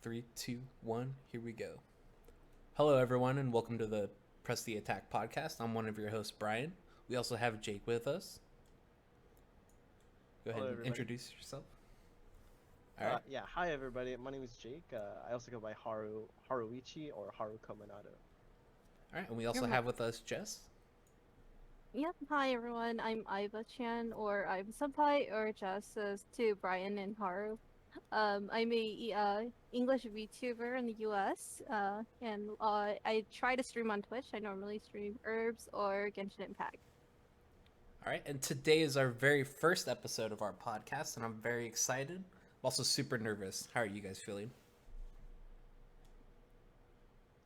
Three, two, one, here we go. Hello, everyone, and welcome to the Press the Attack podcast. I'm one of your hosts, Brian. We also have Jake with us. Go ahead Hello, and everybody. introduce yourself. All right. Yeah, hi everybody. My name is Jake. I also go by Haruichi or Haru Kominato. All right. And we You're also mo- have with us Jess. Yep. Hi everyone. I'm Iva Chan or I'm Senpai or just as to Brian and Haru. I'm a English VTuber in the US. And I try to stream on Twitch. I normally stream Herbs or Genshin Impact. All right. And today is our very first episode of our podcast, and I'm very excited. I'm also super nervous. How are you guys feeling?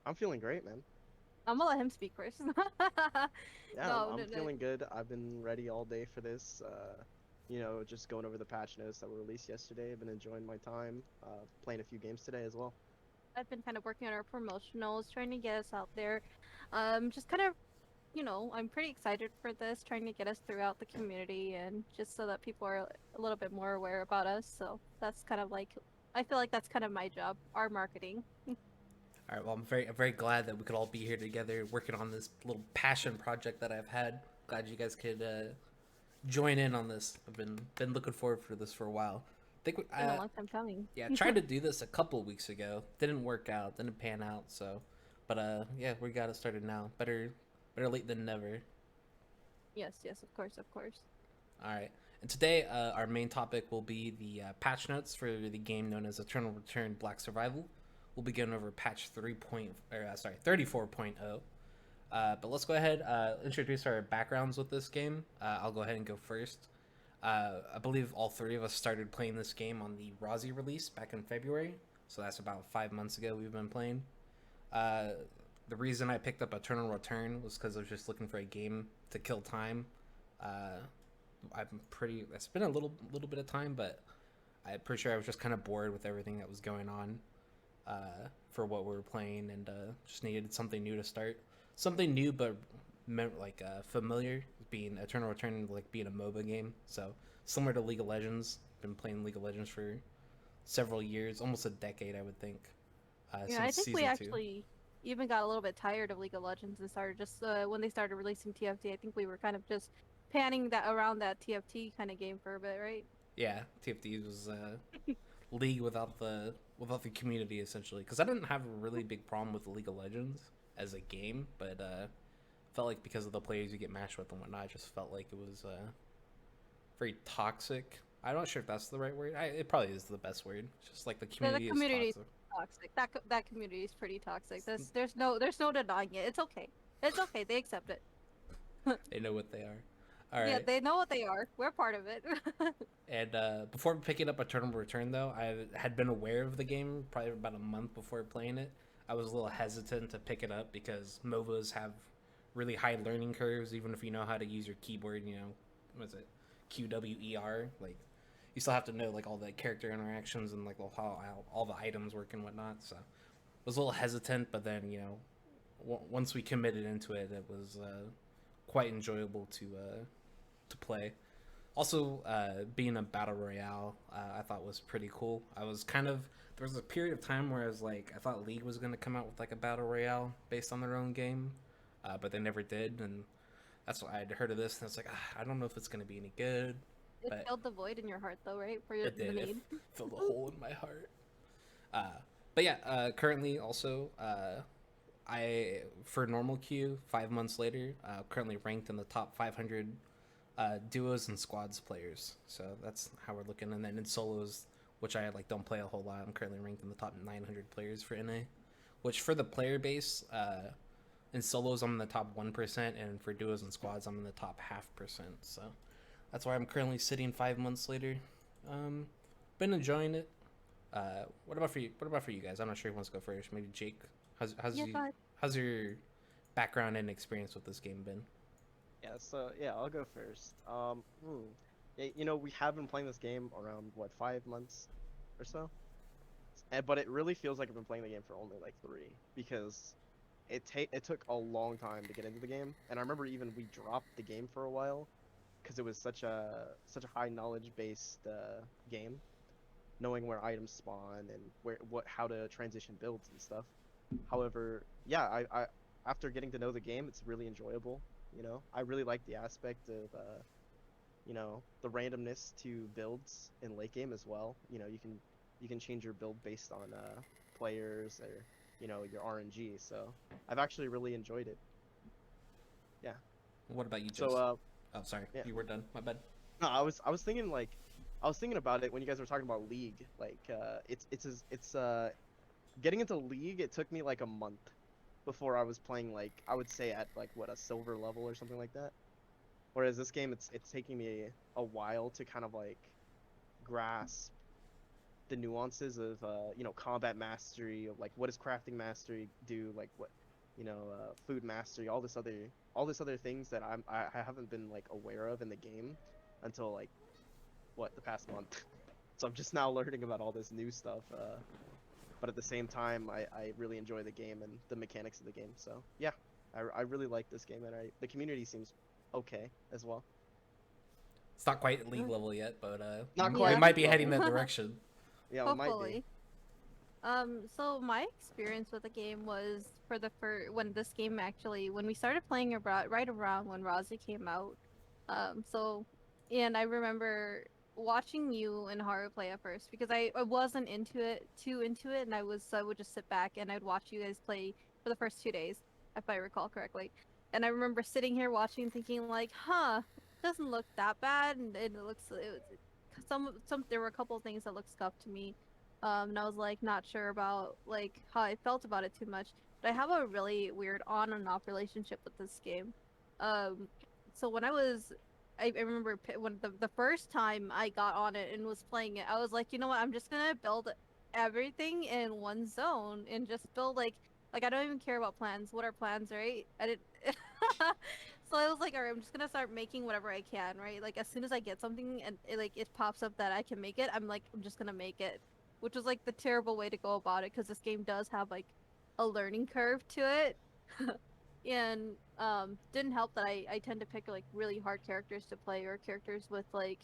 I'm feeling great, man. I'm gonna let him speak first. Yeah, No, I'm no, no. feeling good. I've been ready all day for this. Just going over the patch notes that were released yesterday. I've been enjoying my time, playing a few games today as well. I've been kind of working on our promotionals, trying to get us out there. Just kind of I'm pretty excited for this, trying to get us throughout the community and just so that people are a little bit more aware about us. So that's kind of like, I feel like that's kind of my job, our marketing. All right. Well, I'm very glad that we could all be here together working on this little passion project that I've had. Glad you guys could join in on this. I've been looking forward for this for a while. I think It's been a long time coming. yeah, tried to do this a couple weeks ago. Didn't work out. Didn't pan out. So, but yeah, we got it started now. Better late than never. Yes, yes, of course, of course. All right. And today, our main topic will be the patch notes for the game known as Eternal Return Black Survival. We'll be going over patch 34.0. But let's go ahead introduce our backgrounds with this game. I'll go ahead and go first. I believe all three of us started playing this game on the Rosy release back in February, so that's about 5 months ago we've been playing. Uh, the reason I picked up Eternal Return was because I was just looking for a game to kill time. Uh, It's been a little bit of time, but I'm pretty sure I was just kind of bored with everything that was going on for what we were playing, and just needed something new to start. Something new, but familiar, being Eternal Return, like being a MOBA game. So similar to League of Legends. Been playing League of Legends for several years, almost a decade, I would think. Yeah, I Since think we season 2. actually even got a little bit tired of League of Legends and started just when they started releasing TFT. I think we were kind of just panning that around that TFT kind of game for a bit, right? Yeah, TFT was League without the community essentially. Because I didn't have a really big problem with League of Legends as a game, but felt like because of the players you get matched with and whatnot, I just felt like it was very toxic. I'm not sure if that's the right word. It probably is the best word. It's just like the Yeah, the community is community is toxic. toxic. That community is pretty toxic. There's no denying it. It's okay. It's okay. They accept it. They know what they are. All Yeah, right. they know what they are. We're part of it. And before picking up Eternal Return, though, I had been aware of the game probably about a month before playing it. I was a little hesitant to pick it up because MOBAs have really high learning curves, even if you know how to use your keyboard. What is it, QWER? Like, you still have to know like all the character interactions and like how all the items work and whatnot. So, I was a little hesitant, but then once we committed into it, it was quite enjoyable to play. Also, being a battle royale, I thought was pretty cool. I was kind of There was a period of time where I was like, I thought League was gonna come out with like a battle royale based on their own game, but they never did, and that's why I'd heard of this, and it's like, I don't know if it's gonna be any good, It but filled the void in your heart, though, right? For it the did. It need. filled a hole in my heart. But yeah, currently also, I for normal queue 5 months later, currently ranked in the top 500 duos and squads players. So that's how we're looking. And then in solos, which I like don't play a whole lot, I'm currently ranked in the top 900 players for NA. Which for the player base, in solos I'm in the top 1%, and for duos and squads I'm in the top 0.5%. So that's why I'm currently sitting 5 months later. Been enjoying it. What about for you? What about for you guys? I'm not sure who wants to go first. Maybe Jake. Yeah, God. How's your background and experience with this game been? Yeah, I'll go first. Yeah, we have been playing this game around what 5 months or so, but it really feels like I've been playing the game for only like 3 because it took a long time to get into the game, and I remember even we dropped the game for a while because it was such a high knowledge based game. knowing where items spawn and how to transition builds and stuff. However, yeah, I after getting to know the game, it's really enjoyable. I really like the aspect of the randomness to builds in late game as well. You can change your build based on players or your RNG. So I've actually really enjoyed it. Yeah. What about you, So Jess? Oh, sorry, yeah. you were done. My bad. No, I was thinking like I was thinking about it when you guys were talking about League. Like it's getting into League. It took me like a month before I was playing, like I would say at like what, a silver level or something like that. Whereas this game, it's taking me a while to kind of like grasp the nuances of combat mastery, of like what does crafting mastery do, like what food mastery, all this other things that I haven't been like aware of in the game until like the past month. So I'm just now learning about all this new stuff. But at the same time, I really enjoy the game and the mechanics of the game. So yeah, I really like this game, and the community seems okay as well. It's not quite league level yet, but Not we quite might be league heading level. that direction. Yeah, it might be. Hopefully. So my experience with the game was when this game actually, when we started playing right around when Rozzy came out. So, and I remember watching you and Haru play at first because I wasn't too into it, and I would just sit back and I'd watch you guys play for the first 2 days, if I recall correctly. And I remember sitting here watching, thinking like, huh, doesn't look that bad, and there were a couple of things that looked scuffed to me, and I was like not sure about like how I felt about it too much. But I have a really weird on and off relationship with this game. Um, so I remember when the first time I got on it and was playing it, I was like, you know what, I'm just gonna build everything in one zone and just build like I don't even care about plans. What are plans, right? I didn't. So I was like, all right, I'm just gonna start making whatever I can, right? Like as soon as I get something and it pops up that I can make it, I'm like, I'm just gonna make it, which was like the terrible way to go about it because this game does have like a learning curve to it. And didn't help that I tend to pick like really hard characters to play, or characters with like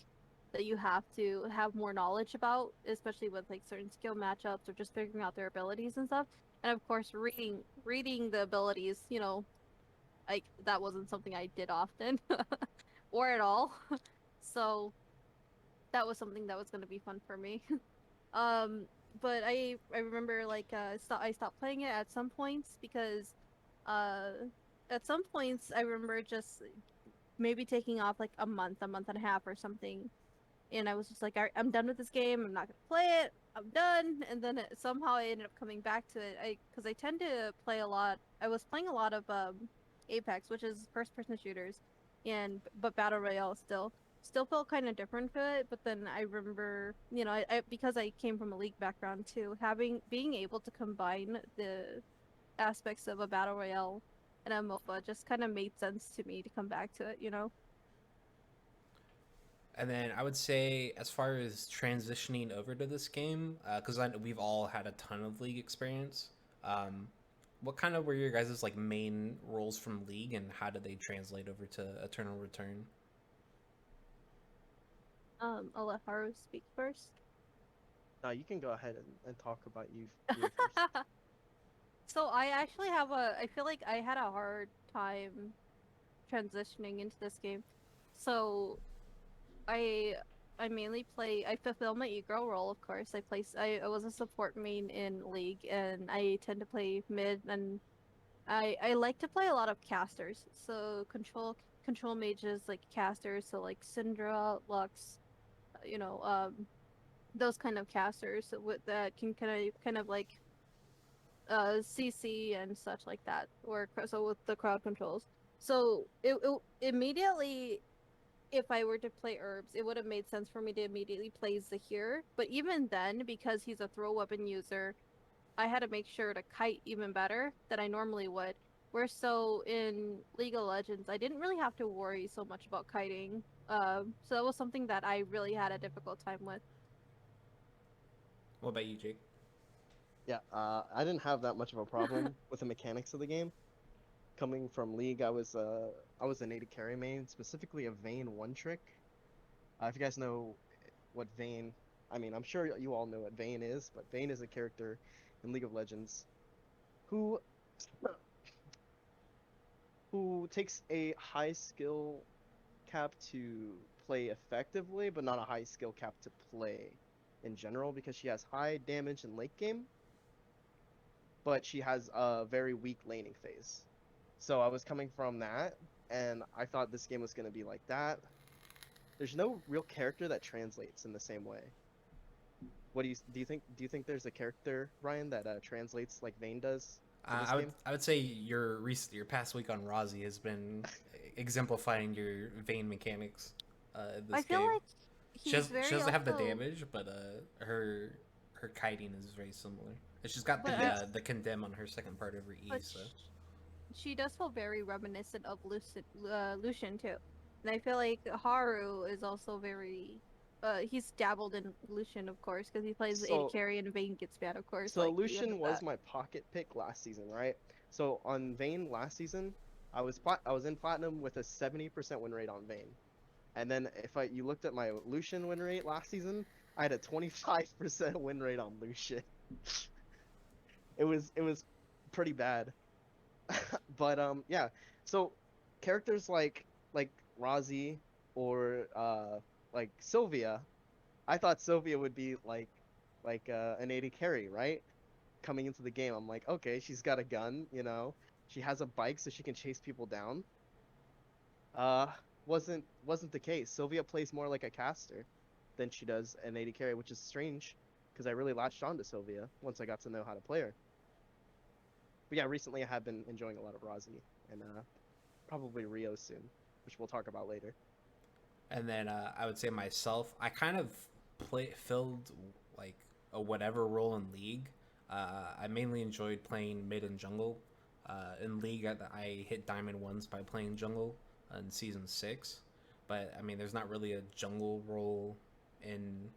that you have to have more knowledge about, especially with like certain skill matchups or just figuring out their abilities and stuff. And of course, reading the abilities, like that wasn't something I did often or at all. So that was something that was going to be fun for me. Um, but I remember like I stopped playing it at some points because uh at some points I remember just maybe taking off like a month and a half or something, and I was just like, I'm done with this game. I'm not gonna play it. I'm done. And then somehow I ended up coming back to it. Because I tend to play a lot. I was playing a lot of Apex, which is first-person shooters, but battle royale still felt kind of different to it. But then I remember, because I came from a league background too, being able to combine the aspects of a battle royale and a MOBA just kind of made sense to me to come back to it. And then I would say, as far as transitioning over to this game, because we've all had a ton of League experience. What kind of were your guys' like main roles from League, and how did they translate over to Eternal Return? I'll let Haru speak first. No, you can go ahead and talk about you first. So I feel like I had a hard time transitioning into this game. So I I mainly I fulfill my e-girl role, of course. I was a support main in League, and I tend to play mid, and I like to play a lot of casters. So control mages, like casters, so like Syndra, Lux, you know, those kind of casters that can kind of like CC and such like that, or so with the crowd controls. So it immediately, if I were to play herbs, it would have made sense for me to immediately play Zahir. But even then, because he's a throw weapon user, I had to make sure to kite even better than I normally would. Where so in League of Legends, I didn't really have to worry so much about kiting. So that was something that I really had a difficult time with. What about you, Jake? Yeah, I didn't have that much of a problem with the mechanics of the game. Coming from League, I was an AD carry main, specifically a Vayne one trick. If you guys know what Vayne I mean, I'm sure you all know what Vayne is, but Vayne is a character in League of Legends who who takes a high skill cap to play effectively, but not a high skill cap to play in general because she has high damage in late game, but she has a very weak laning phase. So I was coming from that, and I thought this game was going to be like that. There's no real character that translates in the same way. What do you think? Do you think there's a character, Ryan, that translates like Vayne does to this game? I would say your past week on Rozzy has been exemplifying your vein mechanics in I this feel game. like he's She very doesn't have the also, damage, but her kiting is very similar. And she's got but the condemn on her second part of her E. but So she does feel very reminiscent of Lucian too, and I feel like Haru is also very. He's dabbled in Lucian, of course, because he plays the AD So carry and Vayne gets bad, of course. so Like even Lucian with was that. my pocket pick last season, right? So on Vayne last season, I was in platinum with a 70% win rate on Vayne. And then if you looked at my Lucian win rate last season, I had a 25% win rate on Lucian. It was pretty bad. But yeah. So characters like Rozzy or like Sylvia, I thought Sylvia would be like an AD carry, right? Coming into the game, I'm like, okay, she's got a gun, you know. She has a bike so she can chase people down. Uh, wasn't the case. Sylvia plays more like a caster than she does an AD carry, which is strange because I really latched on to Sylvia once I got to know how to play her. But yeah, recently I have been enjoying a lot of Rozzy and probably Rio soon, which we'll talk about later. and then I would say myself, I kind of filled like a whatever role in League. I mainly enjoyed playing mid and jungle. In League, I hit Diamond once by playing jungle in season 6, but I mean, there's not really a jungle role in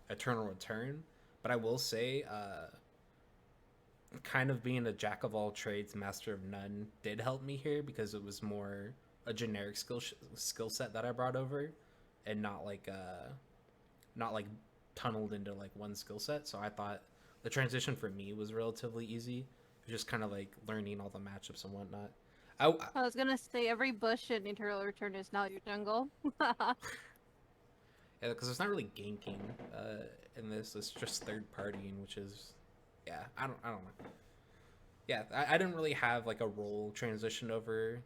Eternal Return. But I will say, kind of being a jack of all trades, master of none did help me here because it was more a generic skill set that I brought over, and not like tunneled into like one skill set. So I thought the transition for me was relatively easy. It was just kind of like learning all the matchups and whatnot. I I was gonna say every bush in Eternal Return is now your jungle. Yeah, because it's not really ganking in this. It's just third partying, which is, yeah, I don't know. Yeah, I didn't really have like a role transition over.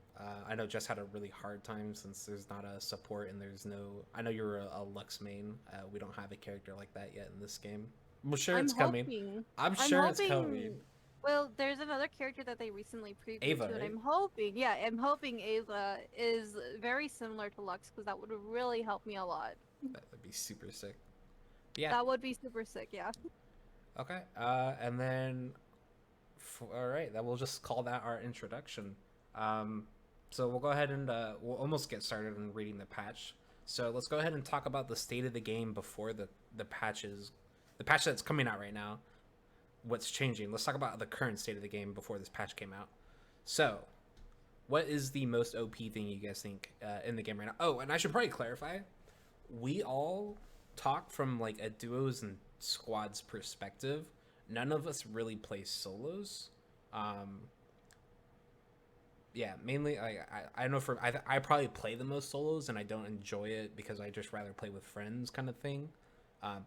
I know Jess had a really hard time since there's not a support and there's no. I know you're a Lux main. We don't have a character like that yet in this game. I'm sure I'm it's coming. hoping. I'm I'm sure it's hoping. coming. Well, there's another character that they recently previewed Ava, to, and right? I'm hoping, yeah, I'm hoping Ava is very similar to Lux because that would really help me a lot. That'd be super sick. Yeah. That would be super sick, yeah. Okay. And then, all right, then we'll just call that our introduction. So we'll go ahead and we'll almost get started in reading the patch. So let's go ahead and talk about the state of the game before the patches, the patch that's coming out right now. What's changing? Let's talk about the current state of the game before this patch came out. So, what is the most OP thing you guys think in the game right now? Oh, and I should probably clarify, we all talk from like a duos and squads perspective. None of us really play solos. Um, yeah, mainly I know for I probably play the most solos and I don't enjoy it because I just rather play with friends kind of thing.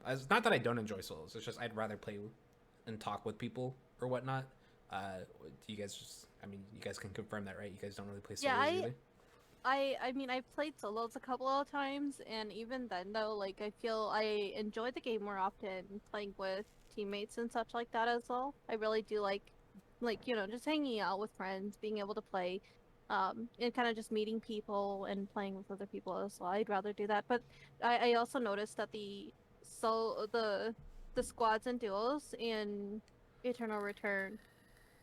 It's not that I don't enjoy solos. It's just I'd rather play and talk with people or whatnot. Do you guys just? I mean, you guys can confirm that, right? You guys don't really play solos Yeah, either. I mean, I played solos a couple of times, and even then, though, like, I feel I enjoy the game more often playing with teammates and such like that as well. I really do like, just hanging out with friends, being able to play, and kind of just meeting people and playing with other people as well. I'd rather do that. But I also noticed that the squads and duos in Eternal Return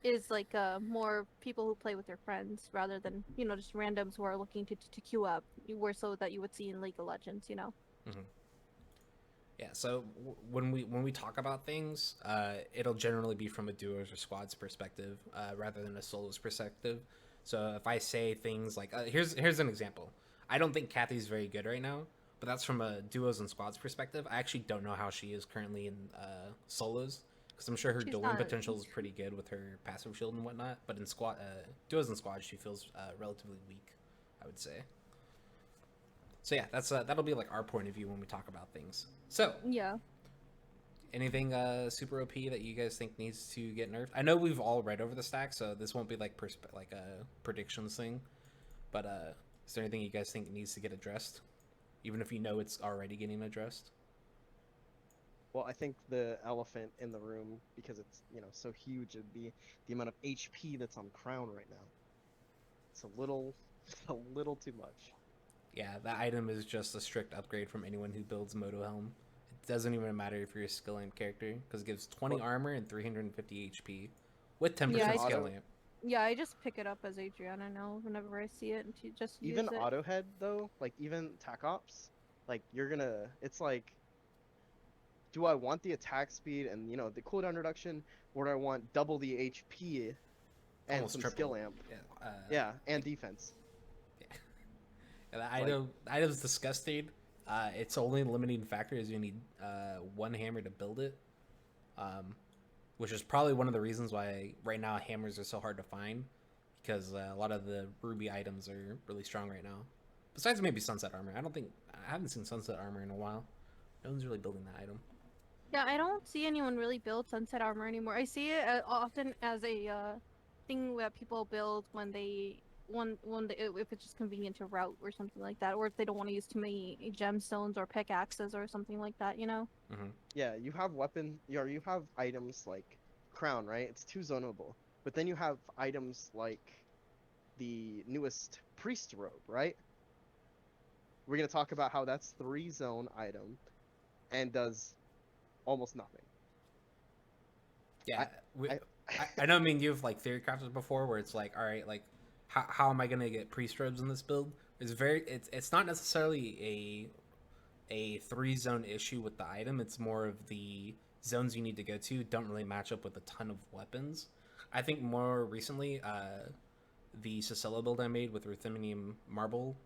is like more people who play with their friends rather than just randoms who are looking to queue up were so that you would see in League of Legends. Mm-hmm. Yeah. So when we talk about things, it'll generally be from a duos or squads perspective rather than a solos perspective. So if I say things like here's an example. I don't think Kathy's very good right now, but that's from a duos and squads perspective. I actually don't know how she is currently in solos, because I'm sure her She's dueling not. potential is pretty good with her passive shield and whatnot. But in duos and squads, she feels relatively weak, I would say. So yeah, that's that'll be like our point of view when we talk about things. So Yeah. anything super OP that you guys think needs to get nerfed? I know we've all read over the stack, so this won't be like like a predictions thing. But is there anything you guys think needs to get addressed, even if you know it's already getting addressed? Well, I think the elephant in the room, because it's so huge, would be the amount of HP that's on Crown right now. It's it's a little too much. Yeah, that item is just a strict upgrade from anyone who builds Moto Helm. It doesn't even matter if you're a skill amp character, because it gives 20 Well, armor and 350 HP with 10% Yeah, skill auto, amp. Yeah, I just pick it up as Adriana now whenever I see it and to just even use it. auto head though, like even tac ops, like it's like, do I want the attack speed and the cooldown reduction, or do I want double the HP and Almost some triple. skill amp? Yeah, Yeah, and defense. yeah, that Like, item's disgusting. Its only limiting factor is you need one hammer to build it, which is probably one of the reasons why right now hammers are so hard to find, because a lot of the ruby items are really strong right now. Besides maybe sunset armor, I haven't seen sunset armor in a while. No one's really building that item. Yeah, I don't see anyone really build sunset armor anymore. I see it often as a thing that people build when if it's just convenient to route or something like that, or if they don't want to use too many gemstones or pickaxes or something like that, you know? Mm-hmm. yeah, you have items like Crown, right? It's two zonable. But then you have items like the newest Priest robe, right? We're gonna talk about how that's 3 zone item and does almost nothing. Yeah, I, we, I, I know. I mean, you've like theory crafted before, where it's like, all right, like, how am I gonna get priest robes in this build? It's not necessarily a 3 zone issue with the item. It's more of the zones you need to go to don't really match up with a ton of weapons. I think more recently, the Cicella build I made with Ruthenium Marble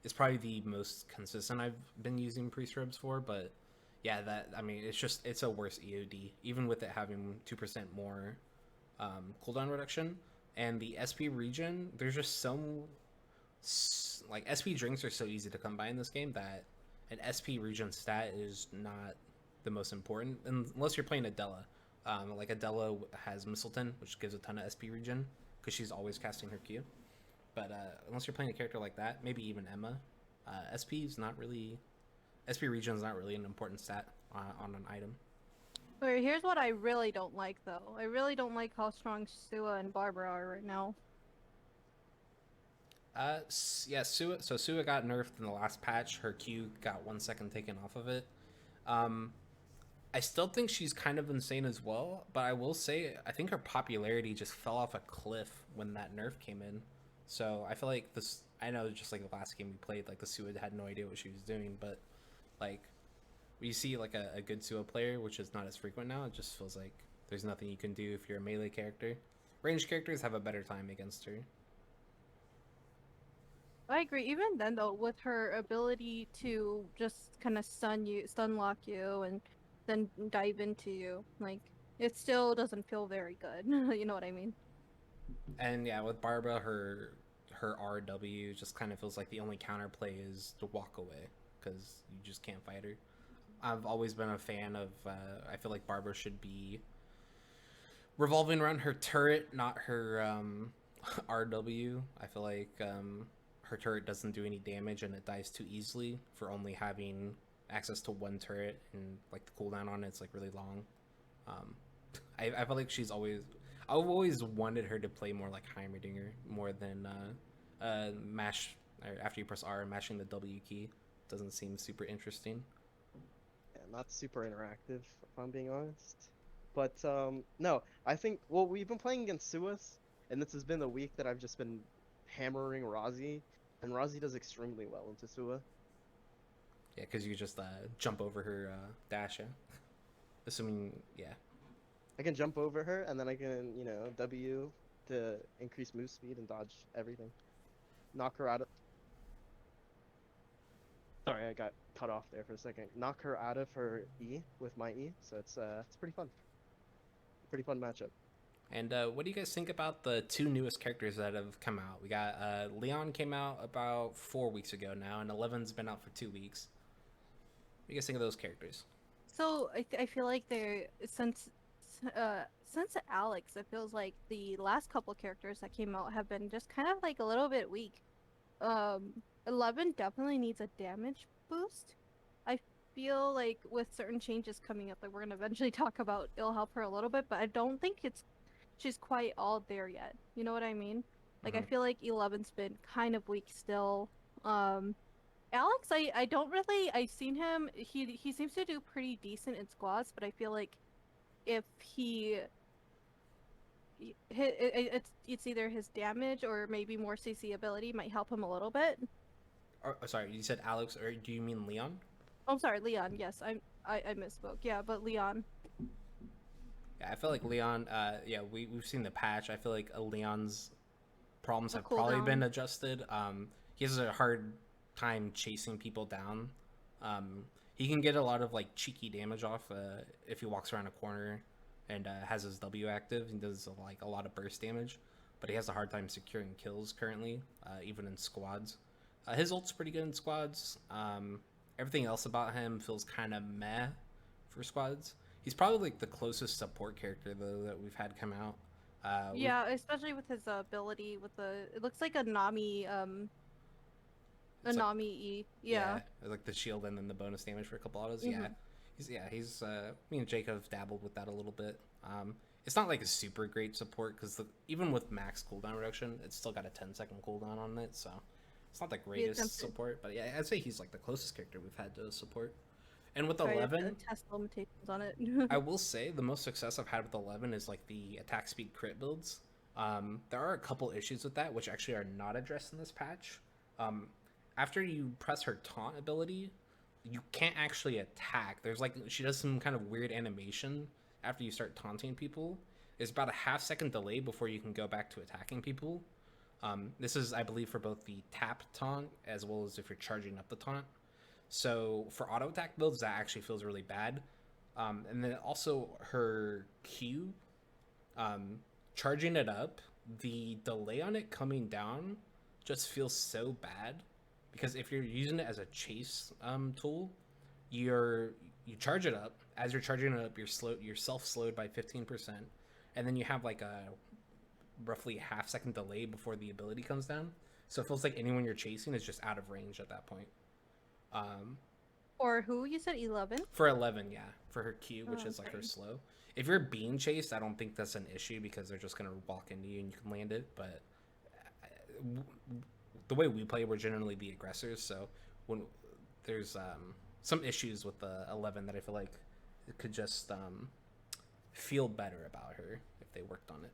is probably the most consistent I've been using priest robes for, but yeah, it's a worse EOD, even with it having 2% more cooldown reduction. And the SP region, there's just like SP drinks are so easy to come by in this game that an SP region stat is not the most important unless you're playing Adela. Like Adela has Mistleton, which gives a ton of SP region because she's always casting her Q. But unless you're playing a character like that, maybe even Emma, SP region is not really an important stat on an item. Wait, here's what I really don't like though. I really don't like how strong Sua and Barbara are right now. Yeah, Sua got nerfed in the last patch. Her Q got 1 second taken off of it. I still think she's kind of insane as well, but I will say I think her popularity just fell off a cliff when that nerf came in. So I feel like this. I know just like the last game we played, like the Sua had no idea what she was doing, but like when you see like a good Sua player, which is not as frequent now, it just feels like there's nothing you can do if you're a melee character. Ranged characters have a better time against her. I agree. Even then, though, with her ability to just kind of stun lock you, and then dive into you, like it still doesn't feel very good. You know what I mean? And yeah, with Barbara, her RW just kind of feels like the only counterplay is to walk away because you just can't fight her. I've always been a fan of. I feel like Barbara should be revolving around her turret, not her RW. I feel like her turret doesn't do any damage and it dies too easily for only having access to one turret, and like the cooldown on it's like really long. Um, I feel like I've always wanted her to play more like Heimerdinger more than mash, or after you press R, mashing the W key doesn't seem super interesting. yeah, not super interactive, if I'm being honest. But no, I think, well, we've been playing against Suas, and this has been the week that I've just been hammering Razi, and Razi does extremely well into Sua. Yeah, because you just jump over her dash. Yeah? Assuming, yeah. I can jump over her, and then I can, W to increase move speed and dodge everything. Knock her out of... Sorry, I got cut off there for a second. Knock her out of her E with my E, so it's pretty fun. Pretty fun matchup. And what do you guys think about the two newest characters that have come out? We got Leon came out about 4 weeks ago now, and Eleven's been out for 2 weeks. What do you guys think of those characters? So I feel like they're since Alex, it feels like the last couple characters that came out have been just kind of like a little bit weak. 11 definitely needs a damage boost. I feel like with certain changes coming up that we're gonna eventually talk about, it'll help her a little bit, but I don't think she's quite all there yet. You know what I mean? Like I feel like 11's been kind of weak still. Alex, I don't really. I've seen him. He seems to do pretty decent in squads, but I feel like if it's either his damage or maybe more CC ability might help him a little bit. Sorry, you said Alex, or do you mean Leon? Oh, I'm sorry, Leon. Yes, I misspoke. Yeah, but Leon. Yeah, I feel like Leon. Yeah, we've seen the patch. I feel like Leon's problems The have probably cooldown. been adjusted. He has a hard time chasing people down. He can get a lot of like cheeky damage off if he walks around a corner and has his W active. He does like a lot of burst damage, but he has a hard time securing kills currently, even in squads. His ult's pretty good in squads. Everything else about him feels kind of meh for squads. He's probably like the closest support character though that we've had come out. Yeah, especially with his ability with it looks like a Nami It's like, Nami E. Yeah. like the shield and then the bonus damage for a couple autos. Mhm. He's me and Jake have dabbled with that a little bit. It's not like a super great support because even with max cooldown reduction, it's still got a 10-second cooldown on it, so it's not the greatest tempted. support. But yeah, I'd say he's like the closest character we've had to support. And with Sorry, I have to 11, test limitations on it. I will say the most success I've had with 11 is like the attack speed crit builds. There are a couple issues with that, which actually are not addressed in this patch. After you press her taunt ability, you can't actually attack. There's like, she does some kind of weird animation after you start taunting people. There's about a half-second delay before you can go back to attacking people. This is, I believe, for both the tap taunt as well as if you're charging up the taunt. So for auto attack builds, that actually feels really bad. And then also her Q, charging it up, the delay on it coming down just feels so bad. Because if you're using it as a chase tool, you charge it up. As you're charging it up, you're self-slowed by 15%. And then you have like a roughly half-second delay before the ability comes down. So it feels like anyone you're chasing is just out of range at that point. Or who? You said 11? For 11, yeah. For her Q, which is like her Okay. slow. If you're being chased, I don't think that's an issue because they're just going to walk into you and you can land it. But the way we play, we're generally the aggressors. So when there's some issues with the 11 that I feel like it could just feel better about her if they worked on it.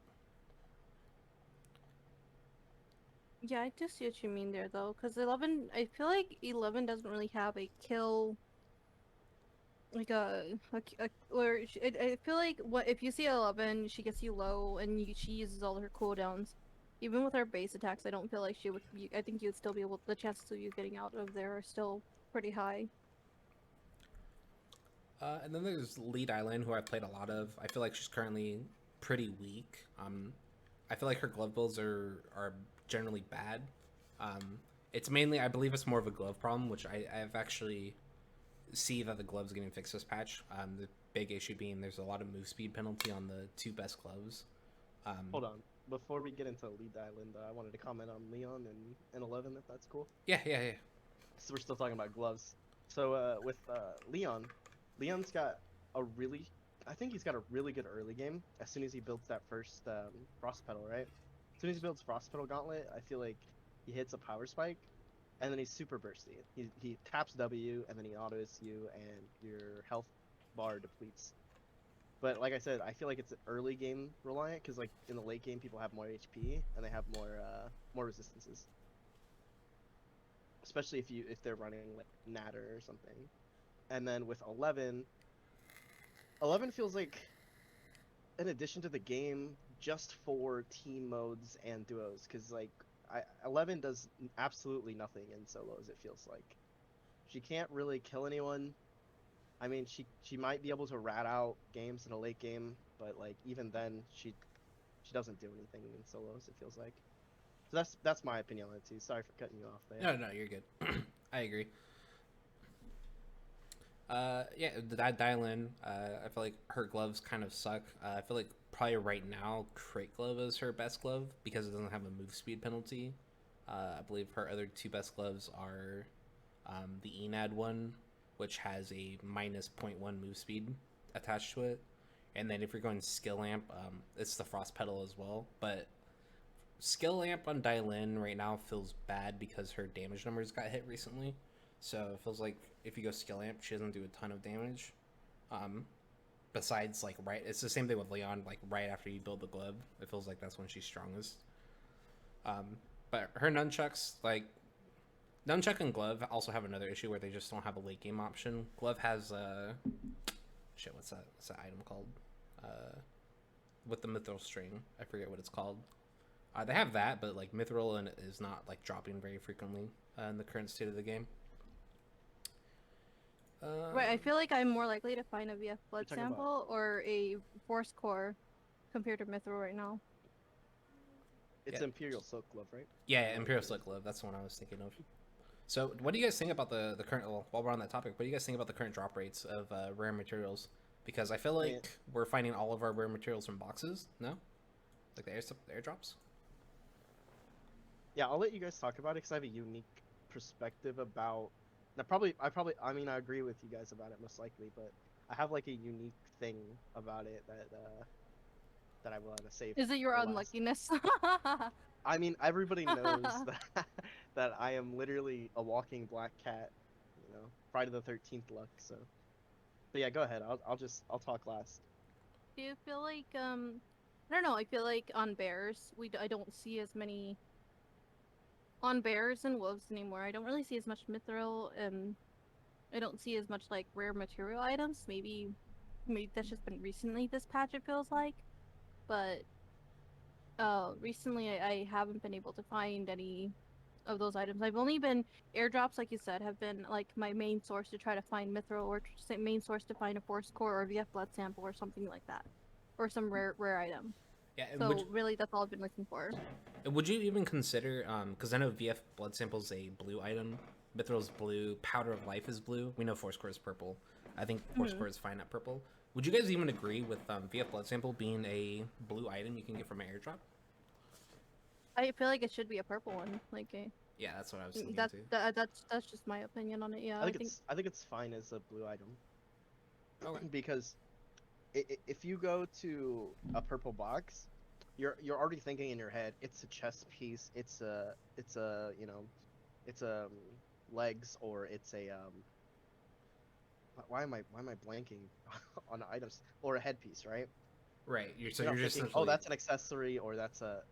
Yeah, I do see what you mean there, though. Because 11, I feel like 11 doesn't really have a kill. Like or I feel like what if you see 11, she gets you low and she uses all her cooldowns. Even with her base attacks, I don't feel like she would. I think you'd still be able. The chances of you getting out of there are still pretty high. And then there's Lead Island, who I played a lot of. I feel like she's currently pretty weak. I feel like her glove builds are generally bad. It's mainly, I believe it's more of a glove problem, which I've actually see that the gloves getting fixed this patch. The big issue being there's a lot of move speed penalty on the two best gloves. Hold on. Before we get into Lead Island, I wanted to comment on Leon and 11, if that's cool. Yeah. So we're still talking about gloves. So with Leon's got I think he's got a really good early game. As soon as he builds that first Frost Petal, right? As soon as he builds Frost Petal Gauntlet, I feel like he hits a power spike, and then he's super bursty. He taps W, and then he autos you, and your health bar depletes. But like I said, I feel like it's early game reliant because like in the late game, people have more HP and they have more resistances. Especially if they're running like Natter or something. And then with 11 feels like an addition to the game just for team modes and duos because like 11 does absolutely nothing in solos. It feels like She can't really kill anyone. I mean, she might be able to rat out games in a late game, but like even then, she doesn't do anything in solos. It feels like. So that's my opinion on it too. Sorry for cutting you off there. No, you're good. I agree. Yeah, the Dylan, I feel like her gloves kind of suck. I feel like probably right now, Crate Glove is her best glove because it doesn't have a move speed penalty. I believe her other two best gloves are the Enad one, which has a minus .1 move speed attached to it. And then if you're going skill amp, it's the Frost Pedal as well. But skill amp on Dylan right now feels bad because her damage numbers got hit recently. So it feels like if you go skill amp, she doesn't do a ton of damage. Besides, like, right, it's the same thing with Leon. Like, right after you build the glove, it feels like that's when she's strongest. But her nunchucks, like, nunchuck and glove also have another issue where they just don't have a late game option. Glove has shit. What's that item called? With the mithril string, I forget what it's called. They have that, but like mithril and is not like dropping very frequently in the current state of the game. Right, I feel like I'm more likely to find a VF blood talking about- sample or a force core compared to mithril right now. It's Yeah. Imperial Silk Glove, right? Yeah, Imperial Slick Glove. That's the one I was thinking of. So, what do you guys think about the current? Well, while we're on that topic, what do you guys think about the current drop rates of rare materials? Because I feel like we're finding all of our rare materials from boxes. No, like the airdrops. Yeah, I'll let you guys talk about it because I have a unique perspective about. I mean, I agree with you guys about it most likely, but I have like a unique thing about it that I want to save. Is it your for last. unluckiness? I mean, everybody knows that I am literally a walking black cat. You know, Friday the 13th luck. So, but yeah, go ahead. I'll talk last. Do you feel like I don't know, I feel like on bears I don't see as many on bears and wolves anymore. I don't really see as much mithril and I don't see as much like rare material items. Maybe that's just been recently this patch it feels like. But recently I haven't been able to find any of those items. I've only been airdrops, like you said, have been like my main source to try to find mithril or main source to find a force core or VF blood sample or something like that, or some rare item. Yeah, and So really, that's all I've been looking for. would you even consider? Because I know VF blood sample is a blue item. Mithril's blue. Powder of Life is blue. We know Force Core is purple. I think Force Core is fine at purple. Would you guys even agree with VF blood sample being a blue item you can get from an airdrop? I feel like it should be a purple one. Like Yeah, that's what I was thinking too. that's just my opinion on it. Yeah, I think it's fine as a blue item. Okay. Because if you go to a purple box, you're already thinking in your head it's a chest piece, it's a you know, it's a legs, or it's a why am I blanking on items, or a headpiece, right? Right. You're not just thinking, oh, that's an accessory, or that's a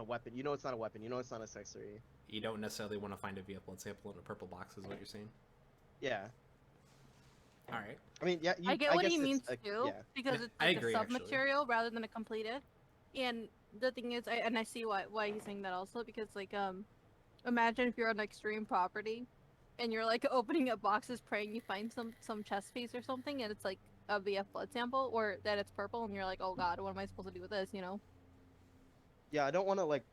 weapon. You know it's not a weapon. You know it's not an accessory. You don't necessarily want to find a VF blood sample in a purple box, is what you're saying. Yeah. All right. I mean, yeah. I get what guess he it's means a- too, Yeah. because Yeah, it's I like agree, a actually. sub-material rather than a completed. And the thing is, I see why he's saying that also, because like imagine if you're on extreme property, and you're like opening up boxes praying you find some chest piece or something, and it's like a VF blood sample, or that it's purple, and you're like, oh god, what am I supposed to do with this? You know? Yeah, I don't want to like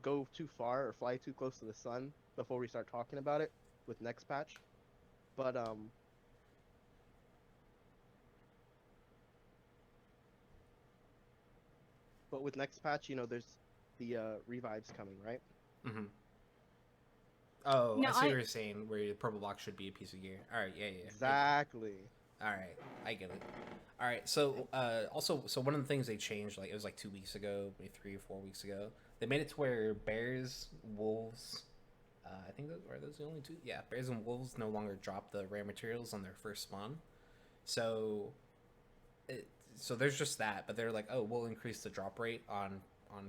go too far or fly too close to the sun before we start talking about it with next patch. But with next patch, you know, there's the revives coming, right? Mm-hmm. Oh, No, I see what you're saying. Where the purple box should be a piece of gear. All right. Yeah. Exactly. All right, I get it. All right, so so one of the things they changed, like it was like 2 weeks ago, maybe 3 or 4 weeks ago, they made it to where bears, wolves, I think those the only two. Yeah, bears and wolves no longer drop the rare materials on their first spawn. So, so there's just that, but they're like, oh, we'll increase the drop rate on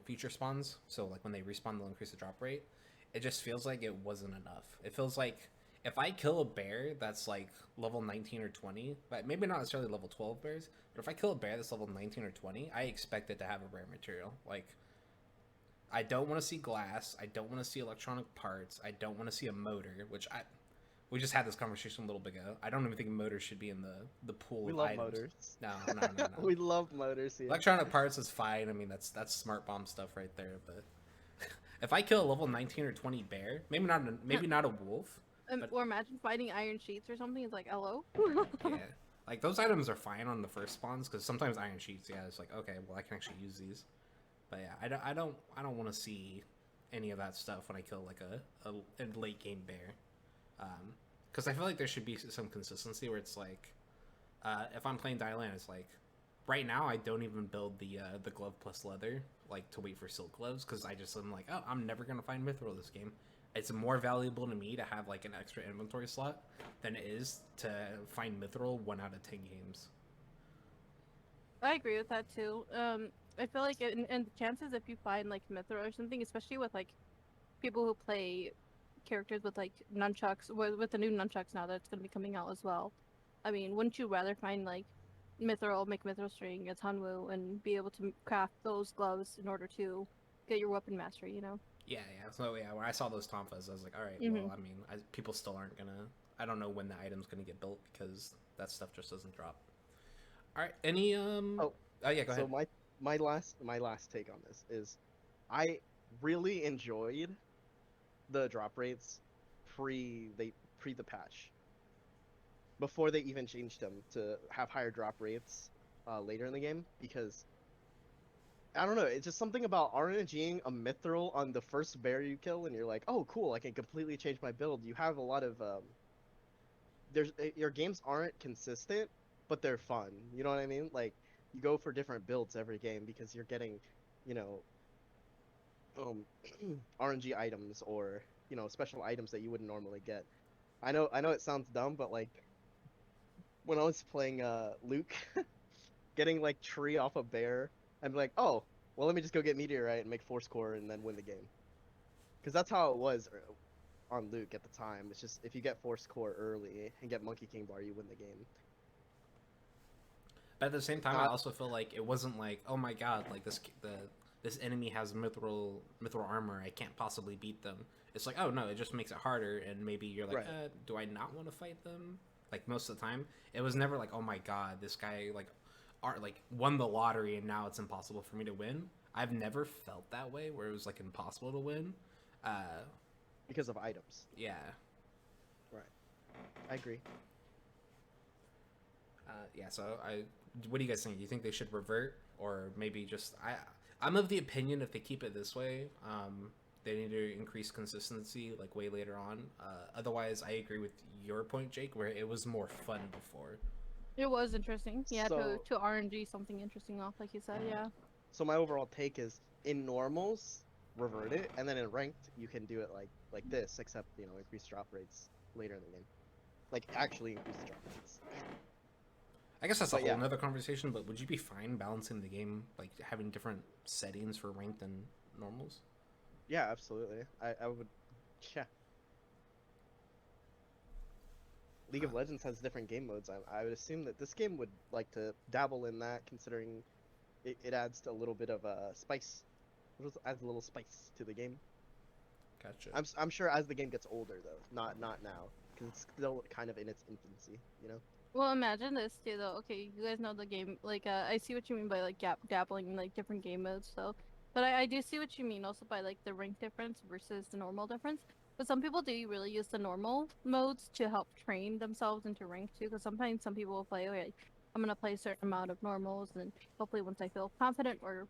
future spawns. So like when they respawn, they'll increase the drop rate. It just feels like it wasn't enough. It feels like if I kill a bear that's like level 19 or 20, but maybe not necessarily level 12 bears, but if I kill a bear that's level 19 or 20, I expect it to have a rare material. Like, I don't want to see glass. I don't want to see electronic parts. I don't want to see a motor, which We just had this conversation a little bit ago. I don't even think motors should be in the pool We of love items. motors. No. We love motors here. Electronic parts is fine. I mean, that's smart bomb stuff right there. But if I kill a level 19 or 20 bear, maybe not a wolf, but Or imagine fighting iron sheets or something. It's like, hello. yeah, like those items are fine on the first spawns because sometimes iron sheets, yeah, it's like okay, well I can actually use these. But yeah, I don't want to see any of that stuff when I kill like a late game bear, because I feel like there should be some consistency where it's like, if I'm playing Dylan, it's like, right now I don't even build the glove plus leather like to wait for silk gloves because I'm like, oh, I'm never gonna find mithril this game. It's more valuable to me to have like an extra inventory slot than it is to find mithril 1 out of 10 games. I agree with that too. I feel like and the chances if you find like Mithra or something, especially with like people who play characters with like nunchucks, with the new nunchucks now that's gonna be coming out as well. I mean, wouldn't you rather find like Mithril, make Mithril string, a Tunwu, and be able to craft those gloves in order to get your weapon mastery? You know. Yeah. So yeah, when I saw those tonfas, I was like, all right, Mm-hmm. well, I mean, people still aren't gonna. I don't know when the item's gonna get built because that stuff just doesn't drop. All right, any Oh, Oh yeah, go so ahead. my last take on this is, I really enjoyed the drop rates pre the patch, before they even changed them to have higher drop rates later in the game, because I don't know, it's just something about RNGing a mithril on the first bear you kill and you're like, oh cool, I can completely change my build. You have a lot of your games aren't consistent, but they're fun. You know what I mean? Like, you go for different builds every game because you're getting, you know, um, RNG items, or special items that you wouldn't normally get. I know it sounds dumb, but like when I was playing Luke, getting like tree off a bear, I'm like, oh, well, let me just go get meteorite and make force core and then win the game. Because that's how it was on Luke at the time. It's just if you get force core early and get Monkey King bar, you win the game. But at the same time, I Uh, also feel like it wasn't like, oh my god, like this enemy has mithril armor, I can't possibly beat them. It's like, oh no, it just makes it harder, and maybe you're like, right. do I not want to fight them? Like most of the time, it was never like, oh my god, this guy like won the lottery and now it's impossible for me to win. I've never felt that way where it was like impossible to win. Uh, Because of items. yeah. Right. I agree. Yeah. So what do you guys think? Do you think they should revert, or maybe just I'm of the opinion if they keep it this way, they need to increase consistency like way later on. Otherwise, I agree with your point, Jake, where it was more fun before. It was interesting. Yeah, So, to RNG something interesting off, like you said. Yeah. so my overall take is, in normals, revert it, and then in ranked, you can do it like this, except increase drop rates later in the game. Like, actually increase the drop rates. I guess that's a But whole yeah, nother conversation. But would you be fine balancing the game, like having different settings for ranked and normals? yeah, absolutely. I would. Yeah. League of Legends has different game modes. I would assume that this game would like to dabble in that, considering it adds a little bit of a spice. It adds a little spice to the game. Gotcha. I'm sure as the game gets older though, not now, because it's still kind of in its infancy. Well, imagine this too, though. Okay, you guys know the game. Like, I see what you mean by like dabbling in like different game modes. So, but I do see what you mean also by like the rank difference versus the normal difference. But some people do really use the normal modes to help train themselves into rank too. Because sometimes some people will play, okay, I'm gonna play a certain amount of normals, and hopefully once I feel confident or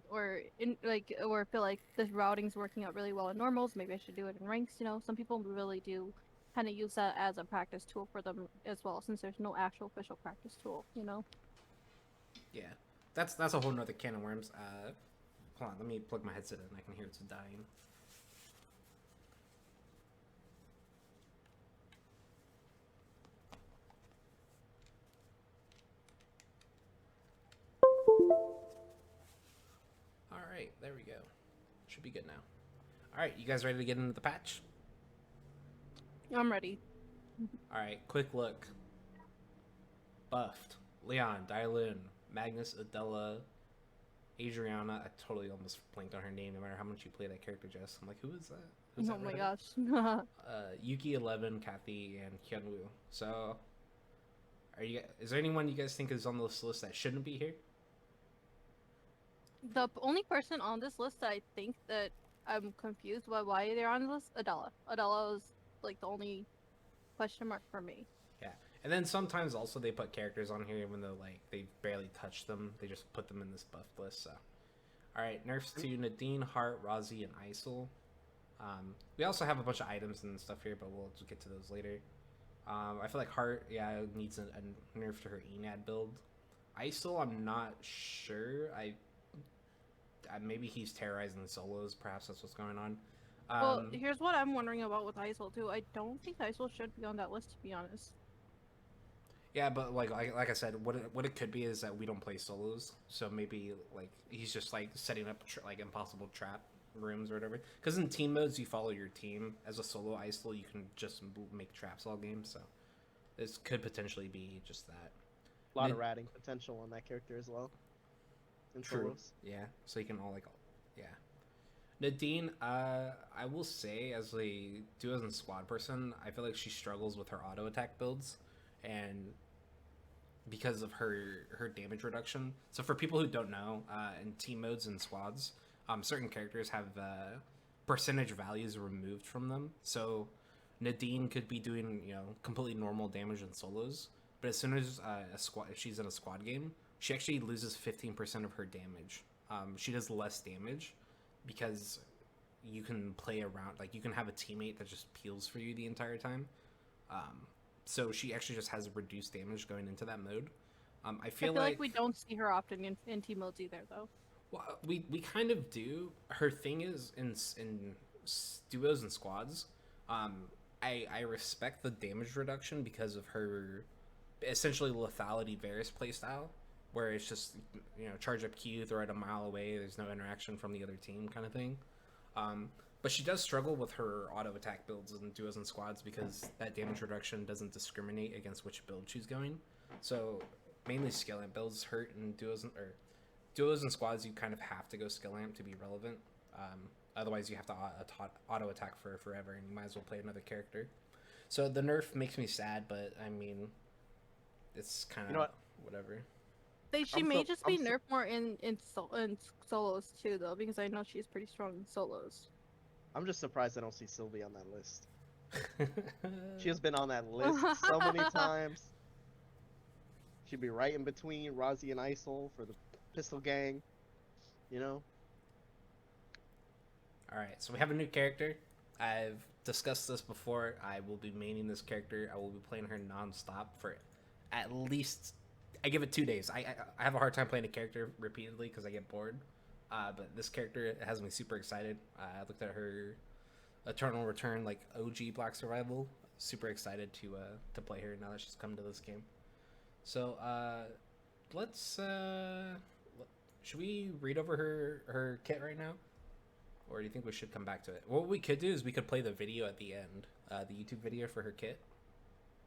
feel like this routing's working out really well in normals, maybe I should do it in ranks. You know, some people really do kind of use that as a practice tool for them as well, since there's no actual official practice tool, you know? Yeah, that's a whole nother can of worms. Hold on, let me plug my headset in. I can hear it's dying. All right, there we go. Should be good now. All right, you guys ready to get into the patch? I'm ready. All right, quick look. Buffed. Leon, Dylan, Magnus, Adela, Adriana, I totally almost blanked on her name. No matter how much you play that character, Jess. I'm like, who is that? Oh my gosh. Yuki 11, Kathy, and Hyunwoo. So, is there anyone you guys think is on this list that shouldn't be here? The only person on this list that I think that I'm confused by why they're on the list, Adela. Adela was like the only question mark for me. Yeah, and then sometimes also they put characters on here even though like they barely touched them. They just put them in this buff list. So, all right, nerfs to Nadine, Hart, Rozzy, and Isol. We also have a bunch of items and stuff here, but we'll just get to those later. I feel like Hart, needs a nerf to her Enad build. Isol, I'm not sure. Maybe he's terrorizing the solos. Perhaps that's what's going on. Well, here's what I'm wondering about with Isol too. I don't think Isol should be on that list, to be honest. Yeah, but like I said, what it could be is that we don't play solos, so maybe like he's just like setting up like impossible trap rooms or whatever. Because in team modes, you follow your team. As a solo Isol, you can just make traps all game. So this could potentially be just that. A lot of ratting potential on that character as well. True. Solos. Yeah. So you can yeah. Nadine, I will say as a duos and squad person, I feel like she struggles with her auto attack builds, and because of her damage reduction. So for people who don't know, in team modes and squads, certain characters have percentage values removed from them. So Nadine could be doing completely normal damage in solos, but as soon as if she's in a squad game, she actually loses 15% of her damage. She does less damage because you can play around, like you can have a teammate that just peels for you the entire time. So she actually just has reduced damage going into that mode. I feel like we don't see her often in team modes either, though. Well, we kind of do. Her thing is in duos and squads. I respect the damage reduction because of her essentially lethality Varus playstyle, where it's just charge up Q, throw it a mile away. There's no interaction from the other team, kind of thing. But she does struggle with her auto attack builds in duos and squads because that damage reduction doesn't discriminate against which build she's going. So mainly skill amp builds hurt in duos and squads. You kind of have to go skill amp to be relevant. Otherwise, you have to auto attack for forever, and you might as well play another character. So the nerf makes me sad, but I mean, it's kind of whatever. She may just be nerfed more in solos too, though, because I know she's pretty strong in solos. I'm just surprised I don't see Sylvie on that list. She has been on that list so many times. She'd be right in between Rozzy and Isol for the Pistol Gang, All right, so we have a new character. I've discussed this before. I will be maining this character. I will be playing her non-stop for at least... I give it 2 days. I have a hard time playing a character repeatedly because I get bored. But this character has me super excited. I looked at her Eternal Return, like OG Black Survival. Super excited to play her now that she's come to this game. So let's should we read over her kit right now, or do you think we should come back to it? What we could do is we could play the video at the end, the YouTube video for her kit.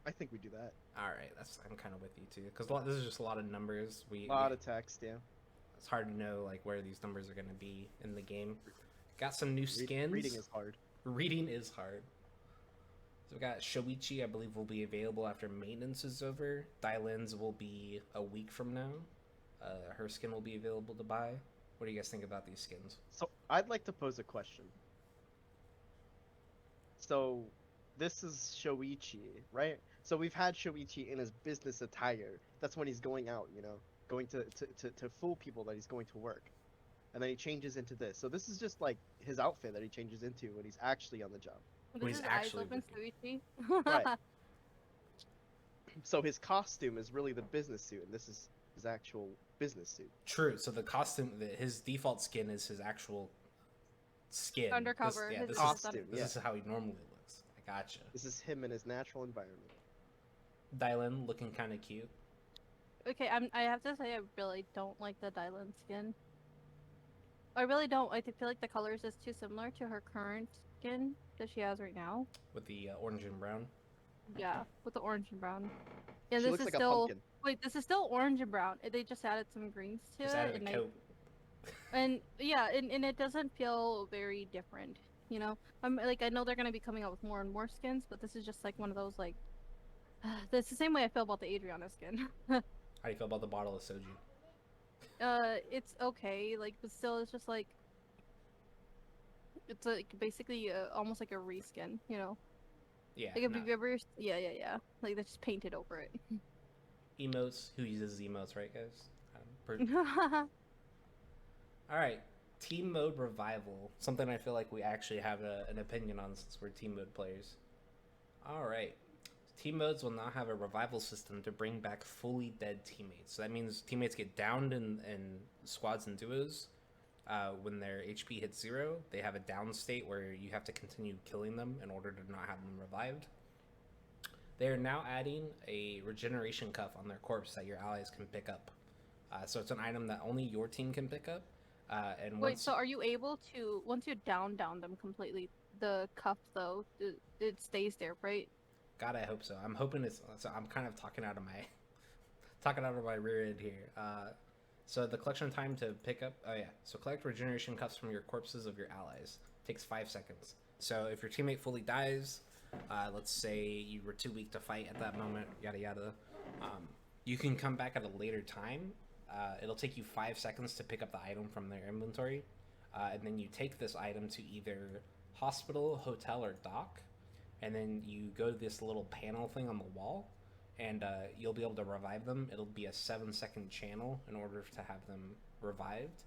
I think we do that. All right, I'm kind of with you too, because this is just a lot of numbers. A lot of text, yeah. It's hard to know like where these numbers are going to be in the game. Got some new skins. Reading is hard. Reading is hard. So we got Shoichi, I believe, will be available after maintenance is over. Dylan's will be a week from now. Her skin will be available to buy. What do you guys think about these skins? So I'd like to pose a question. So this is Shoichi, right? So we've had Shoichi in his business attire. That's when he's going out, going to fool people that he's going to work. And then he changes into this. So this is just like his outfit that he changes into when he's actually on the job. When he's actually Shoichi. Right. So his costume is really the business suit, and this is his actual business suit. True. So the costume, his default skin is his actual skin. Undercover. This costume. This is how he normally looks. I gotcha. This is him in his natural environment. Dylan looking kind of cute. Okay, I have to say I really don't like the Dylan skin. I really don't. I feel like the color is just too similar to her current skin that she has right now. With the orange and brown? Yeah, with the orange and brown. Yeah, she this looks is like still... a pumpkin. Wait, this is still orange and brown. They just added some greens to Just it. added a coat. And yeah, and it doesn't feel very different, you know. I'm like I know they're gonna be coming out with more and more skins, but this is just like one of those like that's the same way I feel about the Adriana skin. How do you feel about the bottle of soju? It's okay, like, but still, it's just like it's like basically almost like a reskin, you know. Yeah, Like if no. you've ever, yeah, like they just painted over it. Emotes. Who uses emotes, right, guys? All right. Team mode revival. Something I feel like we actually have an opinion on since we're team mode players. All right. Team modes will now have a revival system to bring back fully dead teammates. So that means teammates get downed in squads and duos. When their HP hits 0, they have a down state where you have to continue killing them in order to not have them revived. They are now adding a regeneration cuff on their corpse that your allies can pick up. So it's an item that only your team can pick up. And Wait, once so are you able to once you down them completely, the cuff though, it stays there, right? God, I hope so. I'm hoping it's. So I'm kind of talking out of my talking out of my rear end here. So the collection time to pick up. Oh yeah. So collect regeneration cups from your corpses of your allies. Takes 5 seconds. So if your teammate fully dies, let's say you were too weak to fight at that moment, yada yada, you can come back at a later time. It'll take you 5 seconds to pick up the item from their inventory, and then you take this item to either hospital, hotel, or dock, and then you go to this little panel thing on the wall, and you'll be able to revive them. It'll be a 7 second channel in order to have them revived.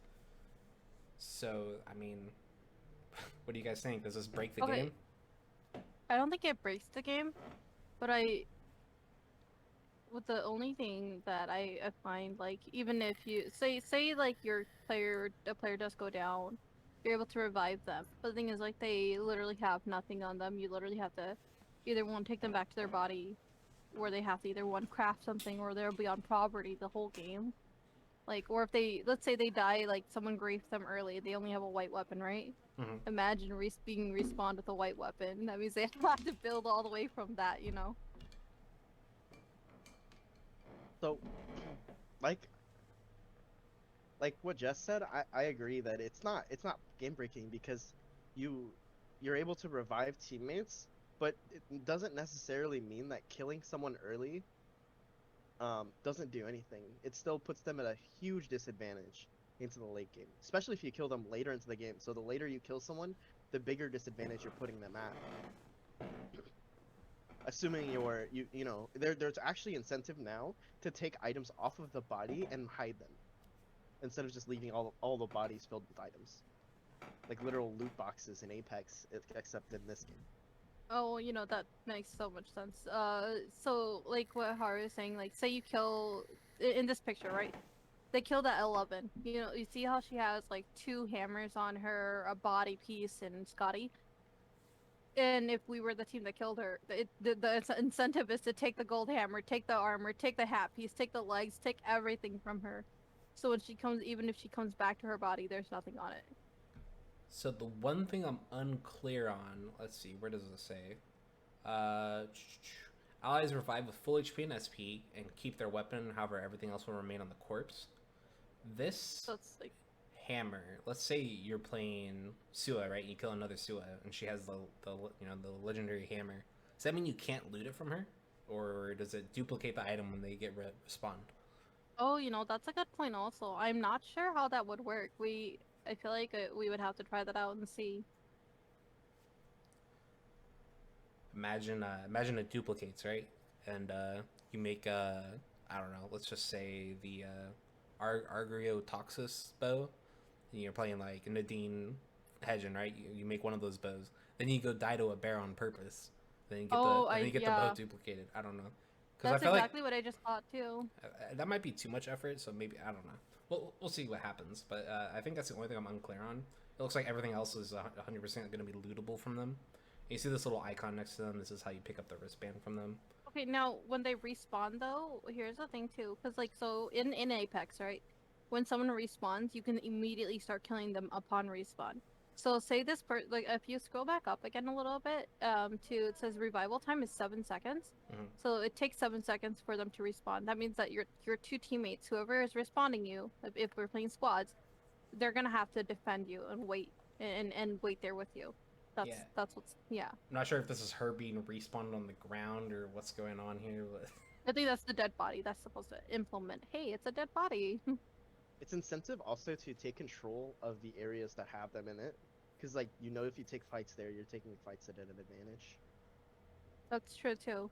So, I mean, what do you guys think? Does this break the Okay. game? I don't think it breaks the game, but with the only thing that I find like even if you say like a player does go down, you're able to revive them. But the thing is like they literally have nothing on them. You literally have to either one take them back to their body, where they have to either one craft something or they'll be on poverty the whole game. Like or if they let's say they die like someone griefed them early, they only have a white weapon, right? Mm-hmm. Imagine being respawned with a white weapon. That means they have to build all the way from that, you know. So, like like what Jess said, I agree that it's not game breaking because you you're able to revive teammates, but it doesn't necessarily mean that killing someone early doesn't do anything. It still puts them at a huge disadvantage into the late game, especially if you kill them later into the game. So the later you kill someone, the bigger disadvantage you're putting them at. Assuming you know there's actually incentive now to take items off of the body and hide them instead of just leaving all the bodies filled with items, like literal loot boxes in Apex, except in this game. Oh, you know, that makes so much sense. So like what Haru is saying, like say you kill in this picture, right? They killed at 11. You know, you see how she has like 2 hammers on her, a body piece, and Scotty. And if we were the team that killed her, the incentive is to take the gold hammer, take the armor, take the hat piece, take the legs, take everything from her. So when she comes, even if she comes back to her body, there's nothing on it. So the one thing I'm unclear on, let's see, where does it say? Uh, Allies revive with full HP and SP and keep their weapon. However, everything else will remain on the corpse. This So it's like, hammer. Let's say you're playing Sua, right? You kill another Sua, and she has the the legendary hammer. Does that mean you can't loot it from her, or does it duplicate the item when they get respawned? oh, you know, that's a good point. Also, I'm not sure how that would work. I feel like we would have to try that out and see. Imagine it duplicates, right? And you make I don't know. Let's just say the Argrio Toxis bow. And you're playing like Nadine Hedgen, right? You make one of those bows. Then you go die to a bear on purpose. Then you get Oh, then you get the yeah, bow duplicated. I don't know. Because I that's feel like exactly what I just thought too. that might be too much effort. So maybe I don't know. We'll see what happens. But I think that's the only thing I'm unclear on. It looks like everything else is 100% going to be lootable from them. You see this little icon next to them. This is how you pick up the wristband from them. Okay, now when they respawn though, here's the thing too, because like so in Apex, right? When someone respawns, you can immediately start killing them upon respawn. So say like if you scroll back up again a little bit, to it says revival time is 7 seconds. Mhm. So it takes 7 seconds for them to respawn. That means that your 2 teammates, whoever is responding you, if we're playing squads, they're gonna have to defend you and wait and wait there with you. Yeah. That's what's yeah. I'm not sure if this is her being respawned on the ground or what's going on here, but I think that's the dead body. That's supposed to implement. Hey, it's a dead body. It's incentive also to take control of the areas that have them in it, because like if you take fights there, you're taking fights at an advantage. That's true too.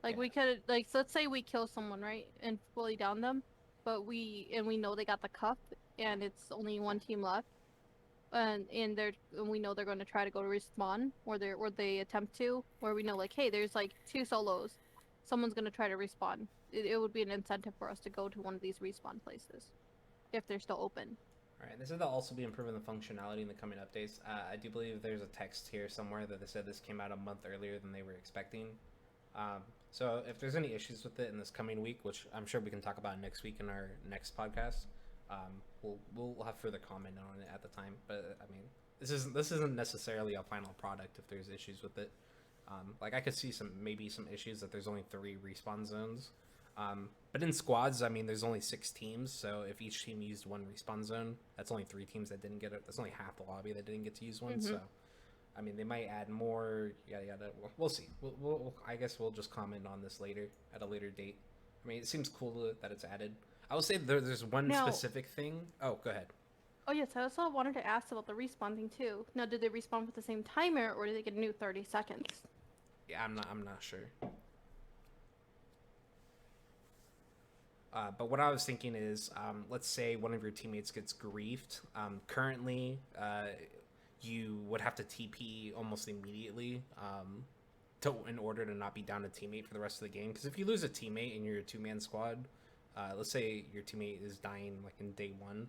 Like Yeah. we could so let's say we kill someone, right, and fully down them, but we know they got the cup and it's only one team left, and we know they're going to try to go to respawn or they attempt to, where we know like, hey, there's like 2 solos, someone's going to try to respawn. It would be an incentive for us to go to one of these respawn places if they're still open. all right. They said they'll also be improving the functionality in the coming updates. I do believe there's a text here somewhere that they said this came out a month earlier than they were expecting. So if there's any issues with it in this coming week, which I'm sure we can talk about next week in our next podcast, we'll have further comment on it at the time. But I mean, this isn't necessarily a final product if there's issues with it. Like I could see some issues that there's only 3 respawn zones. But in squads, I mean, there's only 6 teams, so if each team used 1 respawn zone, that's only 3 teams that didn't get it. That's only half the lobby that didn't get to use one. Mm-hmm. So, I mean, they might add more. Yada yada. We'll see. I guess we'll just comment on this later at a later date. I mean, it seems cool that it's added. I will say there's one specific thing. Oh, go ahead. Oh yes, I also wanted to ask about the respawn thing too. Now, did they respawn with the same timer, or did they get a new 30 seconds? Yeah, I'm not sure. But what I was thinking is, let's say one of your teammates gets griefed. Currently, you would have to TP almost immediately in order to not be down a teammate for the rest of the game. Because if you lose a teammate and you're a 2-man squad, let's say your teammate is dying like in day 1,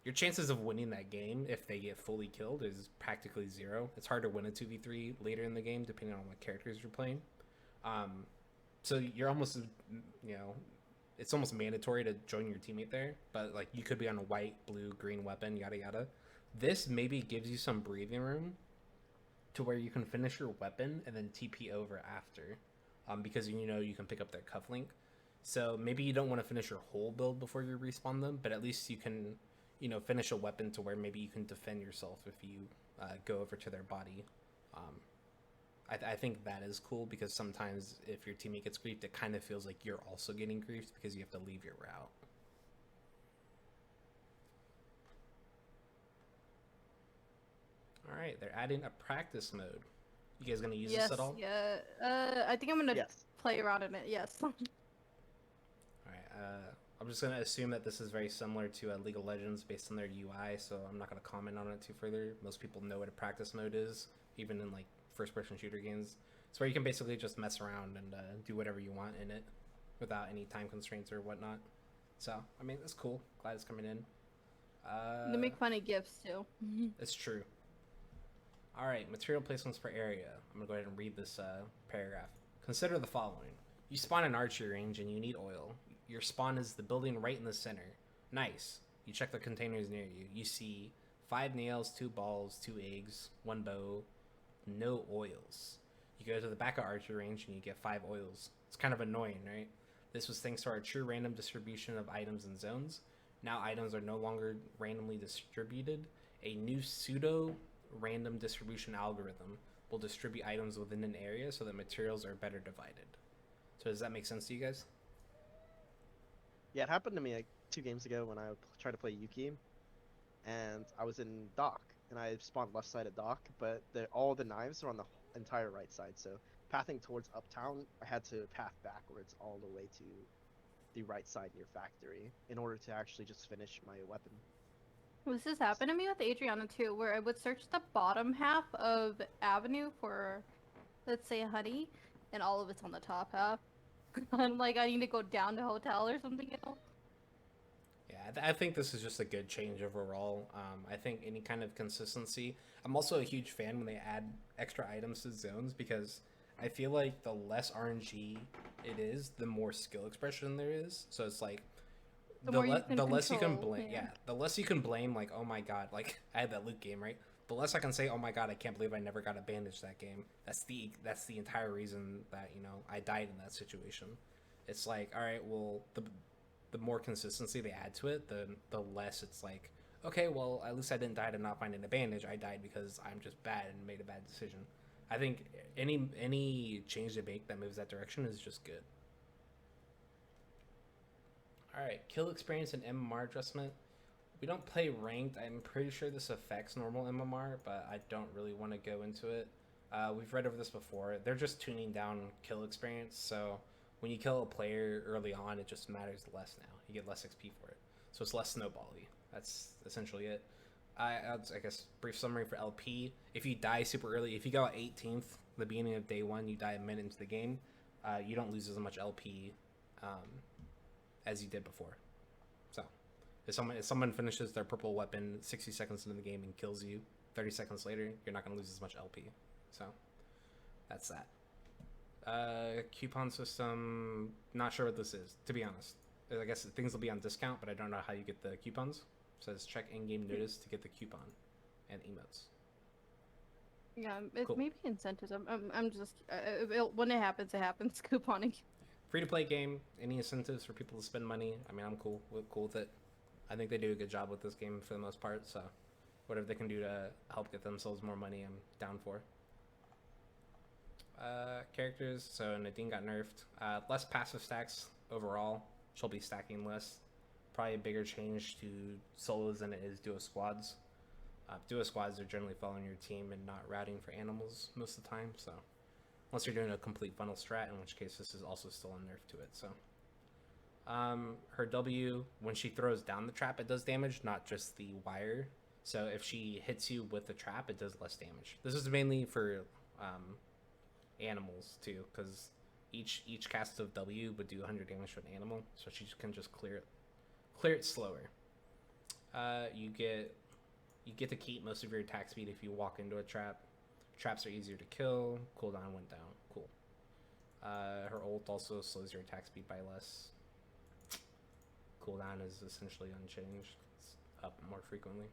your chances of winning that game if they get fully killed is practically 0. It's hard to win a 2v3 later in the game depending on what characters you're playing. So you're almost, it's almost mandatory to join your teammate there, but like you could be on a white, blue, green weapon, yada yada. This maybe gives you some breathing room to where you can finish your weapon and then TP over after, because you can pick up their cufflink. So maybe you don't want to finish your whole build before you respawn them, but at least you can, finish a weapon to where maybe you can defend yourself if you go over to their body. I think that is cool because sometimes if your teammate gets griefed, it kind of feels like you're also getting griefed because you have to leave your route. All right, they're adding a practice mode. You guys gonna use this at all? Yeah. I think I'm gonna play around in it. Yes. All right. I'm just gonna assume that this is very similar to League of Legends based on their UI, so I'm not gonna comment on it too further. Most people know what a practice mode is, even in like first-person shooter games. It's where you can basically just mess around and do whatever you want in it without any time constraints or whatnot. So, I mean, it's cool. Glad it's coming in. They make funny gifts too. It's true. All right, material placements per area. I'm gonna go ahead and read this paragraph. Consider the following. You spawn an archery range and you need oil. Your spawn is the building right in the center. Nice. You check the containers near you. You see 5 nails, 2 balls, 2 eggs, 1 bow, no oils. You go to the back of archery range and you get 5 oils. It's kind of annoying, right? This was thanks to our true random distribution of items and zones. Now items are no longer randomly distributed. A new pseudo random distribution algorithm will distribute items within an area so that materials are better divided. So does that make sense to you guys? Yeah, it happened to me like 2 games ago when I tried to play Yuki, and I was in dock, and I spawned left side of dock, but all the knives are on the entire right side, so pathing towards uptown, I had to path backwards all the way to the right side near factory in order to actually just finish my weapon. This has happened to me with Adriana too, where I would search the bottom half of Avenue for, let's say, honey, and all of it's on the top half. I'm like, I need to go down to hotel or something else. Yeah, I think this is just a good change overall. I think any kind of consistency. I'm also a huge fan when they add extra items to zones because I feel like the less RNG it is, the more skill expression there is. So it's like the less you can blame. Yeah, the less you can blame. Like, oh my god, like I had that Luke game, right? The less I can say, oh my god, I can't believe I never got a bandage that game. That's the entire reason that I died in that situation. It's like, all right, well, the more consistency they add to it, the less it's like, okay, well, at least I didn't die to not find an advantage. I died because I'm just bad and made a bad decision. I think any change they make that moves that direction is just good. All right, kill experience and MMR adjustment. We don't play ranked. I'm pretty sure this affects normal MMR, but I don't really want to go into it. We've read over this before. They're just tuning down kill experience, so when you kill a player early on, it just matters less now. You get less XP for it, so it's less snowbally. That's essentially it. I guess brief summary for LP. If you die super early, if you go out 18th, the beginning of day one, you die a minute into the game, you don't lose as much LP as you did before. So if someone finishes their purple weapon 60 seconds into the game and kills you 30 seconds later, you're not going to lose as much LP. So that's that. Coupon system, not sure what this is, to be honest. I guess things will be on discount, but I don't know how you get the coupons. It says check in-game notice to get the coupon and emotes. Yeah, it Cool. may be incentives. I'm just when it happens, couponing. Free-to-play game. Any incentives for people to spend money? I mean, I'm cool with it. I think they do a good job with this game for the most part. So, whatever they can do to help get themselves more money, I'm down for. Characters. So Nadine got nerfed. Less passive stacks overall. She'll be stacking less. Probably a bigger change to solos than it is duo squads. Duo squads are generally following your team and not routing for animals most of the time. So. Unless you're doing a complete funnel strat, in which case this is also still a nerf to it. So, her W, when she throws down the trap, it does damage, not just the wire. So if she hits you with the trap, it does less damage. This is mainly for animals too, because each cast of W would do 100 damage to an animal, so she can just clear it slower. You get to keep most of your attack speed if you walk into a trap. Traps are easier to kill. Cooldown went down. Cool. Her ult also slows your attack speed by less. Cooldown is essentially unchanged. It's up more frequently.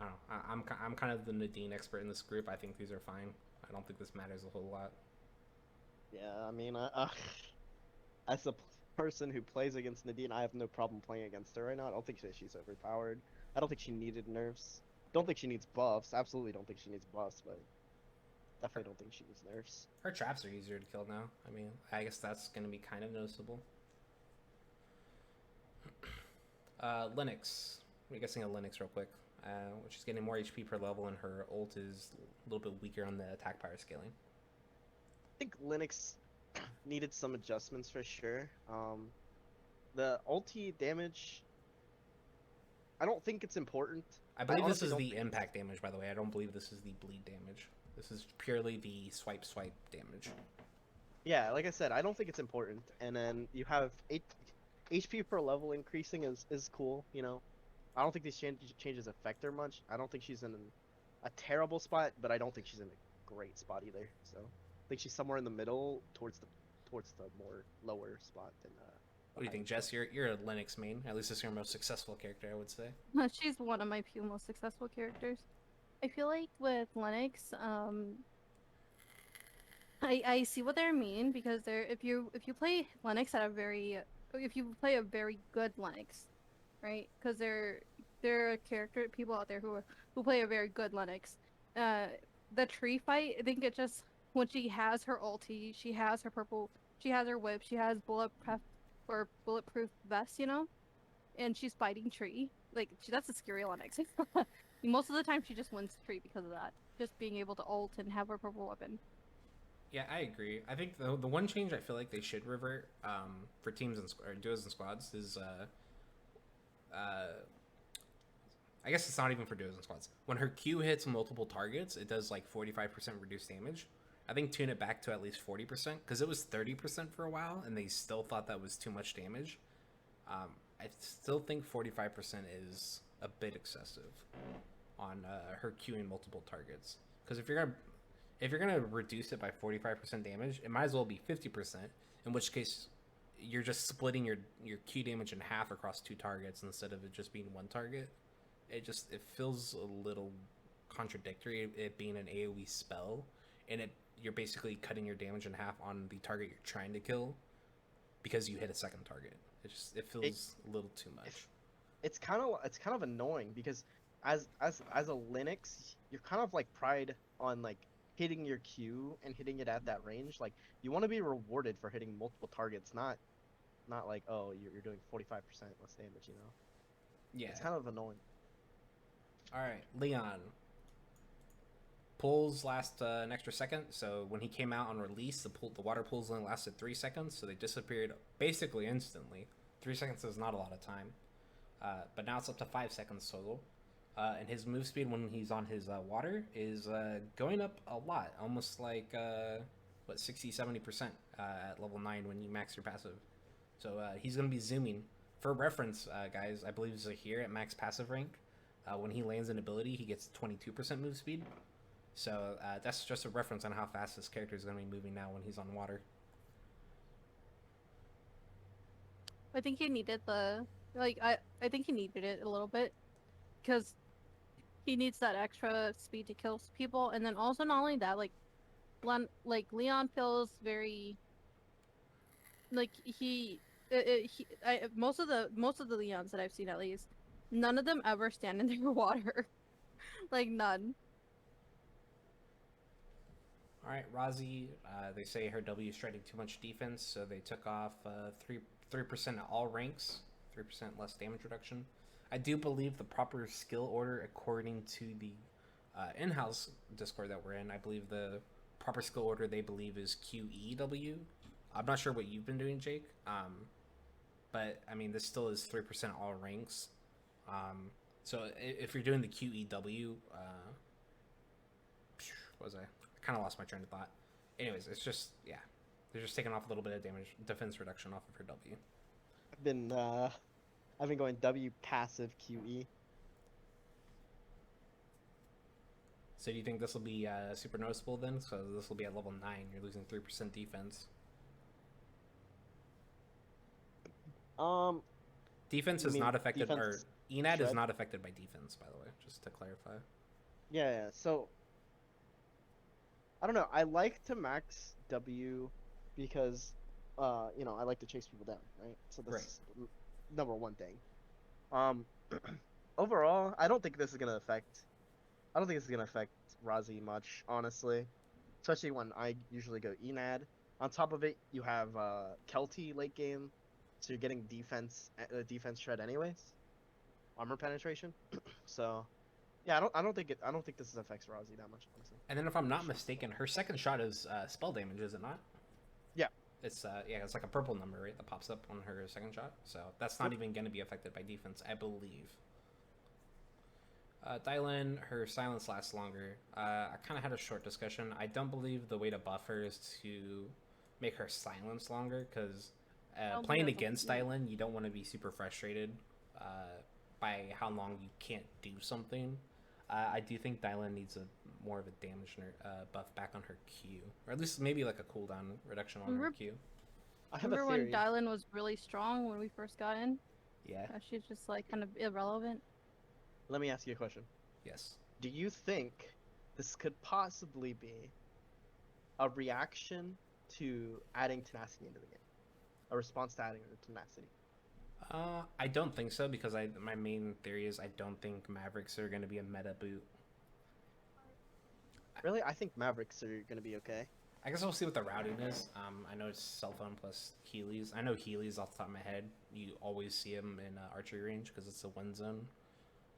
I don't know. I'm kind of the Nadine expert in this group. I think these are fine. I don't think this matters a whole lot. Yeah, I mean, as a person who plays against Nadine, I have no problem playing against her right now. I don't think she's overpowered. I don't think she needed nerfs. Don't think she needs buffs. Absolutely don't think she needs buffs, but definitely don't think she needs nerfs. Her traps are easier to kill now. I mean, I guess that's going to be kind of noticeable. Linux. We're guessing a Linux real quick. Which is getting more HP per level, and her ult is a little bit weaker on the attack power scaling. I think Linux needed some adjustments for sure. The ulti damage, I don't think it's important. I believe this is the impact damage, by the way. I don't believe this is the bleed damage. This is purely the swipe damage. Yeah, like I said, I don't think it's important. And then you have HP per level increasing is cool, you know. I don't think these changes affect her much. I don't think she's in a terrible spot, but I don't think she's in a great spot either. So I think she's somewhere in the middle towards the more lower spot than What do you think, Jess? You're a Linux main. At least this is your most successful character, I would say. She's one of my few most successful characters. I feel like with Linux, I see what they mean, because if you play Linux if you play a very good Linux, right? Because there are people out there who play a very good Linux. The tree fight, I think it just, when she has her ulti, she has her purple, she has her whip, she has bulletproof vest, you know, and she's fighting tree. Like, that's a scary Linux. Most of the time, she just wins tree because of that. Just being able to ult and have her purple weapon. Yeah, I agree. I think the one change I feel like they should revert for teams or duos and squads is I guess it's not even for duos and squads. When her Q hits multiple targets, it does like 45% reduced damage. I think tune it back to at least 40%, because it was 30% for a while, and they still thought that was too much damage. I still think 45% is a bit excessive on her queuing multiple targets. Because if you're gonna reduce it by 45% damage, it might as well be 50%. In which case, you're just splitting your Q damage in half across two targets instead of it just being one target. It feels a little contradictory, it being an AoE spell, and you're basically cutting your damage in half on the target you're trying to kill, because you hit a second target. It feels a little too much. It's kind of annoying because as a Linux, you're kind of like pride on like hitting your Q and hitting it at that range. Like you want to be rewarded for hitting multiple targets, not like, oh, you're doing 45% less damage, you know. Yeah. It's kind of annoying. All right, Leon. Pulls last an extra second, so when he came out on release, the water pulls only lasted 3 seconds, so they disappeared basically instantly. 3 seconds is not a lot of time, but now it's up to 5 seconds total. And his move speed when he's on his water is going up a lot, almost like 60-70% at level 9 when you max your passive. So he's going to be zooming. For reference, guys, I believe Zahir at max passive rank, when he lands an ability, he gets 22% move speed. So that's just a reference on how fast this character is going to be moving now when he's on water. I think he needed I think he needed it a little bit because he needs that extra speed to kill people, and then also not only that, Leon feels very like most of the Leons that I've seen, at least, none of them ever stand in their water. Like none. All right, Rozzy, they say her W is trading too much defense, so they took off 3% at all ranks, 3% less damage reduction. I do believe the proper skill order, according to the in-house Discord that we're in, I believe the proper skill order they believe is QEW. I'm not sure what you've been doing, Jake, but I mean, this still is 3% all ranks. So if you're doing the QEW, what was I kind of lost my train of thought. Anyways, it's just, yeah, they're just taking off a little bit of defense reduction off of her W. I've been going W passive QE. So do you think this will be super noticeable then? So this will be at level 9. You're losing 3% defense. Defense is not affected, or ENAD is not affected by defense, by the way, just to clarify. Yeah. So I don't know. I like to max W because, I like to chase people down, right? So this is number one thing. Overall, I don't think this is gonna affect Rozzy much, honestly. Especially when I usually go ENAD. On top of it, you have Kelty late game, so you're getting defense shred anyways, armor penetration. So yeah, I don't think this affects Rozzy that much, honestly. And then if I'm not mistaken, her second shot is spell damage, is it not? Yeah. It's it's like a purple number, right, that pops up on her second shot. So that's not even going to be affected by defense, I believe. Dylan, her silence lasts longer. I kind of had a short discussion. I don't believe the way to buff her is to make her silence longer, because playing against Dylan, you don't want to be super frustrated by how long you can't do something. I do think Dylan needs more of a damage buff back on her Q, or at least maybe like a cooldown reduction on her Q. Remember when Dylan was really strong when we first got in? Yeah. She's just like kind of irrelevant. Let me ask you a question. Yes. Do you think this could possibly be a reaction to adding tenacity into the game? A response to adding tenacity? I don't think so, because my main theory is I don't think Mavericks are going to be a meta boot. Really? I think Mavericks are going to be okay. I guess we'll see what the routing is. I know it's cell phone plus Heelys. I know Heelys off the top of my head. You always see them in archery range because it's a wind zone.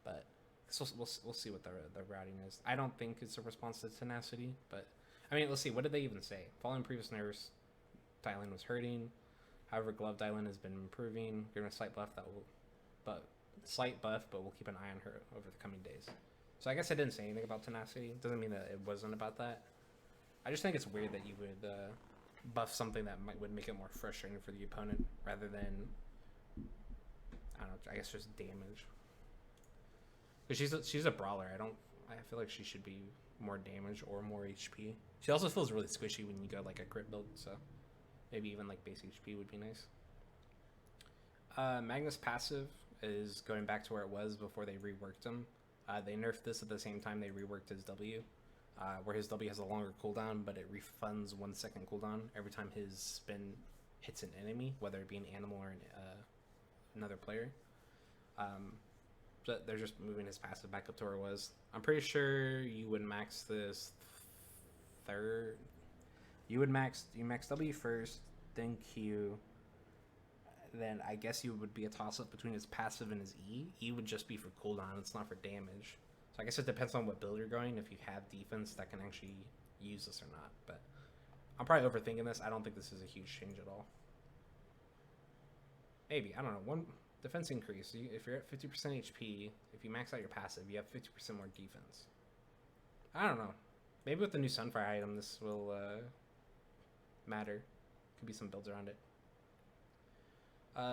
But so we'll see what the routing is. I don't think it's a response to tenacity, but I mean, let's see. What did they even say? Following previous nerfs, Dylan was hurting. However, Glove Dylan has been improving. Given a slight buff, but we'll keep an eye on her over the coming days. So I guess I didn't say anything about tenacity. Doesn't mean that it wasn't about that. I just think it's weird that you would buff something that would make it more frustrating for the opponent rather than, I don't know, I guess just damage. Because she's a brawler. I feel like she should be more damage or more HP. She also feels really squishy when you go like a crit build, so maybe even like base HP would be nice. Magnus passive is going back to where it was before they reworked him. They nerfed this at the same time they reworked his W, where his W has a longer cooldown, but it refunds 1 second cooldown every time his spin hits an enemy, whether it be an animal or another player. But they're just moving his passive back up to where it was. I'm pretty sure you would max this third. You max W first, then Q. Then I guess you would be a toss up between his passive and his E. E would just be for cooldown. It's not for damage. So I guess it depends on what build you're going. If you have defense that can actually use this or not. But I'm probably overthinking this. I don't think this is a huge change at all. Maybe, I don't know. One defense increase. If you're at 50% HP, if you max out your passive, you have 50% more defense. I don't know. Maybe with the new Sunfire item, this will matter. Could be some builds around it.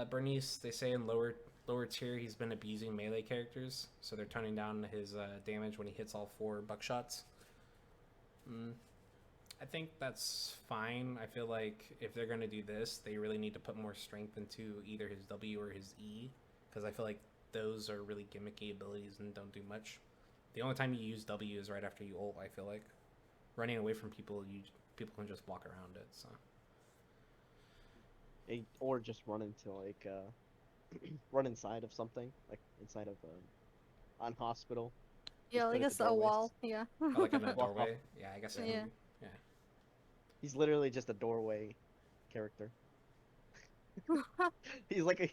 Bernice, they say in lower tier, he's been abusing melee characters, so they're toning down his damage when he hits all 4 buckshots. I think that's fine. I feel like if they're going to do this, they really need to put more strength into either his W or his E, because I feel like those are really gimmicky abilities and don't do much. The only time you use W is right after you ult, I feel like. Running away from people, people can just walk around it, so. Or just run into, like, run inside of something, like inside of on hospital. Yeah, like a wall. Yeah. Oh, like in a doorway? Yeah, I guess. Yeah. Yeah. He's literally just a doorway character. he's like a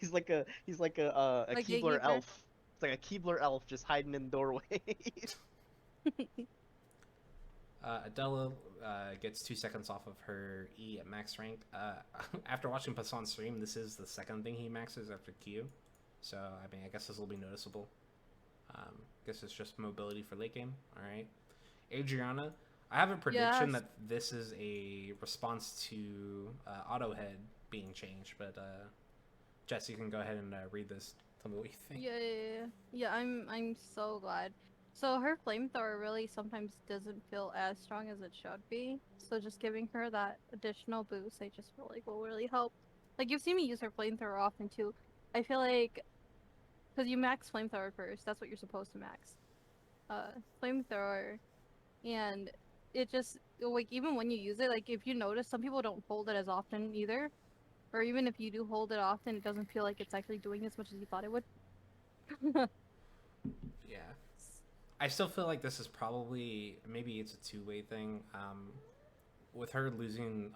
Like Keebler Gatekeeper. elf. It's like a Keebler elf just hiding in doorways. Adela gets 2 seconds off of her E at max rank. After watching Passan stream, this is the second thing he maxes after Q. So, I mean, I guess this will be noticeable. Guess it's just mobility for late game. Alright. Adriana, I have a prediction that this is a response to auto head being changed, but Jess, you can go ahead and read this. Tell me what you think. Yeah, I'm so glad. So her flamethrower really sometimes doesn't feel as strong as it should be. So just giving her that additional boost, I just feel like will really help. Like you've seen me use her flamethrower often too. I feel like, because you max flamethrower first, that's what you're supposed to max. Flamethrower, and it just like even when you use it, like if you notice, some people don't hold it as often either, or even if you do hold it often, it doesn't feel like it's actually doing as much as you thought it would. Yeah. I still feel like this is probably, maybe it's a two-way thing. With her losing,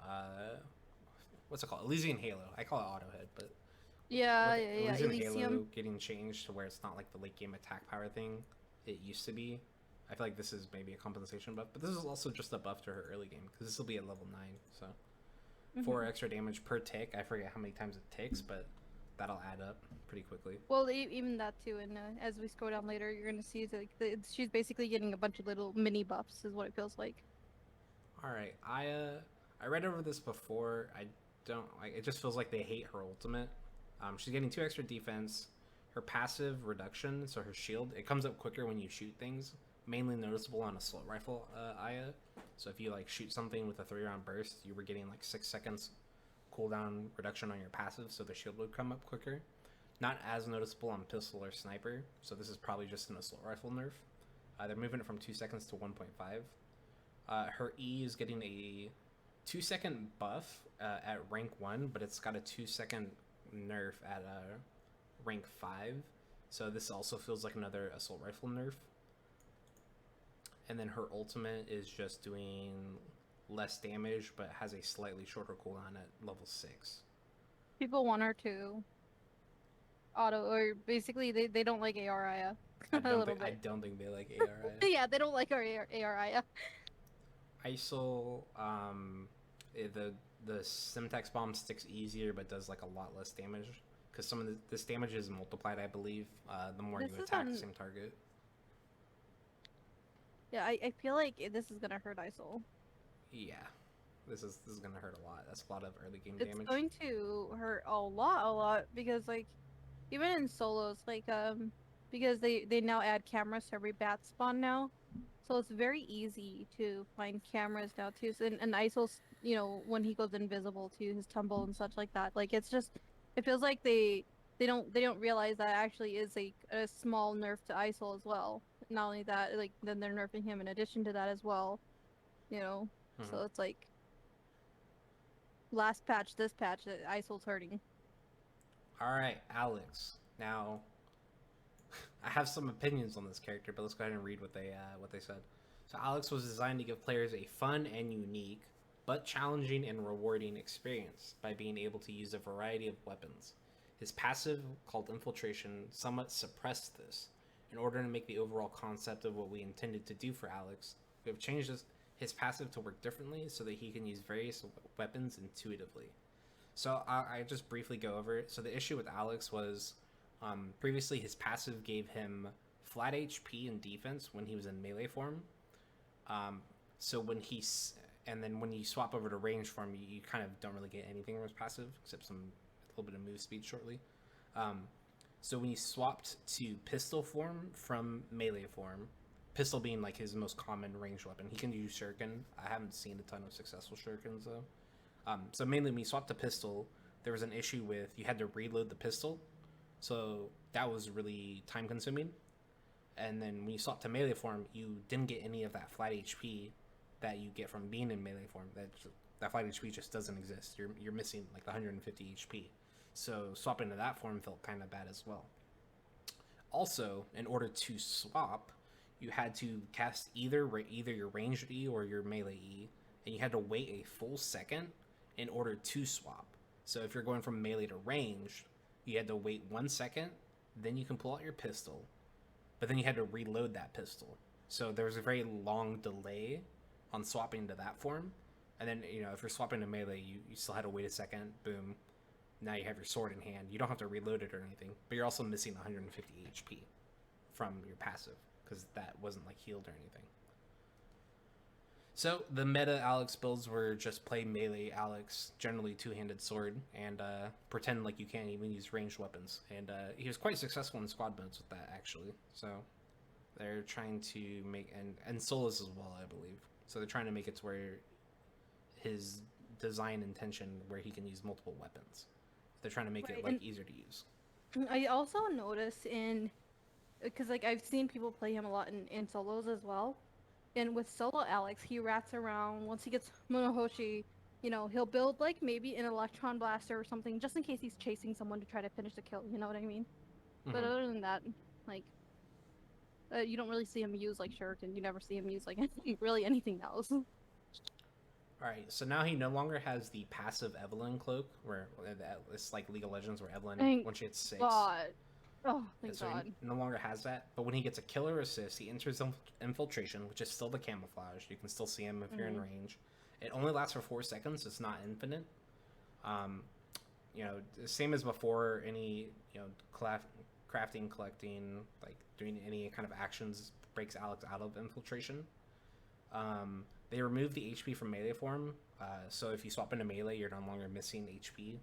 what's it called? Losing Halo. I call it auto head, but Yeah. losing Elysium. Halo getting changed to where it's not like the late game attack power thing it used to be. I feel like this is maybe a compensation buff, but this is also just a buff to her early game because this will be at level 9, so 4 extra damage per tick. I forget how many times it ticks, but that'll add up pretty quickly. Well, even that too, and as we scroll down later, you're gonna see like she's basically getting a bunch of little mini buffs, is what it feels like. All right, I read over this before. I don't like. It just feels like they hate her ultimate. She's getting 2 extra defense. Her passive reduction, so her shield, it comes up quicker when you shoot things. Mainly noticeable on assault rifle, Aya. So if you like shoot something with a 3-round burst, you were getting like 6 seconds cooldown reduction on your passive, so the shield would come up quicker. Not as noticeable on pistol or sniper, so this is probably just an assault rifle nerf. They're moving it from 2 seconds to 1.5. Her E is getting a 2-second buff at rank 1, but it's got a 2-second nerf at rank 5. So this also feels like another assault rifle nerf. And then her ultimate is just doing less damage, but has a slightly shorter cooldown at level 6. People want her to auto, or basically they don't like ARIA. I don't think they like ARIA. Yeah, they don't like our ARIA. ISIL, the Simtex bomb sticks easier, but does like a lot less damage. Because some of this damage is multiplied, I believe, the more you attack the same target. Yeah, I feel like this is gonna hurt ISIL. Yeah, this is gonna hurt a lot. That's a lot of early game damage. It's going to hurt a lot, because like even in solos, like because they now add cameras to every bat spawn now, so it's very easy to find cameras now too. So, and ISIL's, you know, when he goes invisible to his tumble and such like that, like it's just, it feels like they don't realize that actually is a small nerf to ISIL as well. Not only that, like then they're nerfing him in addition to that as well, you know. So it's like last patch, this patch, ISO's hurting. All right, Alex. Now, I have some opinions on this character, but let's go ahead and read what they said. So Alex was designed to give players a fun and unique, but challenging and rewarding experience by being able to use a variety of weapons. His passive, called Infiltration, somewhat suppressed this. In order to make the overall concept of what we intended to do for Alex, we have changed his passive to work differently so that he can use various weapons intuitively. So I just briefly go over it. So the issue with Alex was previously his passive gave him flat HP and defense when he was in melee form. So when and then when you swap over to range form, you kind of don't really get anything from his passive except a little bit of move speed shortly. So when you swapped to pistol form from melee form, pistol being like his most common ranged weapon, he can use shuriken. I haven't seen a ton of successful shurikens though. So mainly when you swapped to pistol, there was an issue with you had to reload the pistol, so that was really time consuming. And then when you swapped to melee form, you didn't get any of that flat HP that you get from being in melee form. That flat HP just doesn't exist. You're missing like the 150 HP. So swapping to that form felt kind of bad as well. Also, in order to swap, you had to cast either your ranged E or your melee E, and you had to wait a full second in order to swap. So if you're going from melee to ranged, you had to wait 1 second, then you can pull out your pistol, but then you had to reload that pistol. So there was a very long delay on swapping to that form. And then, if you're swapping to melee, you still had to wait a second, boom. Now you have your sword in hand. You don't have to reload it or anything, but you're also missing 150 HP from your passive, because that wasn't like healed or anything. So the meta Alex builds were just play melee Alex, generally two-handed sword, and pretend like you can't even use ranged weapons. And he was quite successful in squad modes with that, actually. So they're trying to make, and solos as well, I believe. So they're trying to make it to where his design intention where he can use multiple weapons. They're trying to make it like easier to use. I also noticed because like I've seen people play him a lot in solos as well. And with solo Alex, he rats around. Once he gets Monohoshi, he'll build like maybe an electron blaster or something just in case he's chasing someone to try to finish the kill. You know what I mean? Mm-hmm. But other than that, like, you don't really see him use like shuriken. You never see him use like really anything else. Alright, so now he no longer has the passive Evelyn cloak, where it's like League of Legends where Evelyn, once she hits 6. God. Oh, thank God. He no longer has that, but when he gets a killer assist, he enters Infiltration, which is still the camouflage. You can still see him if you're in range. It only lasts for 4 seconds, it's not infinite. Same as before, any, crafting, collecting, like doing any kind of actions breaks Alex out of Infiltration. They remove the HP from melee form, so if you swap into melee, you're no longer missing HP.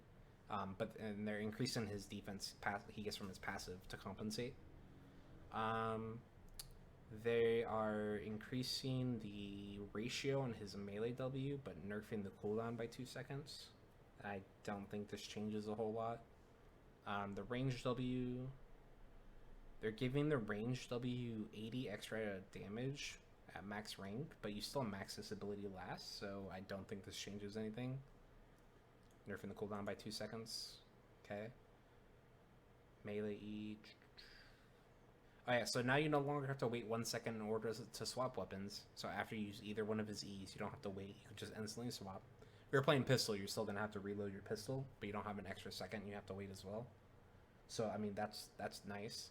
But they're increasing his defense he gets from his passive to compensate. They are increasing the ratio on his melee W, but nerfing the cooldown by 2 seconds. I don't think this changes a whole lot. The range W, they're giving the range W 80 extra damage at max rank, but you still have max this ability last, so I don't think this changes anything. Nerfing the cooldown by 2 seconds. Okay. Melee E. Oh yeah, so now you no longer have to wait 1 second in order to swap weapons. So after you use either one of his E's, you don't have to wait. You can just instantly swap. If you're playing pistol, you're still going to have to reload your pistol, but you don't have an extra second. You have to wait as well. So, I mean, that's nice.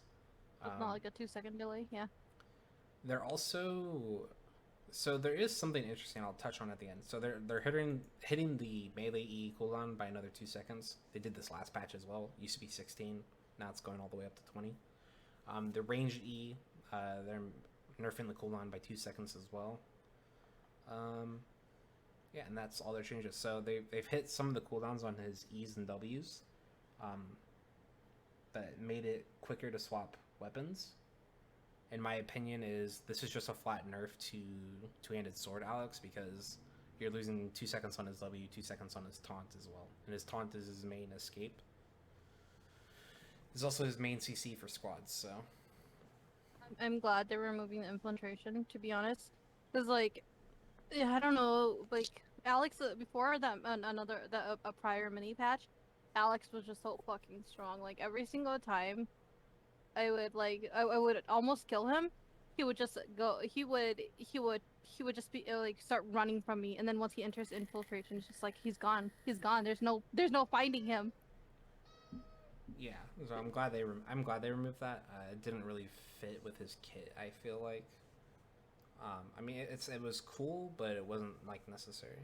It's not like a 2 second delay, yeah. They're also... So there is something interesting I'll touch on at the end. So they're hitting the melee E cooldown by another 2 seconds. They did this last patch as well. It used to be 16. Now it's going all the way up to 20. The ranged E, they're nerfing the cooldown by 2 seconds as well. Yeah, and that's all their changes. So they've hit some of the cooldowns on his E's and W's. That made it quicker to swap weapons. In my opinion, this is just a flat nerf to two-handed sword Alex, because you're losing 2 seconds on his W, 2 seconds on his taunt as well. And his taunt is his main escape. It's also his main CC for squads, so... I'm glad they're removing the infiltration, to be honest. Because, like, I don't know, like, Alex before that a prior mini patch, Alex was just so fucking strong. Like every single time I would almost kill him. He would just go. He would just be like start running from me, and then once he enters infiltration, it's just like he's gone. He's gone. There's no finding him. Yeah, so I'm glad they removed that. It didn't really fit with his kit. I feel like. I mean, it was cool, but it wasn't like necessary.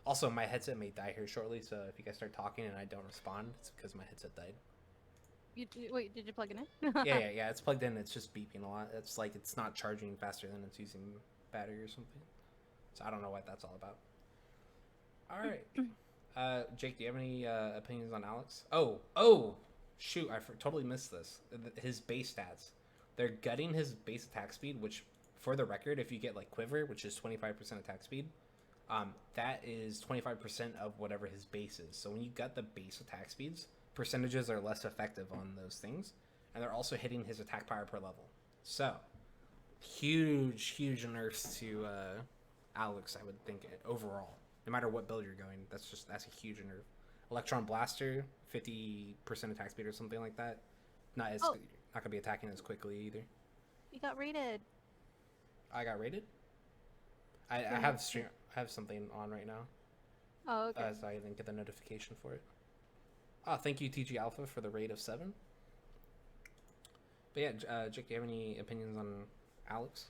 Also, my headset may die here shortly, so if you guys start talking and I don't respond, it's because my headset died. Wait, did you plug it in? Yeah. It's plugged in. It's just beeping a lot. It's like it's not charging faster than it's using battery or something. So I don't know what that's all about. All right, Jake, do you have any opinions on Alex? Oh, shoot! Totally missed this. His base stats. They're gutting his base attack speed, which, for the record, if you get like Quiver, which is 25% attack speed, that is 25% of whatever his base is. So when you gut the base attack speeds, percentages are less effective on those things, and they're also hitting his attack power per level. So huge nerfs to Alex, I would think, overall. No matter what build you're going, that's a huge nerf. Electron Blaster, 50% attack speed or something like that. Not gonna be attacking as quickly either. You got raided. I got raided. I have something on right now. Oh, okay. So I didn't get the notification for it. Oh, thank you, TG Alpha, for the raid of 7. But yeah, Jake, do you have any opinions on Alex?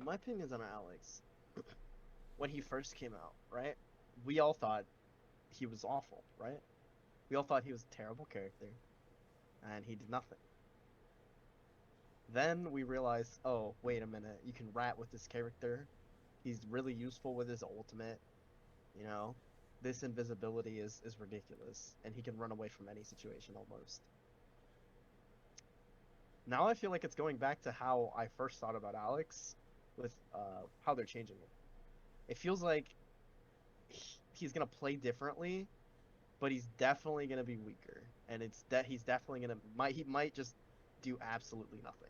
My opinions on Alex. When he first came out, right? We all thought he was awful, right? We all thought he was a terrible character, and he did nothing. Then we realized, oh, wait a minute, you can rat with this character. He's really useful with his ultimate, you know? This invisibility is ridiculous, and he can run away from any situation almost. Now I feel like it's going back to how I first thought about Alex, with how they're changing it. It feels like he's gonna play differently, but he's definitely gonna be weaker, and he's definitely he might just do absolutely nothing.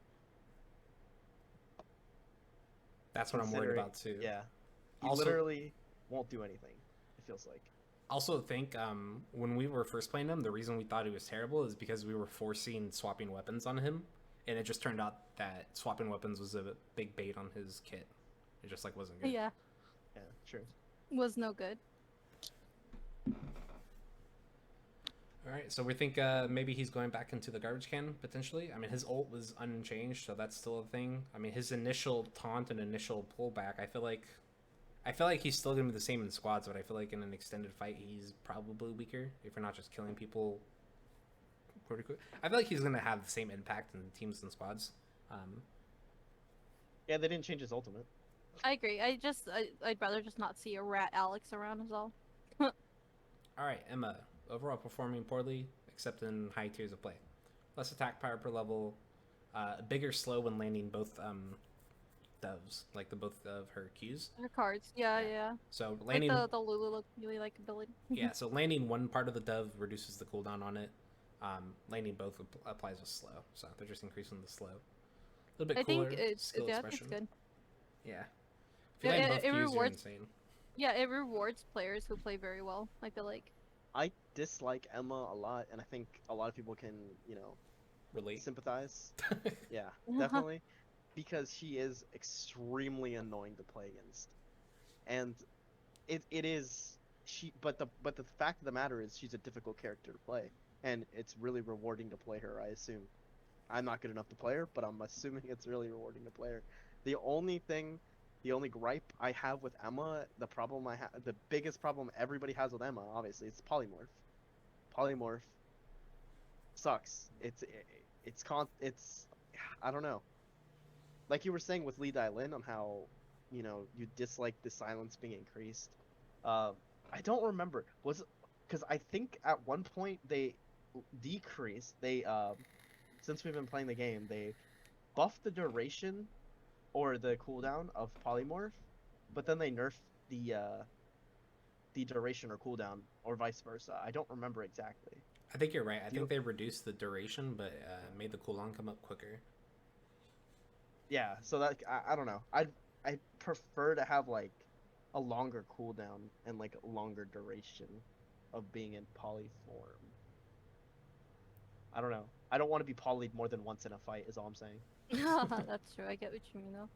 That's what I'm worried about too. Yeah, he also, literally won't do anything. It feels like. Also, think when we were first playing him, the reason we thought he was terrible is because we were forcing swapping weapons on him, and it just turned out that swapping weapons was a big bait on his kit. It just like wasn't good. Yeah. Yeah, true. Was no good. All right, so we think maybe he's going back into the garbage can potentially. I mean, his ult was unchanged, so that's still a thing. I mean, his initial taunt and initial pullback, I feel like he's still gonna be the same in squads, but I feel like in an extended fight, he's probably weaker if you're not just killing people pretty quick. I feel like he's gonna have the same impact in teams and squads. Yeah, they didn't change his ultimate. I agree. I'd rather just not see a rat Alex around as all. All right, Emma. Overall performing poorly, except in high tiers of play. Less attack power per level, bigger slow when landing both doves, like the both of her Qs. Her cards, yeah. So landing like the Lulu look really like ability. Yeah, so landing one part of the dove reduces the cooldown on it. Landing both applies a slow, so they're just increasing the slow. A little bit cooler. I think skill expression. it's good. Yeah. If you land both Qs, you're insane. Yeah, it rewards players who play very well. I feel like. I dislike Emma a lot, and I think a lot of people can, relate, sympathize. Yeah, definitely, because she is extremely annoying to play against, and it is she. But the fact of the matter is, she's a difficult character to play, and it's really rewarding to play her. I assume. I'm not good enough to play her, but I'm assuming it's really rewarding to play her. The only gripe I have with Emma, the biggest problem everybody has with Emma, obviously, it's polymorph. Polymorph sucks. It's I don't know. Like you were saying with Lee Dai-Lin on how, you dislike the silence being increased. I don't remember. Because I think at one point they decreased. Since we've been playing the game, they buffed the duration or the cooldown of polymorph, but then they nerfed the duration or cooldown, or vice versa. I don't remember exactly. I think you're right. I think they reduced the duration, but made the cooldown come up quicker. Yeah, so that I don't know. I prefer to have like a longer cooldown and like a longer duration of being in poly form. I don't know. I don't want to be polyed more than once in a fight. Is all I'm saying. That's true. I get what you mean though.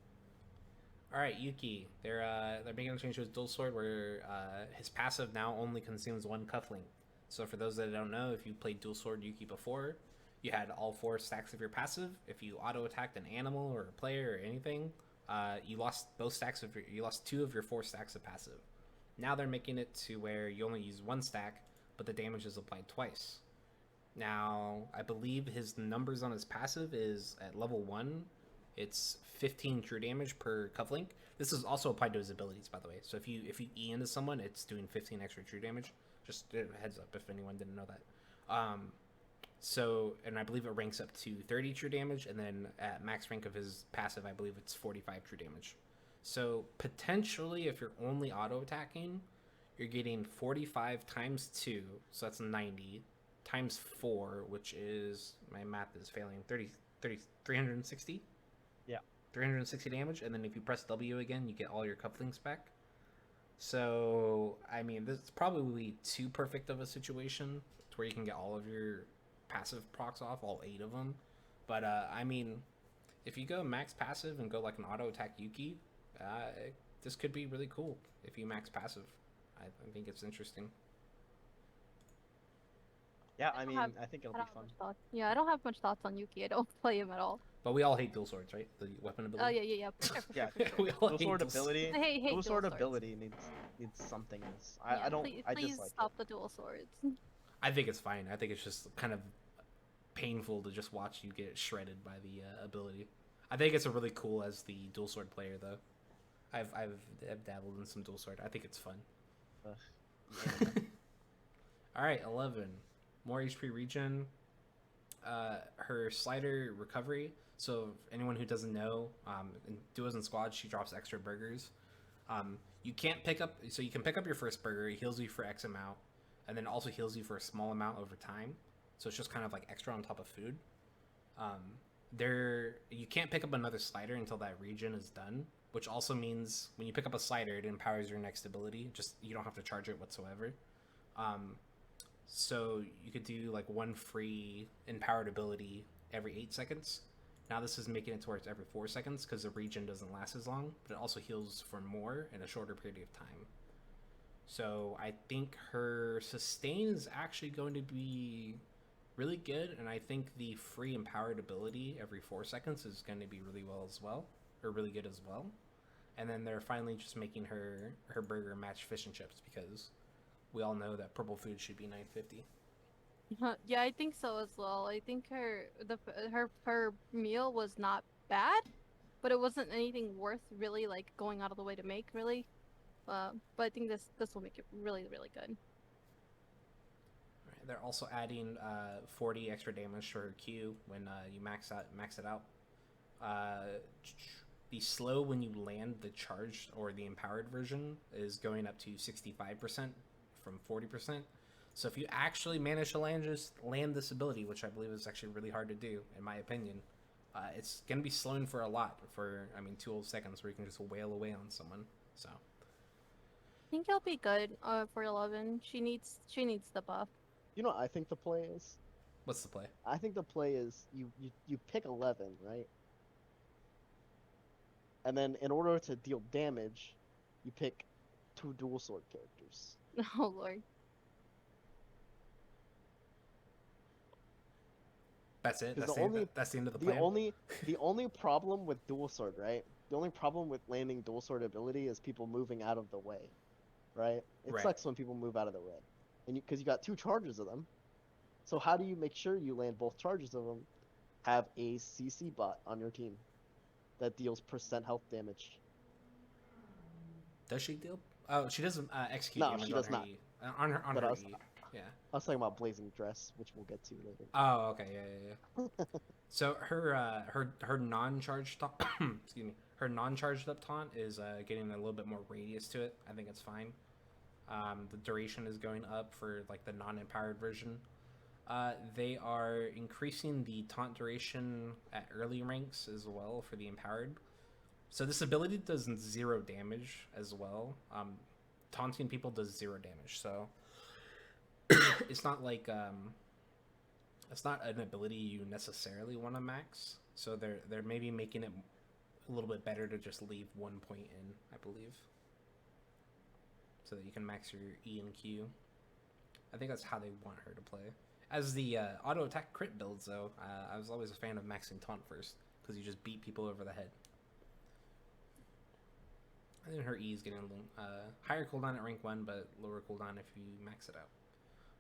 All right, Yuki. They're making a change to his dual sword where his passive now only consumes one cufflink. So for those that don't know, if you played dual sword Yuki before, you had all 4 stacks of your passive. If you auto attacked an animal or a player or anything, you lost you lost 2 of your 4 stacks of passive. Now they're making it to where you only use 1 stack, but the damage is applied twice. Now I believe his numbers on his passive is at level 1. It's 15 true damage per cufflink. This is also applied to his abilities, by the way. So if you E into someone, it's doing 15 extra true damage. Just a heads up if anyone didn't know that. And I believe it ranks up to 30 true damage, and then at max rank of his passive, I believe it's 45 true damage. So potentially, if you're only auto attacking, you're getting 45 times 2, so that's 90, times 4, which is, my math is failing, 360? Yeah. 360 damage, and then if you press W again, you get all your cufflinks back. So, I mean, this is probably too perfect of a situation to where you can get all of your passive procs off, all 8 of them. But, I mean, if you go max passive and go like an auto attack Yuki, this could be really cool if you max passive. I think it's interesting. Yeah, I mean, I think it'll be fun. Yeah, I don't have much thoughts on Yuki. I don't play him at all. But we all hate dual swords, right? The weapon ability. Oh yeah. For sure, Yeah, for sure. We all dual hate sword dual ability. I hate Dual sword swords. ability needs something else. Yeah, I don't. Please, I please dislike stop it. the dual swords. I think it's fine. I think it's just kind of painful to just watch you get shredded by the ability. I think it's a really cool as the dual sword player, though. I've dabbled in some dual sword. I think it's fun. Ugh. All right, 11. More HP regen. Her slider recovery. So anyone who doesn't know, in duos and squads, she drops extra burgers. You can't pick up, so you can pick up your first burger. It heals you for X amount, and then also heals you for a small amount over time. So it's just kind of like extra on top of food. You can't pick up another slider until that regen is done, which also means when you pick up a slider, it empowers your next ability. Just you don't have to charge it whatsoever. So you could do like 1 free empowered ability every 8 seconds. Now this is making it to where it's every 4 seconds because the regen doesn't last as long, but it also heals for more in a shorter period of time. So I think her sustain is actually going to be really good, and I think the free empowered ability every 4 seconds is going to be really good as well. And then they're finally just making her burger match fish and chips because we all know that purple food should be $9.50. Yeah, I think so as well. I think her meal was not bad, but it wasn't anything worth really like going out of the way to make really. But I think this will make it really good. They're also adding 40 extra damage to her Q when you max it out. The slow when you land the charged or the empowered version is going up to 65% from 40%. So if you actually manage to land this ability, which I believe is actually really hard to do, in my opinion, it's going to be slowing for a lot for 2 whole seconds where you can just wail away on someone. So I think it'll be good for 11. She needs the buff. You know what I think the play is? What's the play? I think the play is you pick 11, right? And then in order to deal damage, you pick 2 dual sword characters. Oh lord. That's it. That's the end of the plan. The only problem with dual sword, right? The only problem with landing dual sword ability is people moving out of the way, right? It sucks when people move out of the way, and because you got 2 charges of them. So how do you make sure you land both charges of them? Have a CC bot on your team that deals % health damage. Does she deal? Oh, she doesn't execute No, damage she does on her not. E. On her But E. Yeah. I was talking about Blazing Dress, which we'll get to later. Oh, okay, yeah. So her non-charged excuse me, her non-charged up taunt is getting a little bit more radius to it. I think it's fine. The duration is going up for like the non-empowered version. They are increasing the taunt duration at early ranks as well for the empowered. So this ability does 0 damage as well. Taunting people does 0 damage. So it's not like it's not an ability you necessarily want to max. So they're maybe making it a little bit better to just leave 1 point in, I believe, so that you can max your E and Q. I think that's how they want her to play. As the auto attack crit builds, though, I was always a fan of maxing taunt first because you just beat people over the head. I think her E is getting higher cooldown at rank 1, but lower cooldown if you max it out.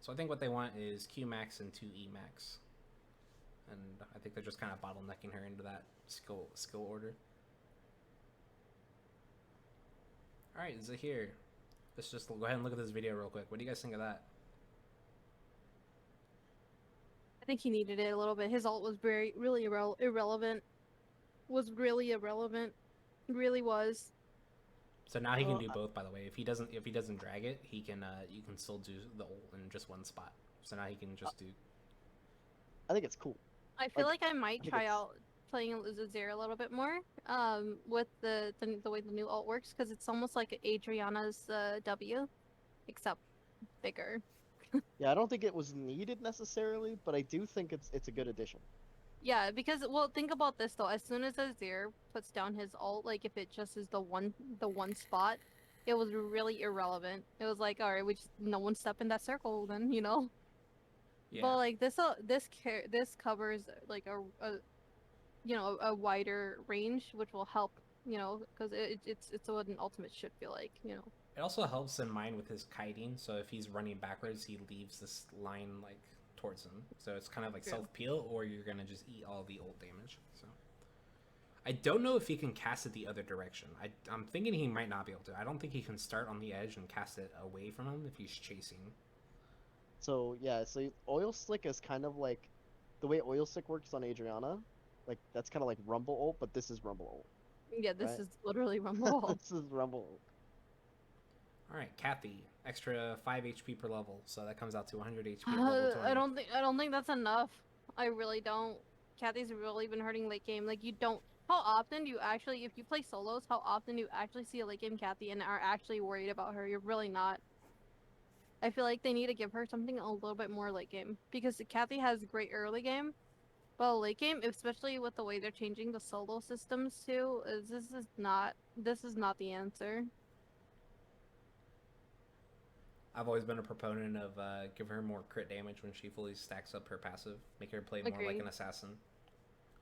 So I think what they want is Q max and 2 E max. And I think they're just kind of bottlenecking her into that skill order. Alright, Zahir. Let's just go ahead and look at this video real quick. What do you guys think of that? I think he needed it a little bit. His ult was really irrelevant. Was really irrelevant. Really was. So now he can do both, by the way. If he doesn't drag it, he can you can still do the ult in just one spot. So now he can just do. I think it's cool. I feel like I might try out playing Azir a little bit more. With the way the new ult works, because it's almost like Adriana's W, except bigger. Yeah, I don't think it was needed necessarily, but I do think it's a good addition. Yeah, because well, think about this though. As soon as Azir puts down his ult, like if it just is the one spot, it was really irrelevant. It was like, all right, no one step in that circle, then you know. Yeah. But like this covers like a wider range, which will help, because it's what an ultimate should feel like, It also helps in mind with his kiting. So if he's running backwards, he leaves this line like towards him. So it's kind of like self peel, or you're gonna just eat all the ult damage. So I don't know if he can cast it the other direction. I'm thinking he might not be able to. I don't think he can start on the edge and cast it away from him if he's chasing. So yeah, so oil slick is kind of like the way oil slick works on Adriana. Like that's kind of like rumble ult, but this is rumble ult. Yeah, this is literally rumble ult. This is rumble ult. All right, Kathy, extra 5 HP per level, so that comes out to 100 HP at level 20. I don't think that's enough. I really don't. Kathy's really been hurting late game. Like, you don't. How often do you actually, if you play solos, how often do you actually see a late game Kathy and are actually worried about her? You're really not. I feel like they need to give her something a little bit more late game, because Kathy has great early game, but late game, especially with the way they're changing the solo systems too, this is not the answer. I've always been a proponent of give her more crit damage when she fully stacks up her passive. Make her play more like an assassin.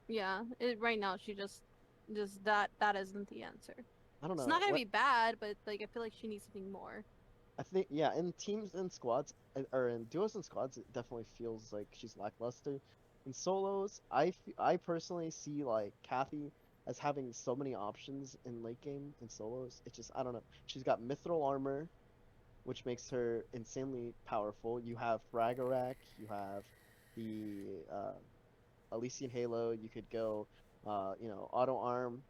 Yeah, right now she just that isn't the answer. I don't know. It's not gonna be bad, but like I feel like she needs something more. I think yeah, in teams and squads, or in duos and squads, it definitely feels like she's lackluster. In solos, I personally see like Kathy as having so many options in late game in solos. It's just, I don't know. She's got mithril armor, which makes her insanely powerful. You have Ragnarok, you have the Elysian Halo. You could go, auto arm,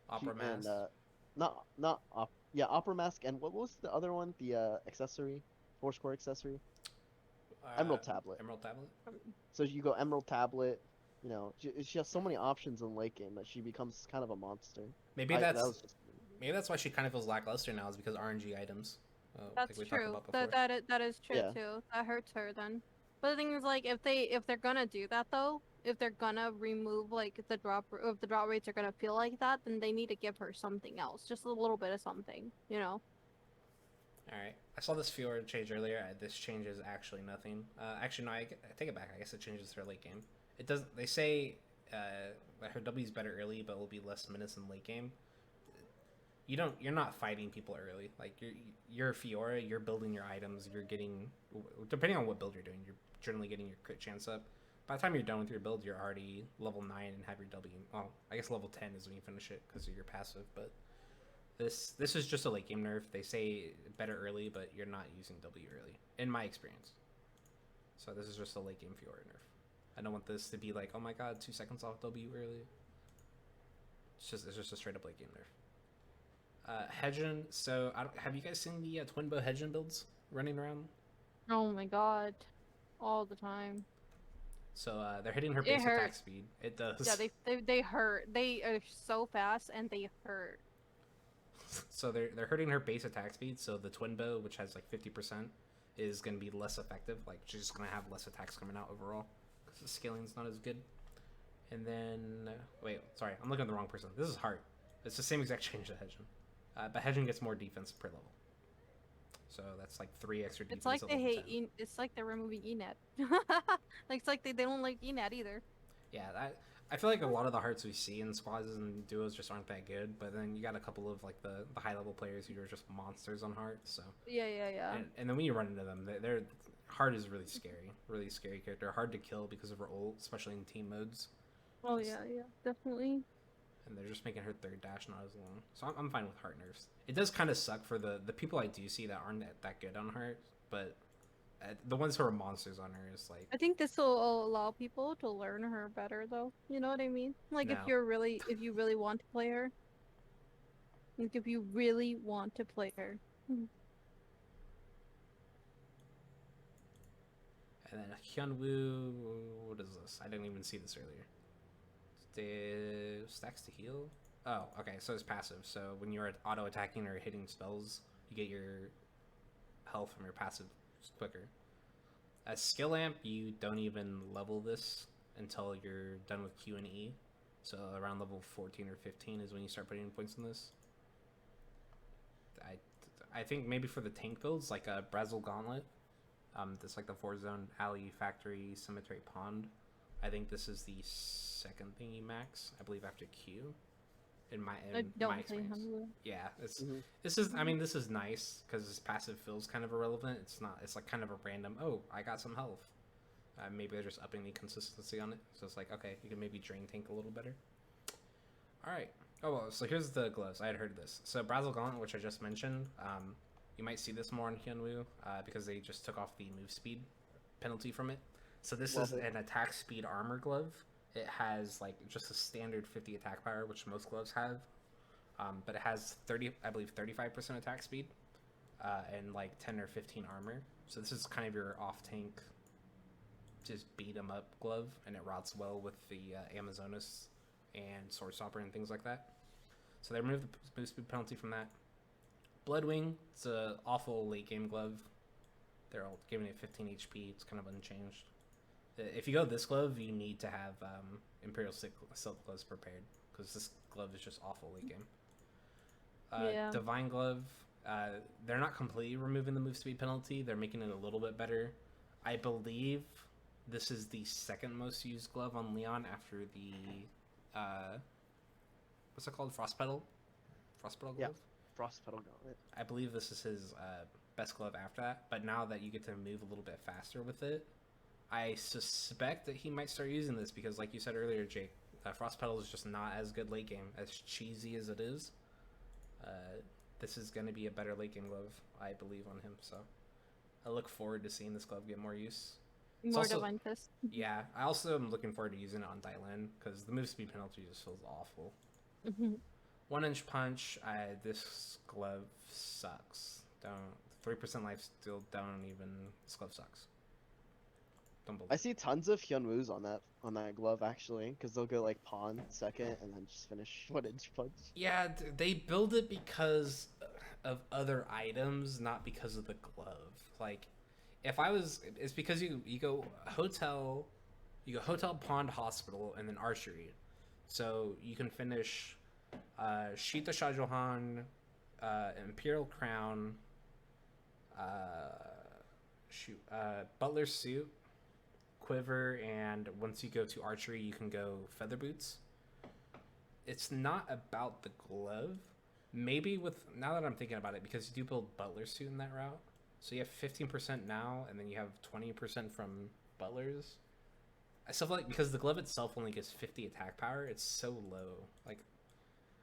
Opera Mask. And Opera Mask, and what was the other one? The accessory, 4-score accessory. Emerald Tablet. Emerald Tablet. So you go Emerald Tablet. She has so many options in late game that she becomes kind of a monster. Maybe that's why she kind of feels lackluster now, is because RNG items. That's true. That is true too. That hurts her then. But the thing is, like, if they're gonna do that though, if they're gonna remove like the drop rates are gonna feel like that, then they need to give her something else, just a little bit of something, All right. I saw this Fiora change earlier. This changes actually nothing. Actually, no, I take it back. I guess it changes her late game. It does. They say that her W is better early, but will be less minutes in late game. You're not fighting people early. Like you're a Fiora. You're building your items. You're getting, depending on what build you're doing, you're generally getting your crit chance up. By the time you're done with your build, you're already level 9 and have your W. Well, I guess level 10 is when you finish it because of your passive, but. This is just a late game nerf. They say better early, but you're not using W early, in my experience. So this is just a late game Fiora nerf. I don't want this to be like, oh my god, 2 seconds off W early. It's just a straight up late game nerf. Hedgen. So have you guys seen the twin bow Hedgen builds running around? Oh my god, all the time. So they're hitting her It base attack hurts. speed. It does. Yeah, they hurt. They are so fast and they hurt. So they're hurting her base attack speed. So the twin bow, which has like 50%, is going to be less effective. Like she's just going to have less attacks coming out overall because the scaling's not as good. And then wait, sorry, I'm looking at the wrong person. This is Heart. It's the same exact change as Hedgen, but Hedgen gets more defense per level. So that's like 3 extra defense. It's like at they level hate. 10. It's like they're removing Enet. Like it's like they don't like Enet either. Yeah, I feel like a lot of the hearts we see in squads and duos just aren't that good. But then you got a couple of like the high level players who are just monsters on heart. So Yeah. and then when you run into them, they're heart is really scary character. Hard to kill because of her ult, especially in team modes. Oh yeah, definitely. And they're just making her third dash not as long. So I'm fine with heart nerfs. It does kind of suck for the people I do see that aren't that good on heart, but the ones who are monsters on her is like. I think this will allow people to learn her better, though. You know what I mean? Like No. if you really want to play her. Like if you really want to play her. And then Hyunwoo, what is this? I didn't even see this earlier. Stacks to heal? Oh, okay, so it's passive. So when you're auto-attacking or hitting spells, you get your health from your passive quicker. As skill amp, you don't even level this until you're done with Q and E. So around level 14 or 15 is when you start putting points in this. I think maybe for the tank builds, like a Brazil Gauntlet, that's like the 4-zone alley, factory, cemetery, pond. I think this is the second thing you max, I believe, after Q. In my experience. Yeah, this is nice because this passive feels kind of irrelevant. It's like kind of a random, oh, I got some health. Maybe they're just upping the consistency on it. So it's like, okay, you can maybe drain tank a little better. Alright. Oh, well, so here's the gloves. I had heard of this. So Brazil Gauntlet, which I just mentioned, you might see this more in Hyunwoo because they just took off the move speed penalty from it. So this is an attack speed armor glove. It has like just a standard 50 attack power, which most gloves have, but it has 35% attack speed, and like 10 or 15 armor. So this is kind of your off tank, just beat 'em up glove, and it routes well with the Amazonas and Sword Stopper and things like that. So they removed the boost speed penalty from that. Bloodwing, it's an awful late game glove. They're all giving it 15 HP. It's kind of unchanged. If you go this glove, you need to have Imperial Silk gloves prepared because this glove is just awful late game. Divine Glove, they're not completely removing the move speed penalty. They're making it a little bit better. I believe this is the second most used glove on Leon after the what's it called? Frost Petal glove. Yeah, Frost Petal Gauntlet. I believe this is his best glove after that. But now that you get to move a little bit faster with it, I suspect that he might start using this because, like you said earlier, Jake, Frost Petal is just not as good late game. As cheesy as it is, this is going to be a better late game glove, I believe, on him. So I look forward to seeing this glove get more use. More Divine Fist. Yeah, I also am looking forward to using it on Dylan because the move speed penalty just feels awful. 1-inch punch, this glove sucks. 3% life steal, this glove sucks. I see tons of Hyunwoos on that glove actually, because they'll go like pawn second and then just finish 1-inch punch. Yeah, they build it because of other items, not because of the glove. Like, it's because you go hotel, pond, hospital, and then archery, so you can finish Shita Shahjahan, Imperial Crown, Butler's Suit, Quiver, and once you go to archery you can go Feather Boots. It's not about the glove. Maybe now that I'm thinking about it, because you do build Butler's Suit in that route, so you have 15% now and then you have 20% from Butler's. I still feel like because the glove itself only gives 50 attack power, it's so low. Like,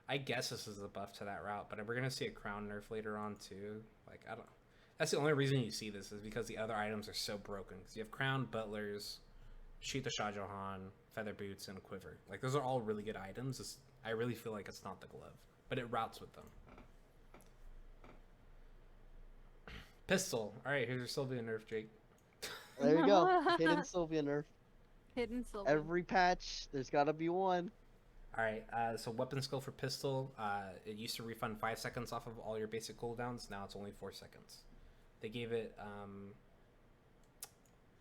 I guess this is a buff to that route, but we're gonna see a crown nerf later on too. Like, I don't. That's the only reason you see this, is because the other items are so broken. Because you have Crown, Butlers, Shita Shahjahan, Feather Boots, and Quiver. Like, those are all really good items. I really feel like it's not the glove, but it routes with them. Pistol. All right, here's your Sylvia nerf, Jake. There you go. Hidden Sylvia nerf. Hidden silver. Every patch, there's gotta be one. All right. So weapon skill for pistol. It used to refund 5 seconds off of all your basic cooldowns. Now it's only 4 seconds. They gave it.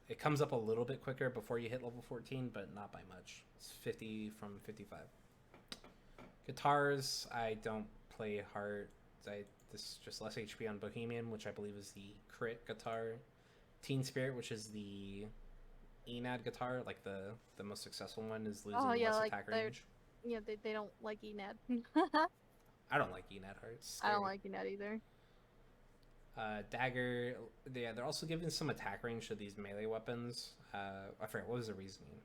It comes up a little bit quicker before you hit level 14, but not by much. It's 50 from 55. Guitars. I don't play hard. This is just less HP on Bohemian, which I believe is the crit guitar. Teen Spirit, which is the Enad guitar, like the most successful one, is losing less attack range. Yeah, they don't like Enad. I don't like Enad hearts. I don't like Enad either. Dagger, they're also giving some attack range to these melee weapons. I forget, what was the reasoning?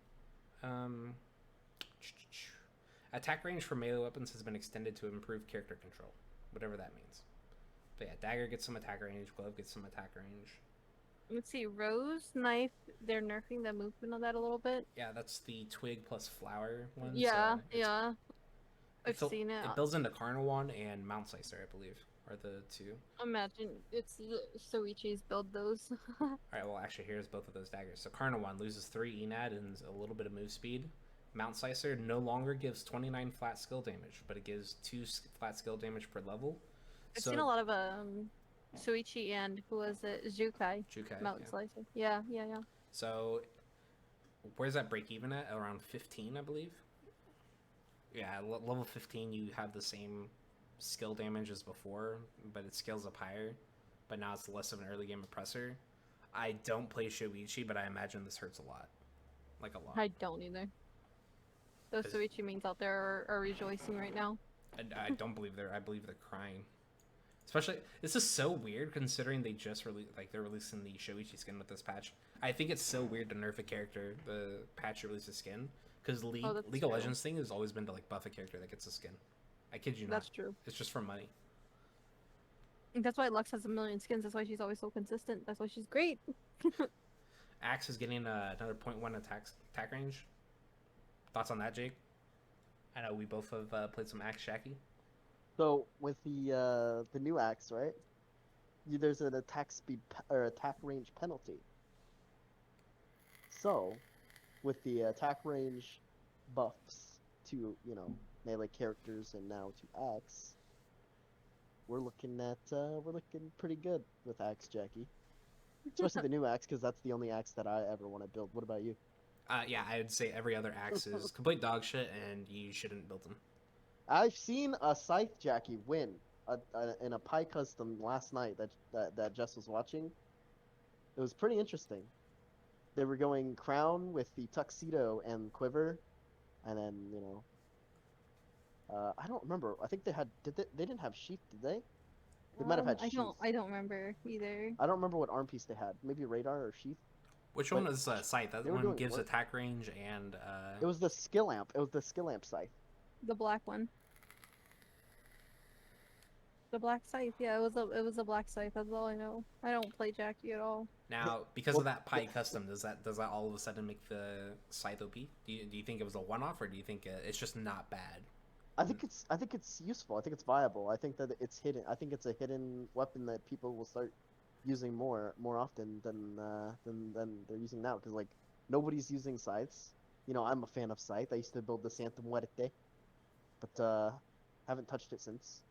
Attack range for melee weapons has been extended to improve character control, whatever that means. But yeah, Dagger gets some attack range, Glove gets some attack range. Let's see, Rose, Knife, they're nerfing the movement of that a little bit. Yeah, that's the Twig plus Flower one. Yeah, so yeah. I've seen it. It builds into Carnarvon and Mount Sicer, I believe, are the two. Imagine it's Soichi's build those. Alright, well, actually, here's both of those daggers. So Carnarvon loses 3 Enad and a little bit of move speed. Mount Sicer no longer gives 29 flat skill damage, but it gives 2 flat skill damage per level. I've seen a lot of Soichi and who was it? Jukai. Mount Slicer. Yeah. So where's that break even at? Around 15, I believe. Yeah, level 15 you have the same skill damage as before, but it scales up higher. But now it's less of an early game oppressor. I don't play Shoichi, but I imagine this hurts a lot. Like a lot. I don't either. Those Soichi mains out there are rejoicing right now. I don't believe I believe they're crying. Especially, this is so weird considering they just they're releasing the Shoichi skin with this patch. I think it's so weird to nerf a character the patch releases skin, because League of Legends thing has always been to like buff a character that gets a skin. I kid you not. That's true. It's just for money. That's why Lux has a million skins. That's why she's always so consistent. That's why she's great. Axe is getting another 0.1 attack range. Thoughts on that, Jake? I know we both have played some Axe Shacky. So with the new axe, right? There's an attack speed or attack range penalty. So, with the attack range buffs to melee characters and now to axe, we're looking pretty good with Axe Jackie. Especially the new axe, because that's the only axe that I ever want to build. What about you? Yeah, I would say every other axe is complete dog shit, and you shouldn't build them. I've seen a Scythe Jackie win in a Pie custom last night that Jess was watching. It was pretty interesting. They were going crown with the tuxedo and quiver, and then I don't remember. I think they didn't have sheath, did they? They might have had sheath. I don't remember either. I don't remember what arm piece they had. Maybe radar or sheath. Which one was Scythe? That one gives attack range and. It was the skill amp. It was the skill amp Scythe. The black one. The black scythe, yeah, it was a black scythe. That's all I know. I don't play Jackie at all. Now, because of that Pie custom, does that all of a sudden make the scythe OP? Do you think it was a one-off, or do you think it's just not bad? I think it's useful. I think it's viable. I think that it's hidden. I think it's a hidden weapon that people will start using more often than they're using now. Because like nobody's using scythes. I'm a fan of scythe. I used to build the Santum Muerte, but haven't touched it since.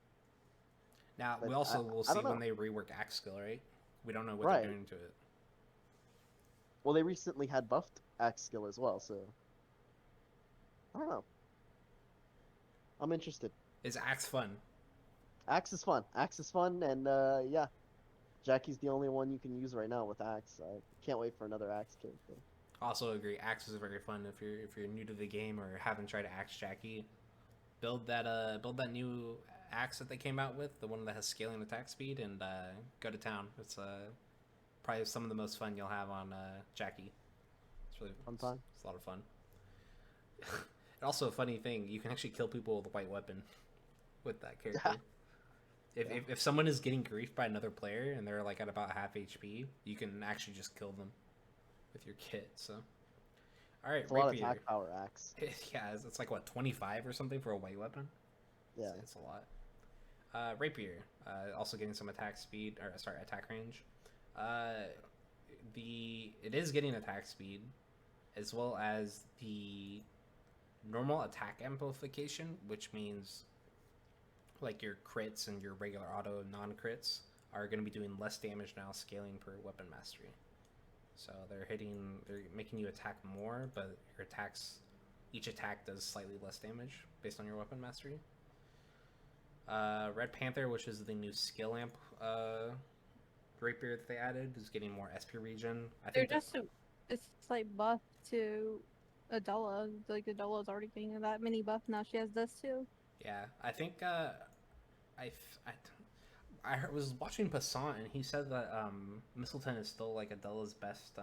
Now, we also will see when they rework Axe skill, right? We don't know what they're doing to it. Well, they recently had buffed Axe skill as well, so I don't know. I'm interested. Is Axe fun? Axe is fun. Axe is fun, and yeah. Jackie's the only one you can use right now with Axe. I can't wait for another Axe character. Also agree. Axe is very fun if you're new to the game or haven't tried Axe Jackie. Build that new axe that they came out with, the one that has scaling attack speed, and go to town. It's probably some of the most fun you'll have on Jackie. It's really fun time. It's a lot of fun. And also a funny thing, you can actually kill people with a white weapon with that character. If someone is getting griefed by another player and they're like at about half HP, you can actually just kill them with your kit. So, all right, it's a lot of attack power axe. Yeah, it's like what 25 or something for a white weapon. Yeah, it's a lot. Rapier, also getting some attack speed, or attack range. It is getting attack speed, as well as the normal attack amplification, which means like your crits and your regular auto non-crits are going to be doing less damage now, scaling per weapon mastery. So they're making you attack more, but your attacks, each attack does slightly less damage based on your weapon mastery. Red Panther, which is the new skill amp rapier that they added, is getting more SP regen. They're just it's like buff to Adela. Like Adela's already getting that mini buff now. She has this too. Yeah, I think I was watching Passant and he said that Mistleton is still like Adela's best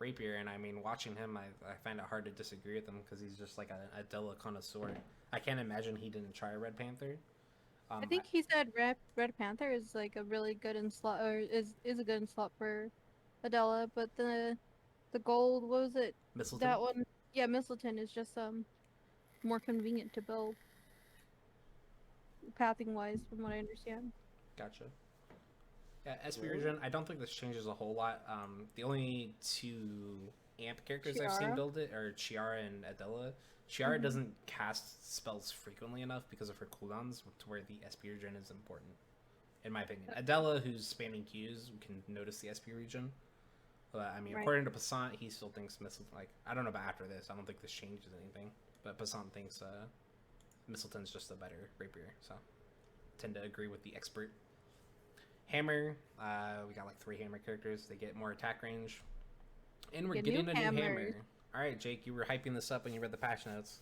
rapier, and I mean, watching him, I find it hard to disagree with him because he's just like an Adela connoisseur. I can't imagine he didn't try Red Panther. I think he said Red Panther is like a really good in slot, or is a good in slot for Adela, but the gold, what was it? Mistleton? That one, yeah, Mistleton is just more convenient to build, pathing wise, from what I understand. Gotcha. Yeah, SP regen, I don't think this changes a whole lot. The only two amp characters I've seen build it are Chiara and Adela. Chiara doesn't cast spells frequently enough because of her cooldowns to where the SP regen is important, in my opinion. Adela, who's spamming Qs, can notice the SP regen. But, I mean, according to Passant, he still thinks like, I don't know about after this, I don't think this changes anything. But Passant thinks Mistleton's just a better rapier, so tend to agree with the expert. Hammer, we got like 3 hammer characters. They get more attack range. And we're getting a new hammer. Alright, Jake, you were hyping this up when you read the patch notes.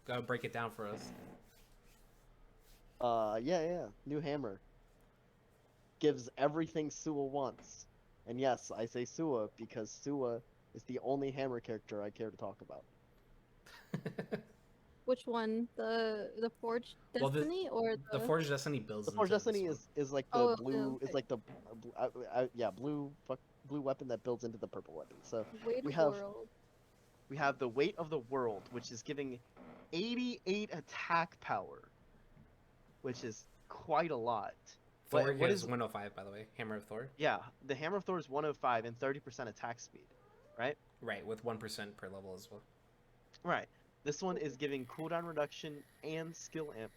Go break it down for us. Yeah. New hammer. Gives everything Sua wants. And yes, I say Sua because Sua is the only hammer character I care to talk about. Which one? The Forged Destiny or the Forged Destiny builds? The Forged Destiny is like the blue. Okay. Is like the blue weapon that builds into the purple weapon. So we have the Weight of the World, which is giving 88 attack power, which is quite a lot. Thor gives 105, by the way. Hammer of Thor. Yeah, the Hammer of Thor is 105 and 30% attack speed, right? Right, with 1% per level as well. Right. This one is giving cooldown reduction and skill amp.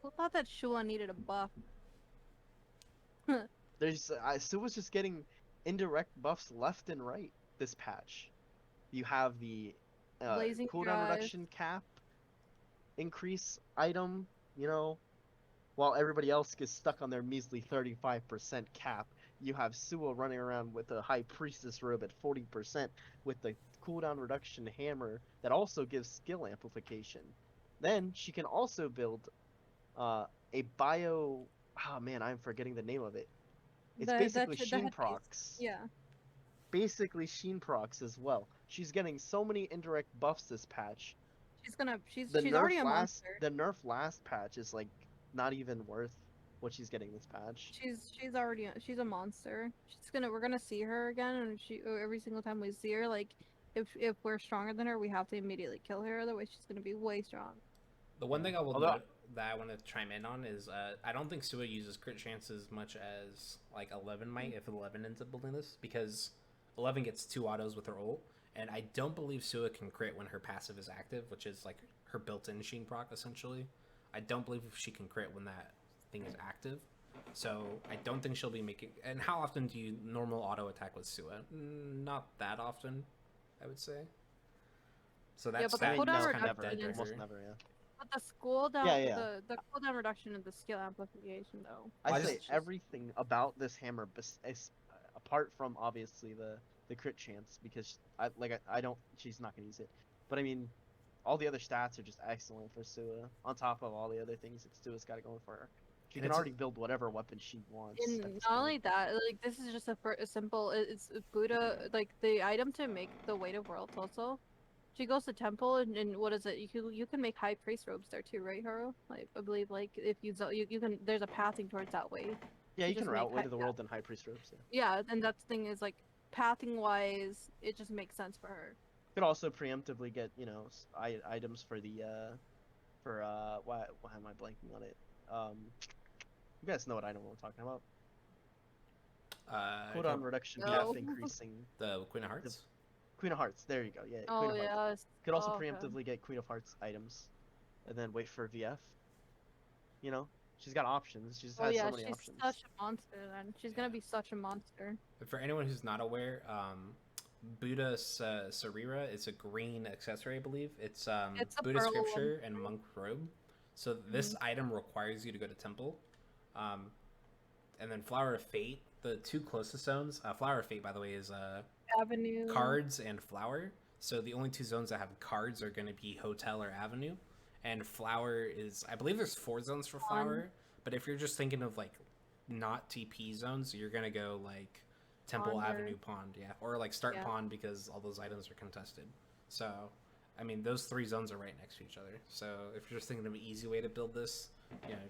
I thought that Shua needed a buff. Sua's just getting indirect buffs left and right this patch. You have the cooldown reduction cap increase item, while everybody else gets stuck on their measly 35% cap. You have Sua running around with a High Priestess robe at 40% with the cooldown reduction hammer that also gives skill amplification. Then she can also build a bio... Oh man, I'm forgetting the name of it. It's basically Sheen Procs. Yeah. Basically Sheen Procs as well. She's getting so many indirect buffs this patch. She's already a monster. The nerf last patch is like not even worth what she's getting this patch. She's a monster. We're gonna see her again, and every single time we see her, like if we're stronger than her, we have to immediately kill her. Otherwise, she's gonna be way strong. The one thing I will note that I want to chime in on is I don't think Sua uses crit chance as much as like 11 might if 11 ends up building this, because 11 gets 2 autos with her ult, and I don't believe Sua can crit when her passive is active, which is like her built-in Sheen proc essentially. I don't believe she can crit when that thing is active, so I don't think she'll be making. And how often do you normal auto attack with Sua? Not that often, I would say. So that's kind of dead. Almost never, yeah. But the cooldown, the cooldown reduction and the skill amplification, though. I say everything about this hammer, apart from obviously the crit chance, because she's not gonna use it. But I mean, all the other stats are just excellent for Sua. On top of all the other things that Sua's got going for her, she can already build whatever weapon she wants. And not only that, like this is just a simple. It's Buddha, like the item to make the Weight of World also. She goes to temple and what is it? You can make High Priest robes there too, right, Haru? Like I believe like if you can, there's a pathing towards that way. Yeah, you can route Weight of the World and High Priest robes. Yeah, and that thing is like pathing wise, it just makes sense for her. Could also preemptively get items for the why am I blanking on it? You guys know what item we're talking about. Cooldown reduction buff increasing. The Queen of Hearts. Queen of Hearts. There you go. Yeah, Queen Oh of Hearts. yes. Could also Oh, okay. preemptively get Queen of Hearts items, and then wait for VF. You know, she's got options. She just Oh has so yeah, many she's options. such a monster, and she's Yeah. gonna be such a monster. But for anyone who's not aware, Buddha Sarira is a green accessory, I believe. It's It's a Buddha pearl scripture one. and monk robe. So this item requires you to go to temple. Um, and then Flower of Fate, the two closest zones. Flower of Fate, by the way, is Avenue. cards and flower. So the only two zones that have cards are going to be hotel or avenue. And flower is, I believe there's 4 zones for flower. But if you're just thinking of like not TP zones, you're going to go like Temple Pond or- Avenue Pond, yeah. Or like start Yeah. Pond because all those items are contested. So, I mean, those 3 zones are right next to each other. So if you're just thinking of an easy way to build this,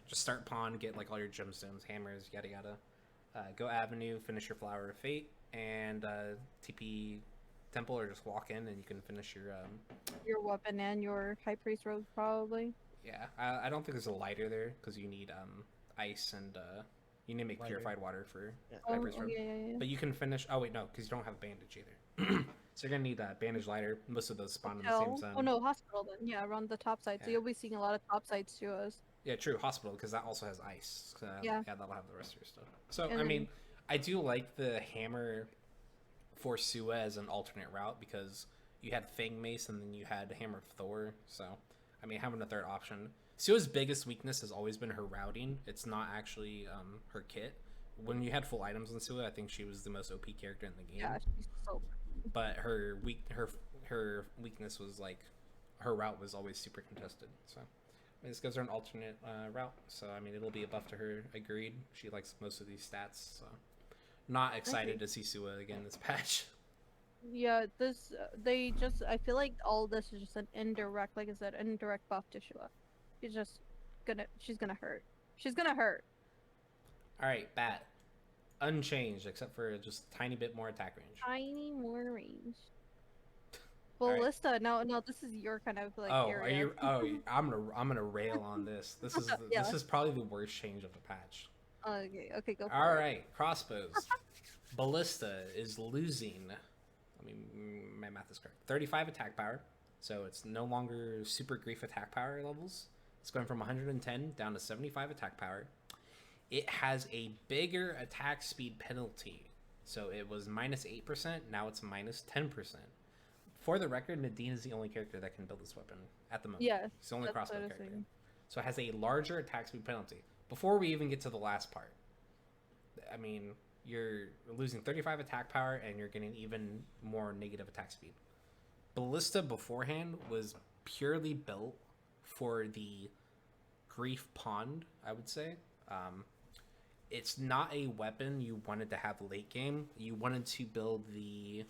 just start Pond, get like all your gemstones, hammers, yada yada. Go Avenue, finish your Flower of Fate, and TP Temple, or just walk in and you can finish Your weapon and your high priest robe probably. yeah. I don't think there's a lighter there because you need ice and you need to make Lighter. purified water for Yeah. Oh, Hyper's robe. yeah. But you can finish. Oh wait, no, because you don't have bandage either. So you're gonna need a bandage lighter. Most of those spawn in the same zone. Oh no, hospital then. Yeah, around the top side. So Yeah. you'll be seeing a lot of top sides to us. Yeah, true. Hospital, because that also has ice. Yeah. That'll have the rest of your stuff. So And I mean, I do like the hammer for Sua as an alternate route because you had Fang Mace and then you had Hammer of Thor. So I mean, having a third option. Sua's biggest weakness has always been her routing. It's not actually her kit. When you had full items on Sua, I think she was the most OP character in the game. Yeah, she's so But her weakness was like her route was always super contested. So I mean, this gives her an alternate route. So I mean, it'll be a buff to her. Agreed. She likes most of these stats. So not excited to see Sua again this patch. Yeah, this they just I feel like all this is just an indirect, like I said, indirect buff to Shua. She's gonna hurt. She's gonna hurt. All right, Bat. Unchanged except for just a tiny bit more attack range. Tiny more range. All right. Ballista, no, this is your kind of like Oh, area. are you? Oh, I'm gonna rail on this. This is Yeah. this is probably the worst change of the patch. Okay, go for All it. right, crossbows. Ballista is losing. I mean, my math is correct. 35 attack power, so it's no longer super grief attack power levels. It's going from 110 down to 75 attack power. It has a bigger attack speed penalty, so it was minus 8%. Now it's minus 10%. For the record, Nadine is the only character that can build this weapon at the moment. Yeah, It's the only that's what crossbow I was character. thinking. So it has a larger attack speed penalty. Before we even get to the last part, I mean, you're losing 35 attack power and you're getting even more negative attack speed. Ballista beforehand was purely built for the Grief Pond, I would say. It's not a weapon you wanted to have late game. You wanted to build the...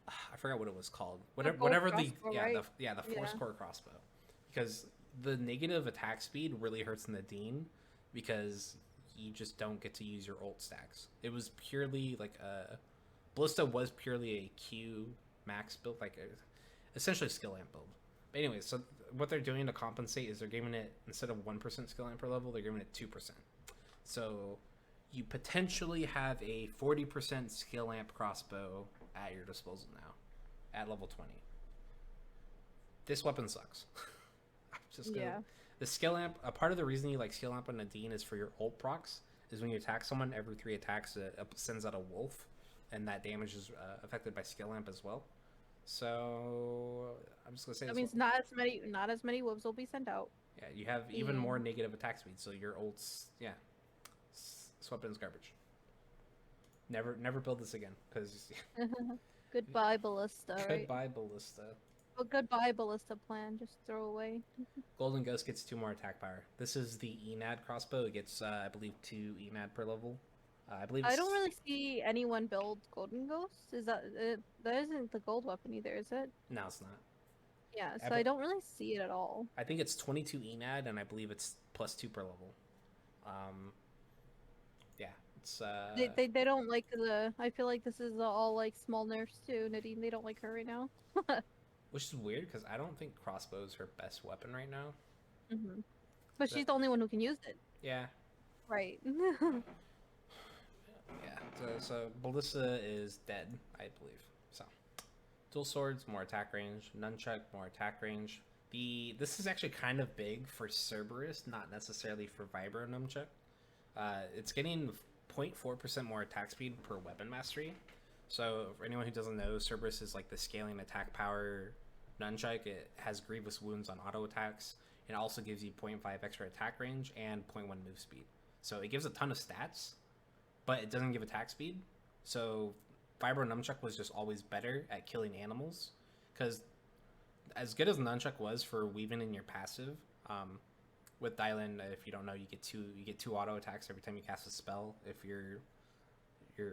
I forgot what it was called. Whatever the crossbow, yeah, right? the force core crossbow, because the negative attack speed really hurts Nadine because you just don't get to use your ult stacks. It was purely like a Ballista was purely a Q max build, like essentially skill amp build. But anyway, so what they're doing to compensate is they're giving it, instead of 1% skill amp per level, they're giving it 2%. So you potentially have a 40% skill amp crossbow at your disposal now at level 20. This weapon sucks. I'm just gonna, Yeah. the skill amp, a part of the reason you like skill amp on Nadine is for your ult procs, is when you attack someone, every 3 attacks it sends out a wolf, and that damage is affected by skill amp as well. So I'm just gonna say That this means not as many wolves will be sent out. yeah, you have even more negative attack speed, so your ults, yeah, this weapon's garbage. Never build this again, because Goodbye, Ballista. Right? goodbye Ballista. Well, goodbye, Ballista plan. Just throw away. Golden Ghost gets 2 more attack power. This is the Enad crossbow. It gets, I believe, 2 Enad per level. I believe. I don't really see anyone build Golden Ghost. Is that that isn't the gold weapon either, is it? No, it's not. Yeah, so but- I don't really see it at all. I think it's 22 Enad, and I believe it's plus 2 per level. Yeah, it's. They don't like the. I feel like this is all like small nerfs too. Nadine, they don't like her right now. Which is weird because I don't think crossbow is her best weapon right now. But she's the only one who can use it. Yeah, Right. yeah. So Ballista is dead, I believe. So Dual swords, more attack range. Nunchuck, more attack range. This is actually kind of big for Cerberus, not necessarily for Vibro Nunchuck. It's getting 0.4% more attack speed per weapon mastery. So for anyone who doesn't know, Cerberus is like the scaling attack power nunchuck. It has grievous wounds on auto attacks. It also gives you 0.5 extra attack range and 0.1 move speed. So it gives a ton of stats, but it doesn't give attack speed. So Vibro Nunchuck was just always better at killing animals, because as good as Nunchuck was for weaving in your passive, with Dylan, if you don't know, you get two auto attacks every time you cast a spell. If you're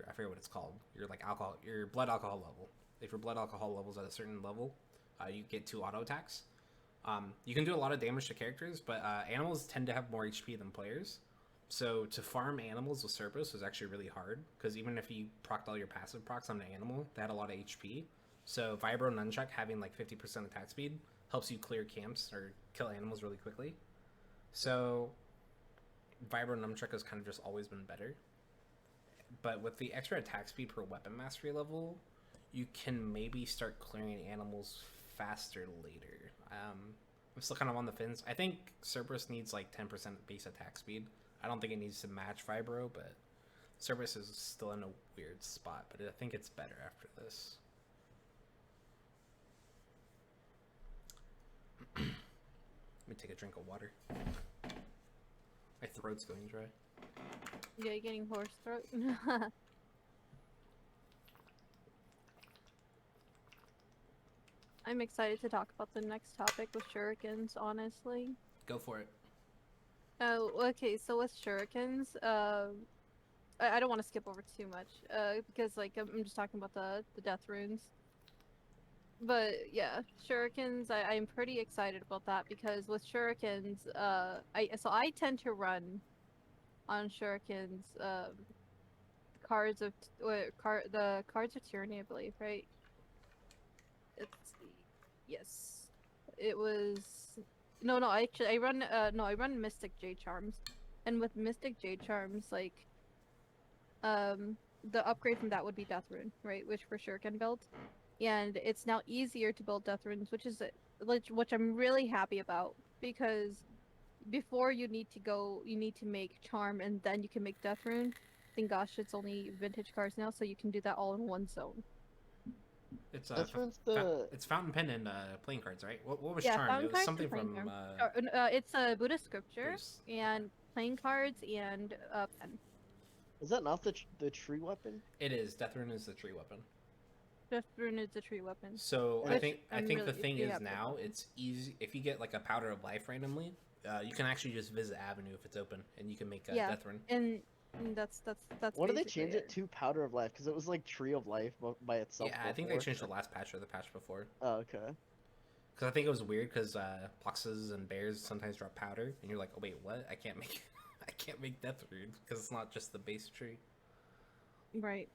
I forget what it's called. Your blood alcohol level. If your blood alcohol level's at a certain level, you get 2 auto attacks. You can do a lot of damage to characters, but animals tend to have more HP than players. So to farm animals with Cerberus was actually really hard, because even if you procced all your passive procs on an animal, they had a lot of HP. So Vibro Nunchuck having like 50% attack speed helps you clear camps or kill animals really quickly. So Vibro Nunchuck has kind of just always been better. But with the extra attack speed per weapon mastery level, you can maybe start clearing animals faster later. I'm still kind of on the fence. I think Cerberus needs like 10% base attack speed. I don't think it needs to match Vibro, but Cerberus is still in a weird spot. But I think it's better after this. Let me take a drink of water. My throat's going dry. Yeah, you're getting hoarse throat. I'm excited to talk about the next topic with shurikens, honestly. Go for it. Oh, okay, so with shurikens, I don't want to skip over too much, because, like, I'm just talking about the death runes. But, yeah, shurikens, I'm pretty excited about that, because with shurikens, I tend to run on shurikens, the cards of tyranny, I believe, right? Yes, it was. No, I run Mystic J Charms, and with Mystic J Charms, like, the upgrade from that would be Death Rune, right? Which for sure can build, and it's now easier to build Death Runes, which I'm really happy about, because before you need to make Charm and then you can make Death Rune. Thank gosh, it's only vintage cards now, so you can do that all in one zone. It's That's fountain pen and playing cards, right? What was Yeah, charm? fountain It was cards something and playing from cards. It's a Buddhist scripture Buddhist. and playing cards and pen. Is that not the tree weapon? It is. Death Rune is the tree weapon. Death Rune is a tree weapon. So Which I think the really thing is happy now about. it's easy if you get like a powder of life randomly. You can actually just visit Avenue if it's open, and you can make a Yeah. Death Rune. And that's What did they basically change it to? Powder of Life, because it was like Tree of Life by itself. Yeah, I think they before. changed the last patch or the patch before. Oh, okay. Because I think it was weird because Ploxes and bears sometimes drop powder, and you're like, oh wait, what? I can't make I can't make Death Rune because it's not just the base tree. Right.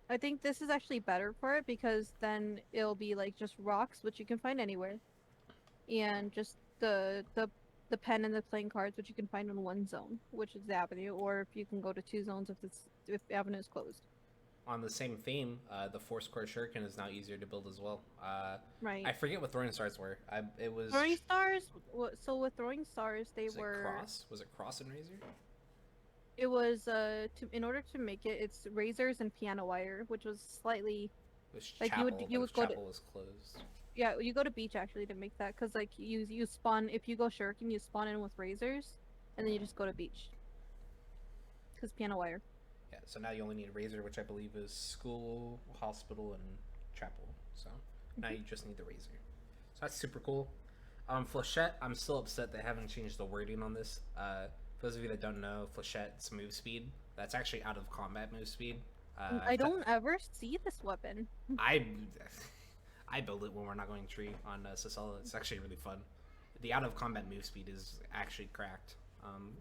I think this is actually better for it, because then it'll be like just rocks, which you can find anywhere, and just the pen and the playing cards, which you can find in one zone, which is the Avenue, or if you can go to 2 zones if Avenue is closed. On the same theme, the Force Core Shuriken is now easier to build as well. Right. I forget what throwing stars were. It was Throwing stars. So with throwing stars, they was it were. cross? Was it cross and razor? It was in order to make it, it's razors and piano wire, which was slightly. It was Like, chapel, you would go to- chapel was closed. Yeah, you go to beach actually to make that, because like you spawn, if you go shuriken, you spawn in with razors, and then you just go to beach. Because piano wire. Yeah, so now you only need a razor, which I believe is school, hospital, and chapel. So now you just need the razor. So that's super cool. Flechette, I'm still upset they haven't changed the wording on this. For those of you that don't know, Flechette's move speed, that's actually out of combat move speed. I don't ever see this weapon. I build it when we're not going tree on Sicela. It's actually really fun. The out of combat move speed is actually cracked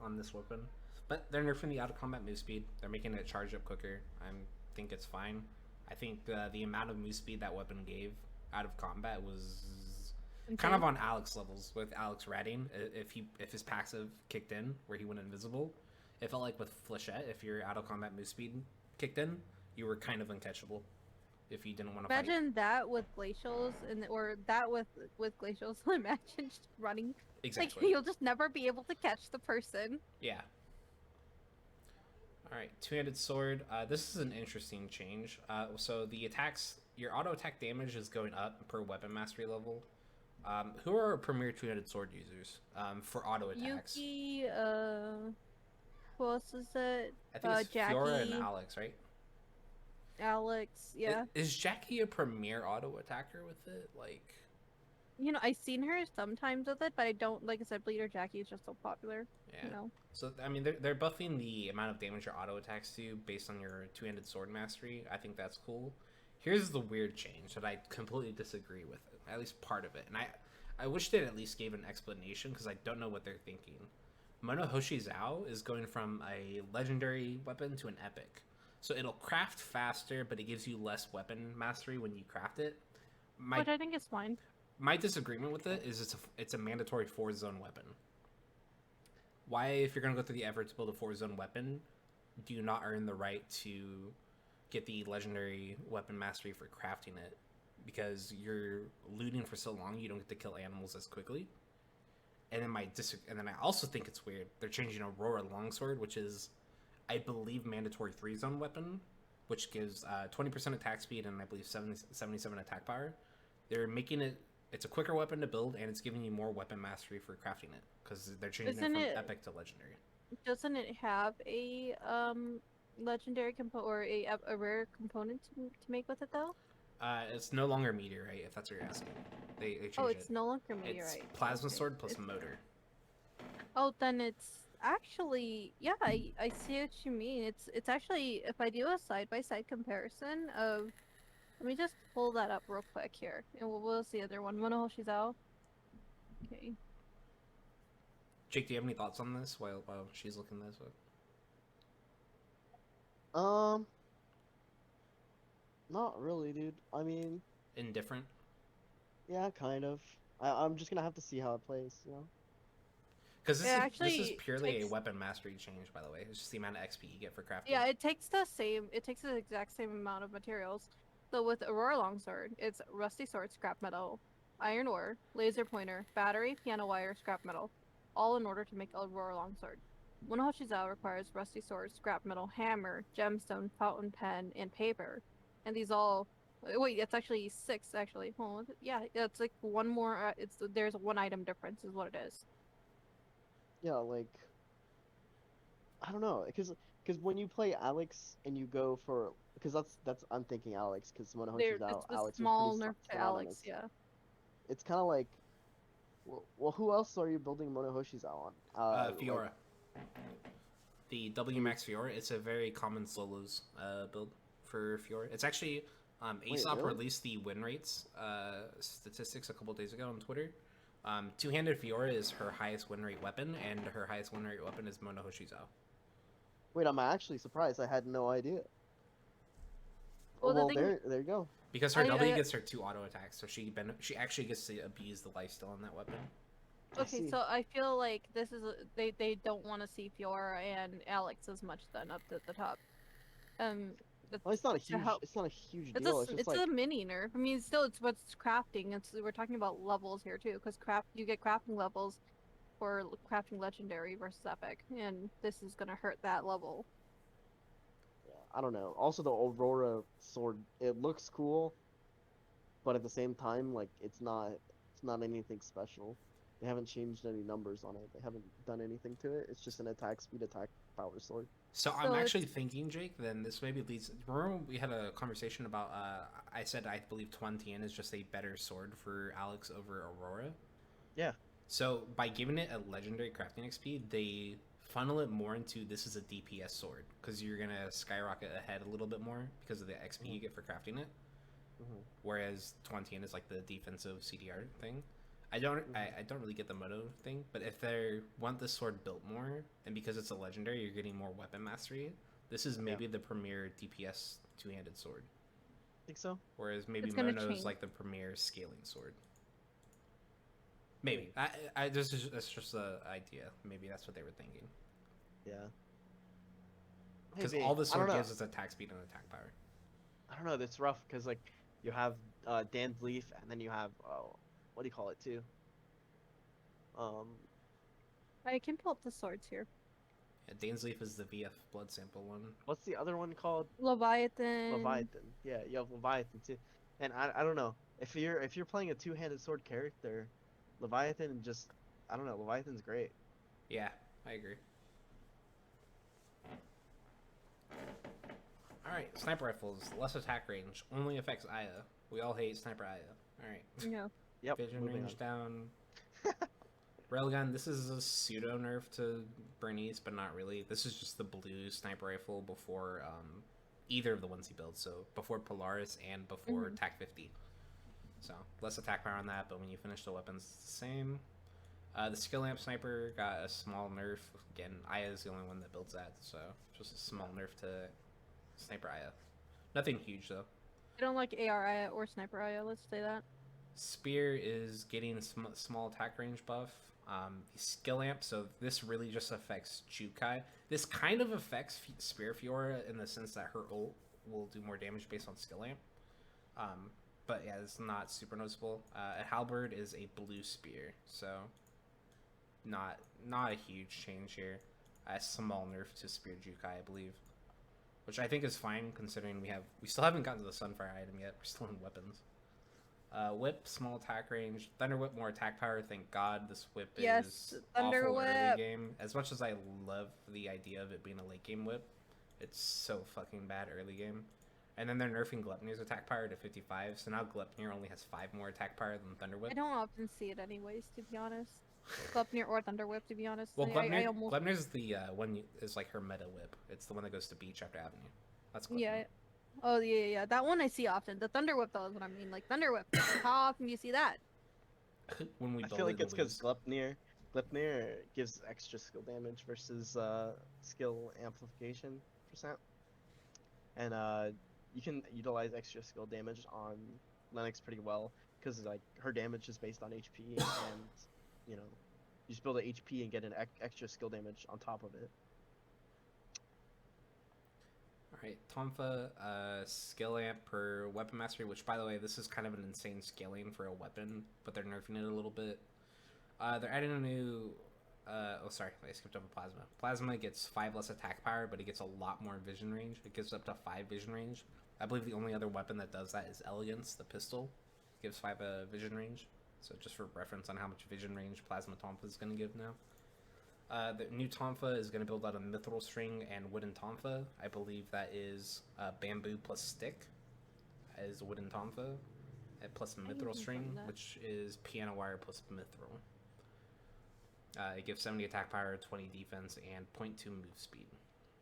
on this weapon. But they're nerfing the out of combat move speed. They're making it charge up quicker. I think it's fine. I think the amount of move speed that weapon gave out of combat was kind of on Alex levels with Alex ratting. If his passive kicked in where he went invisible, it felt like with Flechette, if your out of combat move speed kicked in, you were kind of uncatchable. if you didn't want to fight. Imagine that with glacials or that with glacials. Imagine just running. Like Exactly. you'll just never be able to catch the person. Yeah. All right, two-handed sword. This is an interesting change. So the attacks, your auto attack damage is going up per weapon mastery level. Who are premier two-handed sword users for auto attacks? Yuki, who else is it? I think it's Jackie, Fiora and Alex, right? Alex, yeah. Is Jackie a premier auto attacker with it? Like, I've seen her sometimes with it, but I don't, like I said, Bleeder Jackie is just so popular. yeah. So I mean, they're buffing the amount of damage your auto attacks do based on your two-handed sword mastery. I think that's cool. Here's the weird change that I completely disagree with, at least part of it, and I wish they at least gave an explanation because I don't know what they're thinking. Monohoshi Zao is going from a legendary weapon to an epic. So it'll craft faster, but it gives you less weapon mastery when you craft it. Which I think is fine. My disagreement with it is it's a mandatory 4-zone weapon. Why, if you're going to go through the effort to build a 4-zone weapon, do you not earn the right to get the legendary weapon mastery for crafting it? Because you're looting for so long, you don't get to kill animals as quickly. And then I also think it's weird. They're changing Aurora Longsword, which is, I believe, mandatory 3-zone weapon, which gives 20% attack speed and I believe 77 attack power. They're making it. It's a quicker weapon to build, and it's giving you more weapon mastery for crafting it because they're changing it from epic to legendary. Doesn't it have a legendary component or a rare component to make with it though? It's no longer meteorite, if that's what you're asking. They changed it. Oh, it's no longer meteorite. It's plasma sword plus motor. Oh, then it's actually, yeah, I see what you mean. It's actually, if I do a side-by-side comparison of, let me just pull that up real quick here, and we'll see the other one. Monohoshi Zao. Okay. Jake, do you have any thoughts on this while she's looking this up? Not really, dude. I mean, indifferent? Yeah, kind of. I'm just gonna have to see how it plays, Because this is purely a weapon mastery change, by the way. It's just the amount of XP you get for crafting. Yeah, it takes the exact same amount of materials. So with Aurora Longsword, it's rusty sword, scrap metal, iron ore, laser pointer, battery, piano wire, scrap metal, all in order to make Aurora Longsword. Monohoshi Zao requires rusty sword, scrap metal, hammer, gemstone, fountain pen, and paper. And these all... Wait, it's actually 6, actually. Oh, yeah, it's like one more... there's one item difference is what it is. Yeah, like... I don't know, because when you play Alex and you go for... Because that's I'm thinking Alex, because Monohoshi Zao, Alex is small pretty nerf to Alex, yeah. It's kind of like... Well, who else are you building Monohoshi Zao on? Fiora. The W Max Fiora. It's a very common solos build for Fiora. It's actually... Aesop released the win rates statistics a couple days ago on Twitter. Two-handed Fiora is her highest win rate weapon, and her highest win rate weapon is Monohoshi Zao. Wait, I'm actually surprised. I had no idea. Well, there you go. Because her W gets her 2 auto attacks, so she actually gets to abuse the lifesteal on that weapon. Okay, so I feel like this is they don't want to see Fiora and Alex as much then up at the top. Well, it's not a huge deal. It's a mini nerf. I mean, still, it's what's crafting. We're talking about levels here too, because you get crafting levels for crafting legendary versus epic, and this is gonna hurt that level. Yeah, I don't know. Also, the Aurora sword, it looks cool, but at the same time, like it's not anything special. They haven't changed any numbers on it. They haven't done anything to it. It's just an attack speed, attack power sword. So I'm actually thinking, Jake, then this maybe leads... Remember we had a conversation about... I said I believe Twantian is just a better sword for Alex over Aurora? Yeah. So by giving it a legendary crafting XP, they funnel it more into this is a DPS sword. Because you're going to skyrocket ahead a little bit more because of the XP you get for crafting it. Whereas Twantian is like the defensive CDR thing. I don't really get the moto thing, but if they want this sword built more, and because it's a legendary, you're getting more weapon mastery. This is maybe the premier DPS two-handed sword. Think so? Whereas maybe Mono is like the premier scaling sword. Maybe that's just an idea. Maybe that's what they were thinking. Yeah. Because all the sword gives is attack speed and attack power. I don't know. It's rough because like you have Dan's Leaf, and then you have what do you call it too? Um, I can pull up the swords here. Yeah, Dainsleif is the VF blood sample one. what's the other one called? Leviathan. Leviathan. Yeah, you have Leviathan too. And I don't know if you're playing a two-handed sword character, Leviathan just I don't know. Leviathan's great. Yeah, I agree. Alright, sniper rifles, less attack range, only affects Aya. We all hate sniper Aya. Alright. No. Yep. Vision moving range on. down. Railgun, this is a pseudo nerf to Bernice, but not really. This is just the blue sniper rifle before either of the ones he builds. So before Polaris and before TAC 50. So less attack power on that, but when you finish the weapons, it's the same. The skill amp sniper got a small nerf. Again, Aya is the only one that builds that, so just a small nerf to sniper Aya. Nothing huge though. I don't like AR Aya or Sniper Aya, let's say that. Spear is getting a small attack range buff. The skill amp, so this really just affects Jukai. This kind of affects Spear Fiora in the sense that her ult will do more damage based on skill amp. But yeah, it's not super noticeable. A halberd is a blue spear, so not a huge change here. A small nerf to Spear Jukai, I believe, which I think is fine considering we still haven't gotten to the Sunfire item yet. We're still in weapons. Whip, small attack range. Thunder Whip, more attack power. Thank God this whip is Thunder awful Whip. early game. As much as I love the idea of it being a late game whip, it's so fucking bad early game. And then they're nerfing Gleipnir's attack power to 55, so now Gleipnir only has 5 more attack power than Thunder Whip. I don't often see it anyways, to be honest. Gleipnir or Thunder Whip, to be honest. Well, I almost... Gleipnir's the one is like her meta whip. It's the one that goes to Beach after Avenue. That's Gleipnir. Yeah. Oh, yeah. That one I see often. The Thunder Whip, though, is what I mean. Like, Thunder Whip. How often do you see that? When we I feel like it's because Gleipnir gives extra skill damage versus skill amplification percent, and you can utilize extra skill damage on Lennox pretty well because like her damage is based on HP, and you know you just build a HP and get an extra skill damage on top of it. Alright, Tonfa, skill amp per weapon mastery, which by the way, this is kind of an insane scaling for a weapon, but they're nerfing it a little bit. They're adding a new, oh sorry, I skipped over Plasma. Plasma gets 5 less attack power, but it gets a lot more vision range. It gives up to 5 vision range. I believe the only other weapon that does that is Elegance, the pistol. It gives 5 vision range. So just for reference on how much vision range Plasma Tonfa is going to give now. The new Tonfa is going to build out a mithril string and wooden Tonfa. I believe that is bamboo plus stick as wooden Tonfa, plus mithril string, which is piano wire plus mithril. It gives 70 attack power, 20 defense, and 0.2 move speed.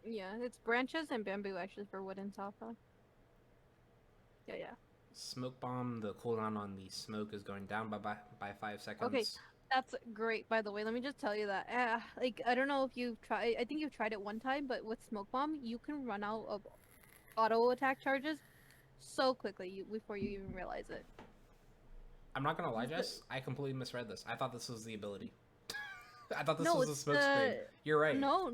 Yeah, it's branches and bamboo actually for wooden Tonfa. Yeah. Smoke bomb, the cooldown on the smoke is going down by 5 seconds. Okay. That's great, by the way. Let me just tell you that. Like, I don't know if you've tried... I think you've tried it one time, but with Smoke Bomb, you can run out of auto attack charges so quickly before you even realize it. I'm not gonna lie, Jess. I completely misread this. I thought this was the ability. I thought this No, was a smoke screen. You're right. No.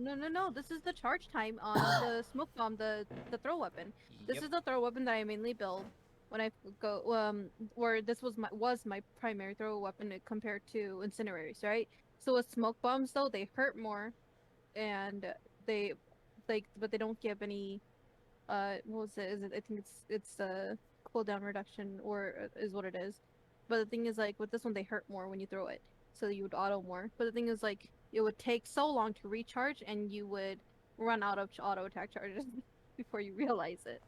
This is the charge time on the Smoke Bomb, the throw weapon. This is the throw weapon that I mainly build when I go where this was my primary throw weapon compared to incinerators, right? So with smoke bombs though, they hurt more, and they but they don't give any what was it? I think it's cooldown reduction or is what it is. But the thing is, like with this one, they hurt more when you throw it, so you would auto more. But the thing is, like it would take so long to recharge, and you would run out of auto attack charges before you realize it.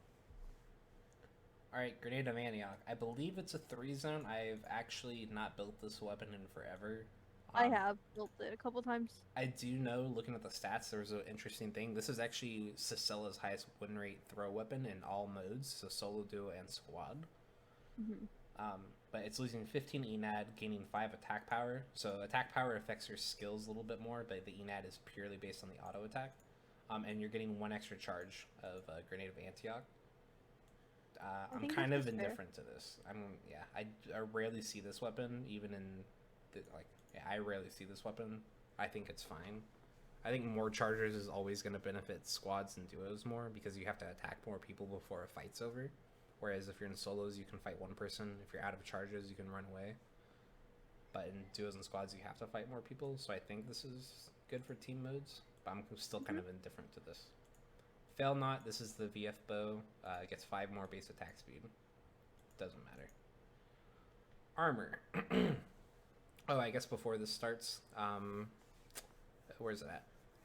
Alright, Grenade of Antioch. I believe it's a 3-zone. I've actually not built this weapon in forever. I have built it a couple times. I do know, looking at the stats, there was an interesting thing. This is actually Cicilla's highest win rate throw weapon in all modes, so solo, duo, and squad. But it's losing 15 ENAD, gaining 5 attack power. So attack power affects your skills a little bit more, but the ENAD is purely based on the auto attack. And you're getting 1 extra charge of Grenade of Antioch. I'm kind of indifferent to this. I rarely see this weapon, even in I rarely see this weapon. I think it's fine. I think more chargers is always going to benefit squads and duos more because you have to attack more people before a fight's over. Whereas if you're in solos, you can fight one person. If you're out of charges, you can run away. But in duos and squads, you have to fight more people. So I think this is good for team modes. But I'm still kind of indifferent to this. Fail Not, this is the VF bow. It gets 5 more base attack speed. Doesn't matter. Armor. Oh, I guess before this starts, where's it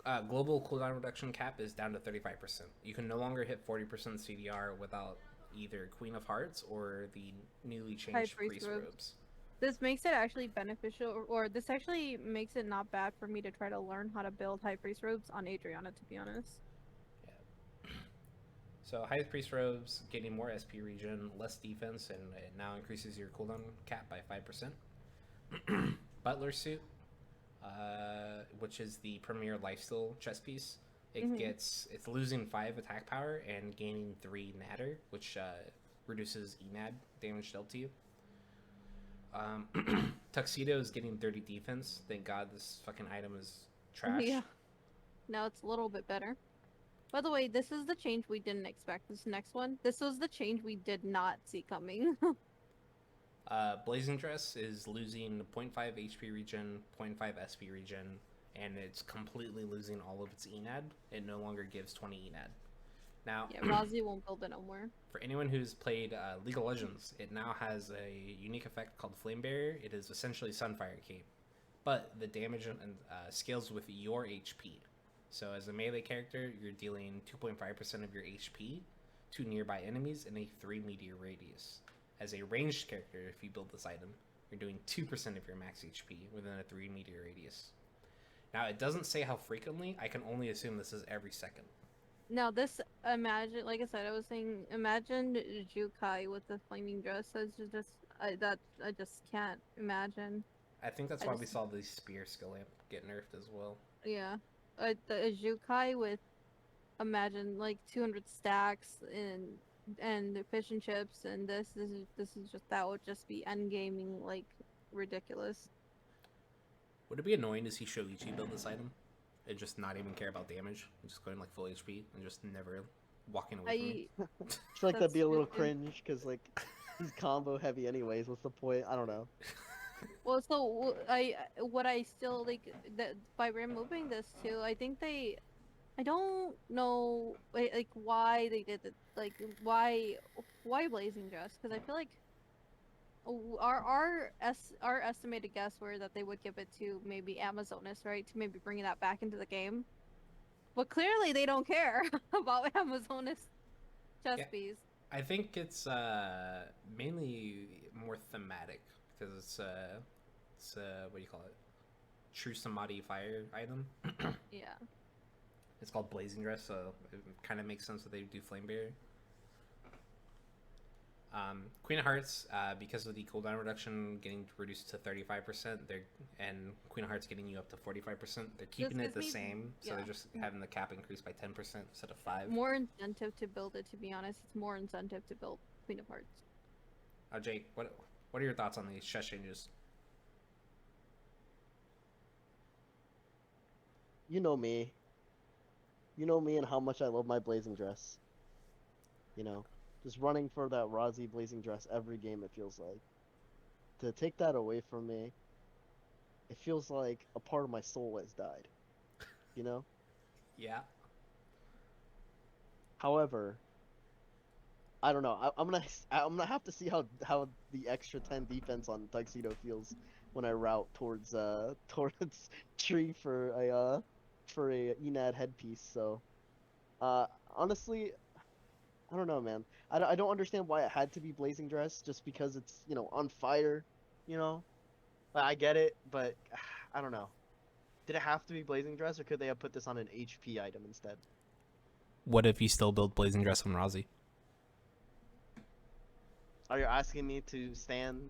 at? Global cooldown reduction cap is down to 35%. You can no longer hit 40% CDR without either Queen of Hearts or the newly changed Priest Priest robes. robes. This makes it actually beneficial, or this actually makes it not bad for me to try to learn how to build High Priest robes on Adriana, to be honest. Yeah. So High Priest robes, getting more SP regen, less defense, and it now increases your cooldown cap by 5%. Butler suit, which is the premier lifesteal chest piece. It's losing 5 attack power and gaining 3 natter, which reduces ENAD damage dealt to you. Tuxedo is getting 30 defense. Thank God this fucking item is trash. Yeah. Now it's a little bit better. By the way, this is the change we didn't expect. This next one, this was the change we did not see coming. Blazing Dress is losing 0.5 HP regen, 0.5 SP regen, and it's completely losing all of its ENAD. It no longer gives 20 ENAD. Now, yeah, Rozzy won't build it no more. For anyone who's played League of Legends, it now has a unique effect called Flame Barrier. It is essentially Sunfire Cape, but the damage scales with your HP. So as a melee character, you're dealing 2.5% of your HP to nearby enemies in a 3 meter radius. As a ranged character, if you build this item, you're doing 2% of your max HP within a 3 meter radius. Now, it doesn't say how frequently. I can only assume this is every second. Now this, imagine, like I said, I was saying, imagine Jukai with the flaming dress. I just can't imagine. I think that's why we saw the spear skill amp get nerfed as well. Yeah, the Jukai with, imagine like 200 stacks and fish and chips, and this is just, that would just be endgaming like ridiculous. Would it be annoying to see Shoichi build this item? And just not even care about damage, and just going like full HP and just never walking away from me. I feel like that'd be a little cringe because like he's combo heavy anyways. What's the point? I don't know. Well, so what I still like that by removing this too, I think I don't know like why they did it, like why Blazing Dress, because I feel like our estimated guess were that they would give it to maybe Amazonas, right, to maybe bring that back into the game, but clearly they don't care about Amazonas chess piece. I think it's mainly more thematic because it's what do you call it? True Samadhi fire item. Yeah. It's called Blazing Dress, so it kind of makes sense that they do Flame Barrier. Queen of Hearts, because of the cooldown reduction getting reduced to 35%, and Queen of Hearts getting you up to 45%, they're keeping it the same, so they're just having the cap increase by 10% instead of 5%. More incentive to build it, to be honest. It's more incentive to build Queen of Hearts. Jake, what are your thoughts on these chess changes? You know me. You know me and how much I love my Blazing Dress. You know, just running for that Rozzy Blazing Dress every game, it feels like. To take that away from me, it feels like a part of my soul has died. You know? Yeah. However, I don't know. I'm gonna have to see how the extra 10 defense on Tuxedo feels when I route towards tree for a Enad headpiece. So, honestly, I don't know, man. I don't understand why it had to be Blazing Dress just because it's, you know, on fire, you know? I get it, but I don't know. Did it have to be Blazing Dress, or could they have put this on an HP item instead? What if you still build Blazing Dress on Rozzy? Are you asking me to stand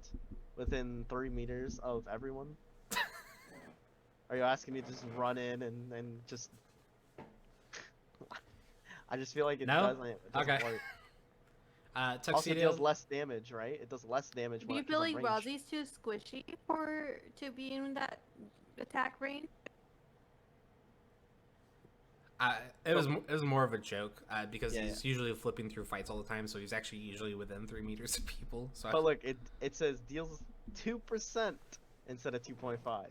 within 3 meters of everyone? Are you asking me to just run in and just... I just feel like it doesn't work. Tuxedo... Also, it deals less damage, right? It does less damage. Do you feel like Rozzy's too squishy to be in that attack range? It was more of a joke because Yeah, he's usually flipping through fights all the time, so he's actually usually within 3 meters of people. So But look, it says deals 2% instead of 2.5.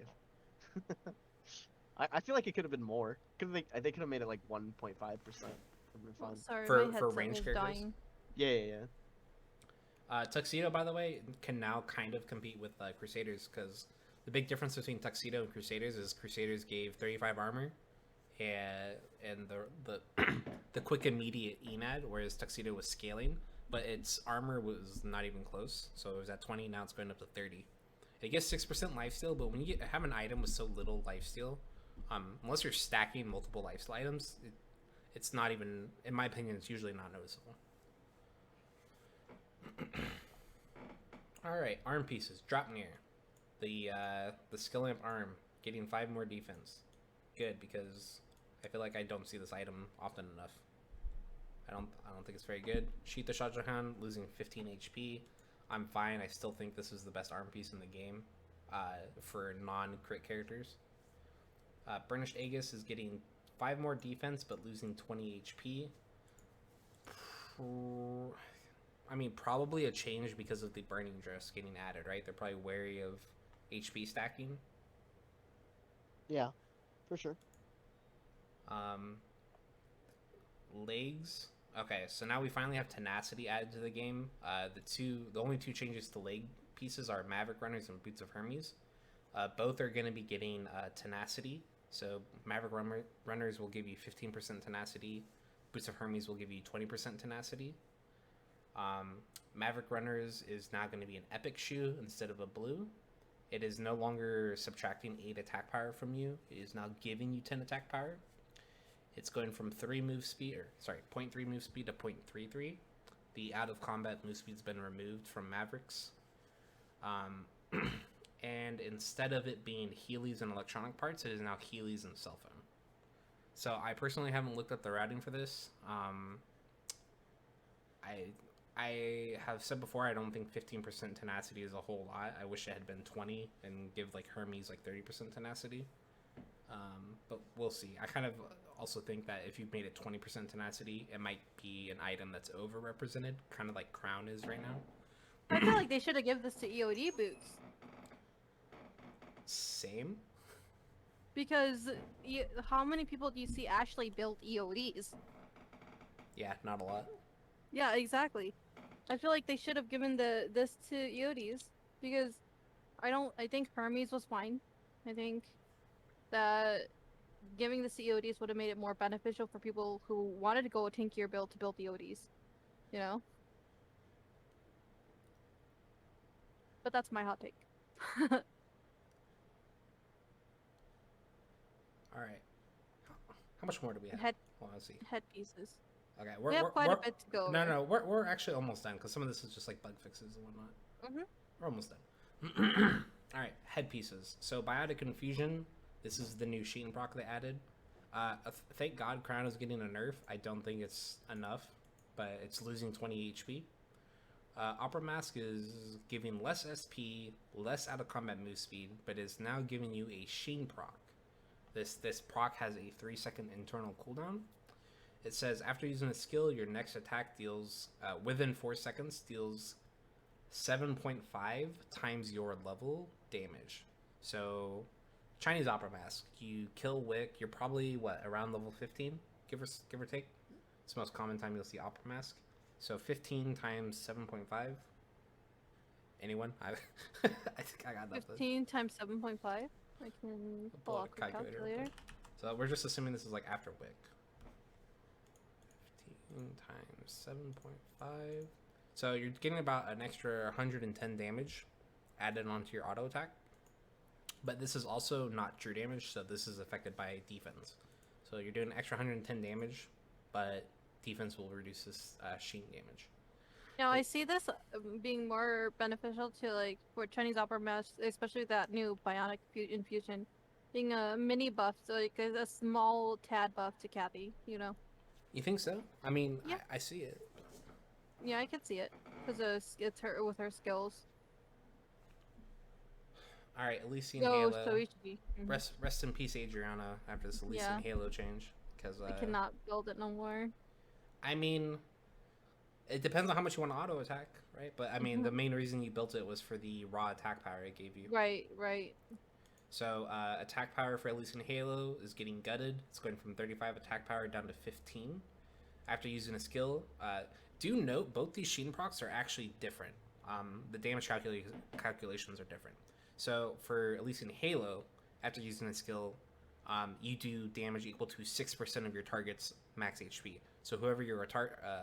I feel like it could have been more. They could have made it like 1.5%. Would have been Oh, fun. sorry, For my headset range is characters? dying. Yeah. Tuxedo, by the way, can now kind of compete with Crusaders because the big difference between Tuxedo and Crusaders is Crusaders gave 35 armor and the the quick immediate EMAD, whereas Tuxedo was scaling, but its armor was not even close. So it was at 20, now it's going up to 30. It gets 6% lifesteal, but when you have an item with so little lifesteal, unless you're stacking multiple lifesteal items, it's not even, in my opinion, it's usually not noticeable. All right, arm pieces. Drop near. The skill amp arm getting 5 more defense. Good, because I feel like I don't see this item often enough. I don't think it's very good. Sheath the Shahjahan losing 15 HP. I'm fine. I still think this is the best arm piece in the game for non-crit characters. Burnished Aegis is getting 5 more defense but losing 20 HP. I mean, probably a change because of the burning dress getting added, right? They're probably wary of HP stacking. Yeah, for sure. Legs. Okay, so now we finally have tenacity added to the game. The only two changes to leg pieces are Maverick Runners and Boots of Hermes. Both are going to be getting tenacity. So Maverick Runners will give you 15% tenacity. Boots of Hermes will give you 20% tenacity. Maverick Runners is now going to be an epic shoe instead of a blue. It is no longer subtracting 8 attack power from you. It is now giving you 10 attack power. It's going from 0.3 move speed to 0.33. The out of combat move speed's been removed from Mavericks. And instead of it being Heelys and electronic parts, it is now Heelys and cell phone. So I personally haven't looked at the routing for this. I have said before, I don't think 15% tenacity is a whole lot. I wish it had been 20 and give like Hermes like 30% tenacity. But we'll see. I kind of also think that if you made it 20% tenacity, it might be an item that's overrepresented, kind of like Crown is right now. I feel like they should have given this to EOD boots. Same. Because how many people do you see actually build EODs? Yeah, not a lot. Yeah, exactly. I feel like they should have given this to EODs because I think Hermes was fine. I think that giving this to EODs would have made it more beneficial for people who wanted to go a tankier build to build EODs. You know? But that's my hot take. All right. How much more do we have? Well, let's see. Headpieces. Okay, We have quite a bit to go. No, we're actually almost done because some of this is just like bug fixes and whatnot. Mm-hmm. We're almost done. All right, headpieces. So Biotic Confusion. This is the new Sheehan proc they added. Thank God Crown is getting a nerf. I don't think it's enough, but it's losing 20 HP. Opera Mask is giving less SP, less out of combat move speed, but is now giving you a Sheen proc. This proc has a 3-second internal cooldown. It says after using a skill, your next attack deals within 4 seconds deals 7.5 times your level damage. So Chinese Opera Mask, you kill Wick, you're probably around level 15, give or take. It's the most common time you'll see Opera Mask. So 15 times 7.5. Anyone? I think I got that. 15 times 7.5. I can pull up the calculator. So we're just assuming this is like after Wick. 15 times 7.5. So you're getting about an extra 110 damage added onto your auto attack. But this is also not true damage, so this is affected by defense. So you're doing an extra 110 damage, but defense will reduce this Sheen damage. Now I see this being more beneficial to like for Chinese Opera Mask, especially that new Bionic infusion, being a mini buff, so like a small tad buff to Kathy. You know. You think so? I mean, yeah. I see it. Yeah, I can see it because it's her with her skills. All right, Elysian Halo. So we should be. Rest in peace, Adriana, after this Elysian Halo change, because I cannot build it no more. I mean, it depends on how much you want to auto attack, right? But I mean, the main reason you built it was for the raw attack power it gave you. Right, right. So attack power for at least in Halo is getting gutted. It's going from 35 attack power down to 15 after using a skill. Do note both these Sheen procs are actually different. The damage calculations are different. So for at least in Halo, after using a skill, you do damage equal to 6% of your target's max HP. So whoever you're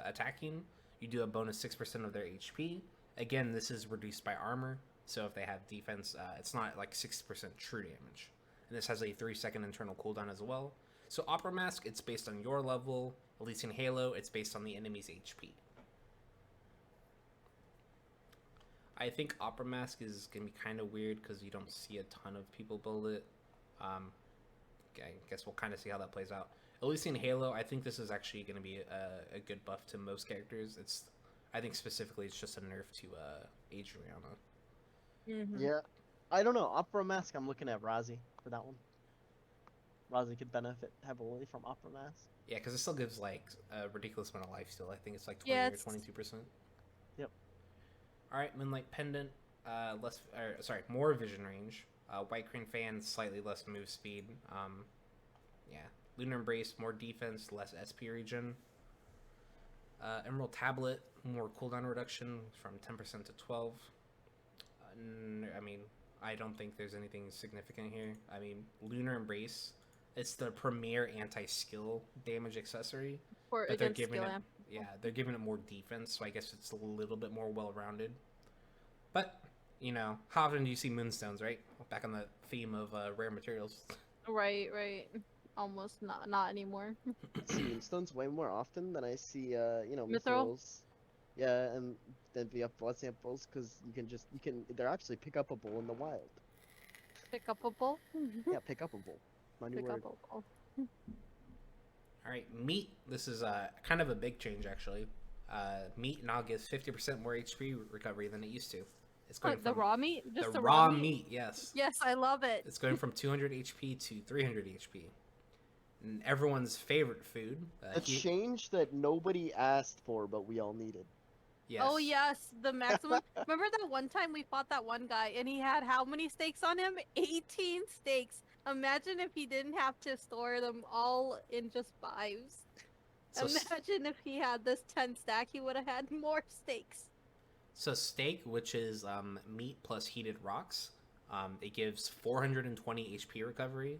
attacking, you do a bonus 6% of their HP. Again, this is reduced by armor. So if they have defense, it's not like 6% true damage. And this has a 3-second internal cooldown as well. So Opera Mask, it's based on your level. At least in Halo, it's based on the enemy's HP. I think Opera Mask is going to be kind of weird because you don't see a ton of people build it. I guess we'll kind of see how that plays out. At least in Halo, I think this is actually going to be a good buff to most characters. I think specifically it's just a nerf to Adriana. Yeah, I don't know. Opera Mask, I'm looking at Razi for that one. Razi could benefit heavily from Opera Mask. Yeah, because it still gives like a ridiculous amount of life steal. I think it's like 20 or 22%. Yep. All right, Moonlight Pendant, more vision range. White Crane Fan, slightly less move speed. Yeah, Lunar Embrace, more defense, less SP regen. Emerald Tablet, more cooldown reduction from 10% to 12. I mean, I don't think there's anything significant here. I mean, Lunar Embrace, it's the premier anti-skill damage accessory. But they're giving it, they're giving it more defense, so I guess it's a little bit more well-rounded. But, how often do you see Moonstones, right? Back on the theme of rare materials. Right, right. Almost not anymore. I see Moonstones way more often than I see, Mithril? Mithrils. Yeah, and then the blood samples, because they're actually pick upable in the wild. Pick upable? Yeah, pick upable. My new word. Pick-upable. Alright, Meat. This is kind of a big change, actually. Meat now gives 50% more HP recovery than it used to. It's going the raw meat? Just the raw meat, yes. Yes, I love it. It's going from 200 HP to 300 HP. And everyone's favorite food. A change that nobody asked for, but we all needed. Yes. Oh yes, the maximum. Remember that one time we fought that one guy and he had how many steaks on him? 18 steaks. Imagine if he didn't have to store them all in just 5s. So Imagine if he had this 10 stack, he would have had more steaks. So steak, which is meat plus heated rocks, it gives 420 HP recovery.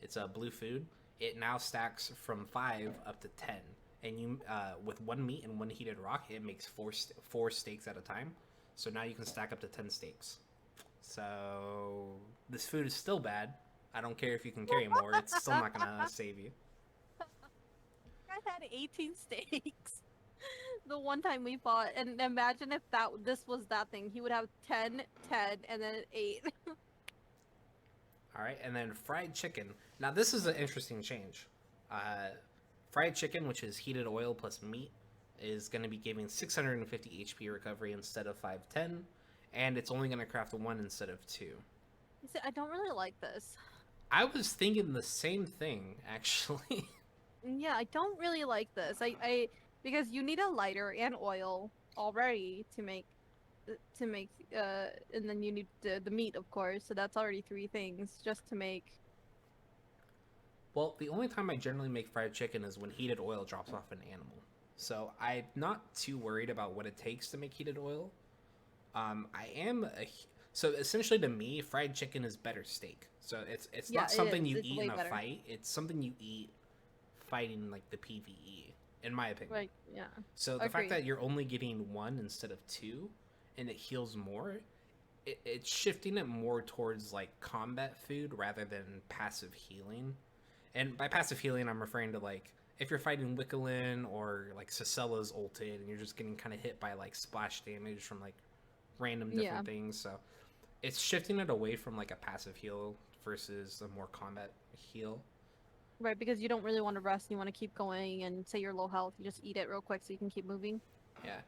It's a blue food. It now stacks from 5 up to 10. And you, with one meat and one heated rock, it makes four steaks at a time. So now you can stack up to 10 steaks. So this food is still bad. I don't care if you can carry more. It's still not gonna save you. I had 18 steaks. The one time we fought, and imagine if this was that thing. He would have 10, 10, and then 8. All right, and then fried chicken. Now this is an interesting change. Fried chicken, which is heated oil plus meat, is going to be giving 650 HP recovery instead of 510, and it's only going to craft 1 instead of 2. I don't really like this. I was thinking the same thing, actually. Yeah, I don't really like this. Because you need a lighter and oil already to make, and then you need the meat, of course. So that's already 3 things just to make. Well, the only time I generally make fried chicken is when heated oil drops off an animal. So I'm not too worried about what it takes to make heated oil. So essentially to me, fried chicken is better steak. So it's not something you eat in a fight. It's something you eat fighting like the PvE, in my opinion. Right, yeah. So the fact that you're only getting 1 instead of 2, and it heals more, it's shifting it more towards like combat food rather than passive healing. And by passive healing, I'm referring to like if you're fighting Wickelin or like Cicella's ulted and you're just getting kind of hit by like splash damage from like random different things. So it's shifting it away from like a passive heal versus a more combat heal. Right, because you don't really want to rest. You want to keep going, and say you're low health, you just eat it real quick so you can keep moving. Yeah.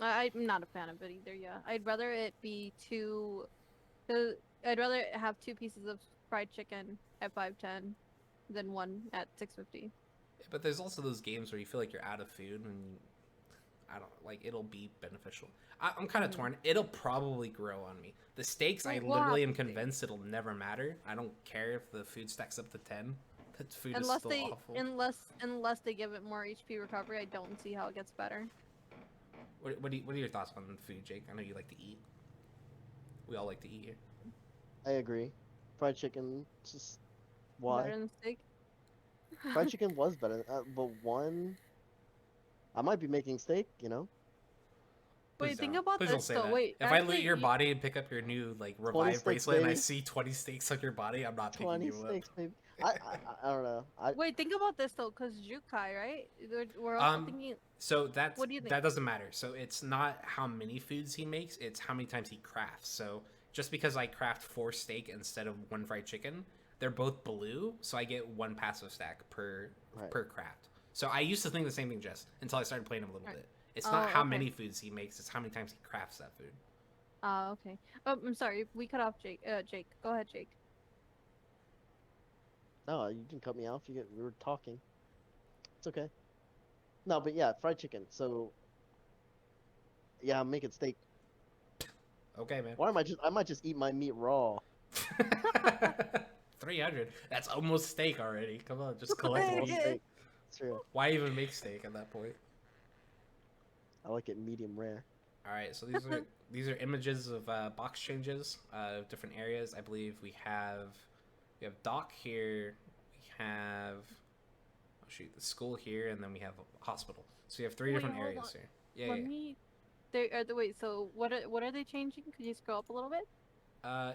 I'm not a fan of it either. Yeah, I'd rather it be I'd rather have 2 pieces of fried chicken at 510 than one at 650. But there's also those games where you feel like you're out of food, and I don't like it'll be beneficial. I'm kind of torn. It'll probably grow on me. The steaks, I We'll literally have am to see. convinced it'll never matter. I don't care if the food stacks up to 10. The food is Unless still they awful. unless they give it more HP recovery, I don't see how it gets better. What are your thoughts on food, Jake? I know you like to eat. We all like to eat here. I agree. Fried chicken, just Better why? than steak. Fried chicken was better, but one, I might be making steak, you know? Please Wait, think don't. about Please don't this say though. that. Wait, If I actually, loot your body and pick up your new like 20 revive steaks, bracelet and I baby. see 20 steaks on your body, I'm not picking 20 you steaks, baby. I don't know. wait, think about this though, because Jukai, right? We're also Um, thinking. So that's What do you think? that doesn't matter. So it's not how many foods he makes; it's how many times he crafts. So just because I craft 4 steak instead of 1 fried chicken, they're both blue, so I get 1 passive stack per Right. craft. So I used to think the same thing, Jess, until I started playing him a little Right. bit. It's not Oh, how okay. many foods he makes; it's how many times he crafts that food. Okay. Oh, I'm sorry. We cut off Jake. Jake, go ahead, Jake. No, you can cut me off. We were talking. It's okay. No, but yeah, fried chicken. So yeah, I'm making steak. Okay, man. Why am I might just eat my meat raw. 300. That's almost steak already. Come on, just collect Hey, meat. yeah. Steak. It's true. Why even make steak at that point? I like it medium rare. All right, so these are images of box changes of different areas. I believe we have dock here, we have the school here, and then we have a hospital. So we have 3 Wait, different hold areas on. here. Yeah, Let yeah. me. Wait. So what are they changing? Could you scroll up a little bit?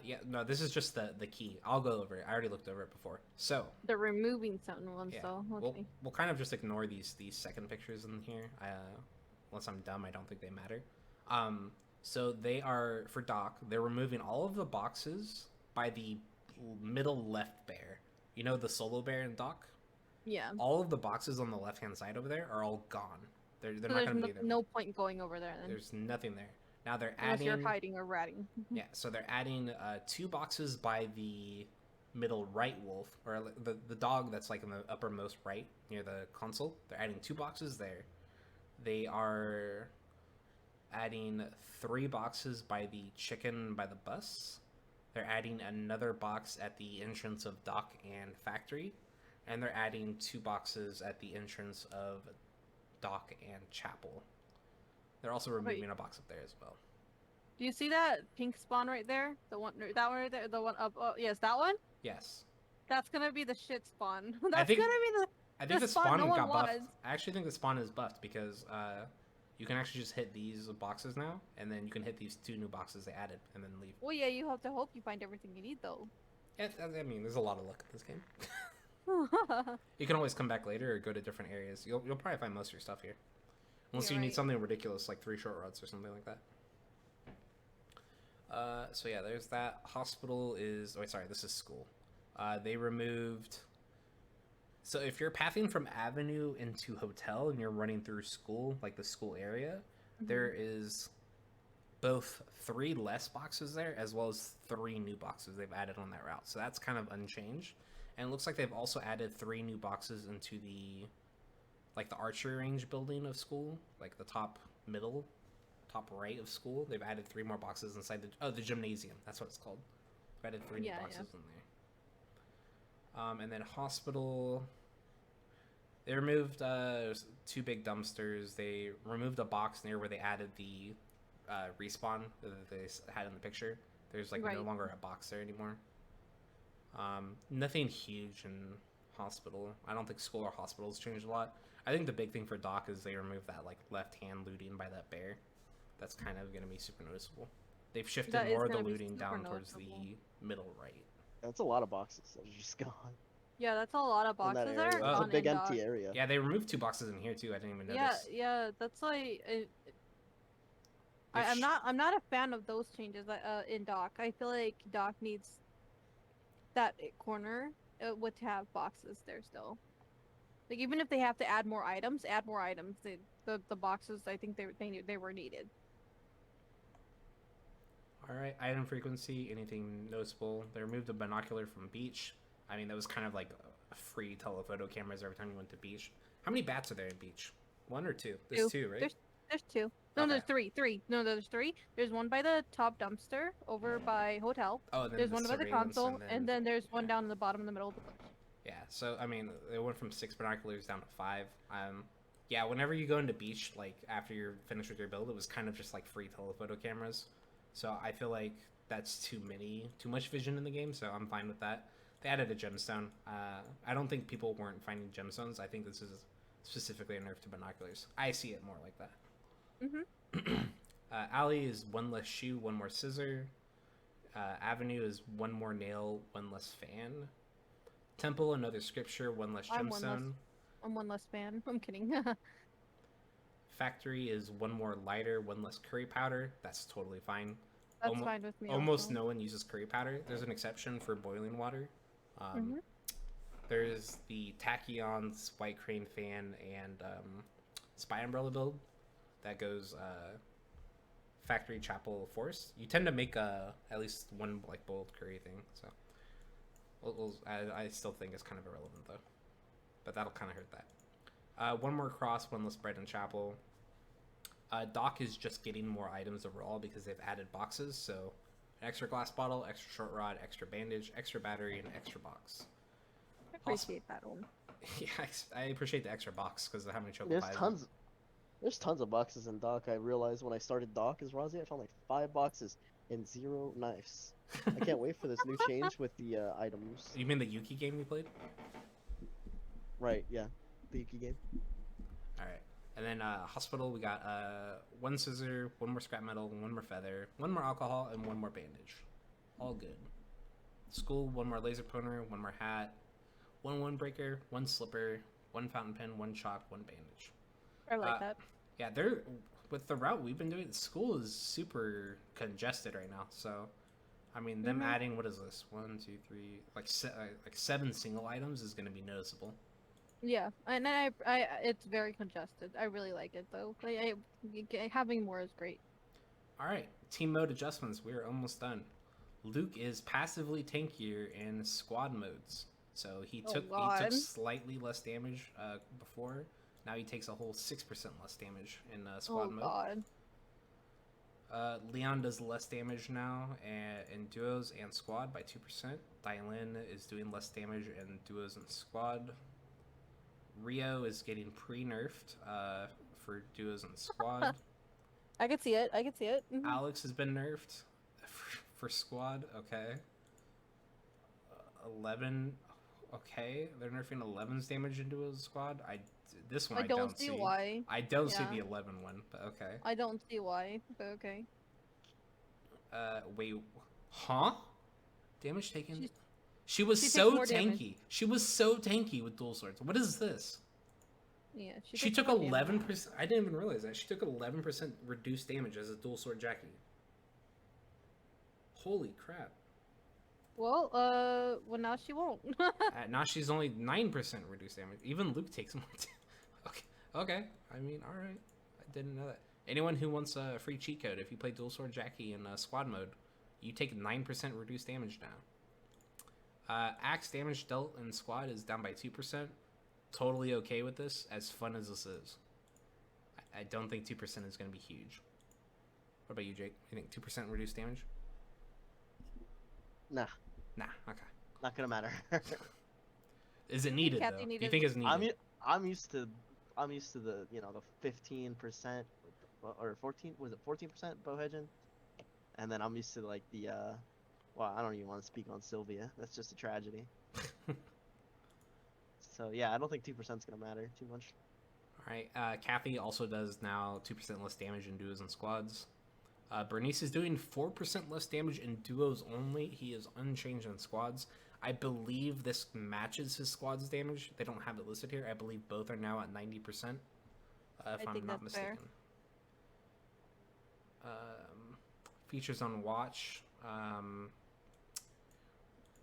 Yeah. No, this is just the key. I'll go over it. I already looked over it before. So They're removing certain ones, yeah, though. we'll Okay. we'll kind of just ignore these second pictures in here. Unless I'm dumb, I don't think they matter. So they are for Doc. They're removing all of the boxes by the middle left bear. You know the solo bear in Doc. Yeah. All of the boxes on the left hand side over there are all gone. They're So not there's going to be there. no point going over there then, There's nothing there. Now they're unless adding. you're hiding or ratting. Yeah, so they're adding 2 boxes by the middle right wolf, or the dog that's like in the uppermost right near the console. They're adding 2 boxes there. They are adding 3 boxes by the chicken by the bus. They're adding another box at the entrance of dock and factory, and they're adding 2 boxes at the entrance of dock and chapel. They're also removing a box up there as well. Do you see that pink spawn right there? The one, that one right there, the one up. Oh, yes, that one. Yes. That's gonna be the shit spawn. That's think- gonna be the. I think The the spawn spawn no one got buffed. wants. I actually think the spawn is buffed because you can actually just hit these boxes now, and then you can hit these 2 new boxes they added, and then leave. Well, yeah, you have to hope you find everything you need, though. Yeah, I mean, there's a lot of luck in this game. You can always come back later or go to different areas. You'll probably find most of your stuff here, unless You're you need right. something ridiculous like 3 short routes or something like that. So yeah, there's that. Hospital is. Oh, wait, sorry, this is school. They removed. So if you're pathing from Avenue into Hotel and you're running through school, like the school area, there is both 3 less boxes there as well as 3 new boxes they've added on that route. So that's kind of unchanged. And it looks like they've also added 3 new boxes into the archery range building of school, like the top right of school. They've added 3 more boxes inside the gymnasium. That's what it's called. They've added 3 new boxes in there. And then hospital, they removed 2 big dumpsters. They removed a box near where they added the respawn that they had in the picture. There's no Right. longer a box there anymore. Nothing huge in hospital. I don't think school or hospitals changed a lot. I think the big thing for Doc is they removed that left hand looting by that bear. That's kind of gonna be super noticeable. They've shifted That is more of the gonna be looting super down towards noticeable. the middle right. That's a lot of boxes that are just gone Yeah, that's a lot of in that boxes that area. are It's a gone big in empty Doc. area. Yeah, they removed 2 boxes in here too. I didn't even notice. Yeah, that's like. They've I'm not a fan of those changes in Doc. I feel like Doc needs that corner would have boxes there still. Like even if they have to add more items. The boxes, I think they were needed. All right, item frequency, anything noticeable? They removed the binocular from beach. I mean, that was kind of like free telephoto cameras every time you went to beach. How many bats are there in beach? One or two? There's two, right? There's two. No, Okay. there's three. Three. No, there's three. There's one by the top dumpster over by hotel. Oh, and then There's the one by the surveillance, console, and then there's one yeah. down in the bottom in the middle of the boat. Yeah, so I mean, it went from 6 binoculars down to 5. Yeah, whenever you go into beach, like after you're finished with your build, it was kind of just like free telephoto cameras. So I feel like that's too much vision in the game. So I'm fine with that. They added a gemstone. I don't think people weren't finding gemstones. I think this is specifically a nerf to binoculars. I see it more like that. Alley is 1 less shoe, 1 more scissor. Avenue is 1 more nail, 1 less fan. Temple, another scripture, 1 less gemstone. I'm 1 less fan. I'm kidding. Factory is 1 more lighter, 1 less curry powder. That's totally fine. That's fine with me. Almost also. no one uses curry powder. There's an exception for boiling water. There's the Tachyons, White Crane fan, and Spy Umbrella build that goes Factory, Chapel, Forest. You tend to make at least 1 like boiled curry thing. So I still think it's kind of irrelevant though, but that'll kind of hurt that. 1 more cross, 1 less bread in Chapel. Doc is just getting more items overall because they've added boxes. So an extra glass bottle, extra short rod, extra bandage, extra battery, and extra box. I appreciate that one. Yeah, I appreciate the extra box because of how many choco There's pies. There's tons of boxes in Doc. I realized when I started Doc as Rozzy, I found like 5 boxes and 0 knives. I can't wait for this new change with the items. You mean the Yuki game you played? Right, yeah. The Yuki game. Alright. And then hospital, we got 1 scissor, 1 more scrap metal, 1 more feather, 1 more alcohol, and 1 more bandage. All good. School, 1 more laser pointer, 1 more hat, 1 windbreaker, 1 slipper, 1 fountain pen, 1 chalk, 1 bandage. I like that. Yeah, they're with the route we've been doing. School is super congested right now. So, I mean, them adding what is this? 1, 2, 3, like 7 single items is going to be noticeable. Yeah, and it's very congested. I really like it though. Having more is great. All right, team mode adjustments. We're almost done. Luke is passively tankier in squad modes. So he took slightly less damage before. Now he takes a whole 6% less damage in squad mode. Leon does less damage now in duos and squad by 2%. Dylan is doing less damage in duos and squad. Rio is getting pre-nerfed for duos and squad. I could see it. Alex has been nerfed for squad. Okay. 11. Okay, they're nerfing 11's damage in duos and squad. This one I don't see why. I don't see the 11 one, but okay. I don't see why, but okay. Wait, huh? Damage taken. She was so tanky. Damage. She was so tanky with dual swords. What is this? Yeah, she took 11%. I didn't even realize that. She took 11% reduced damage as a dual sword Jackie. Holy crap. Well, now she won't. Now she's only 9% reduced damage. Even Luke takes more damage. Okay. I mean, alright. I didn't know that. Anyone who wants a free cheat code, if you play dual sword Jackie in squad mode, you take 9% reduced damage now. Axe damage dealt in squad is down by 2%. Totally okay with this, as fun as this is. I don't think 2% is going to be huge. What about you, Jake? You think 2% reduced damage? Nah, okay. not gonna matter. Is it needed though? Do you think it's needed? I'm used to the the 15% or 14 was it 14% bow hedging, and then I'm used to like the well, I don't even want to speak on Sylvia. That's just a tragedy. So yeah, I don't think 2% is gonna matter too much. All right, Kathy also does now 2% less damage in duos and squads. Bernice is doing 4% less damage in duos only. He is unchanged in squads. I believe this matches his squad's damage. They don't have it listed here. I believe both are now at 90%, if I'm not mistaken. Features on watch.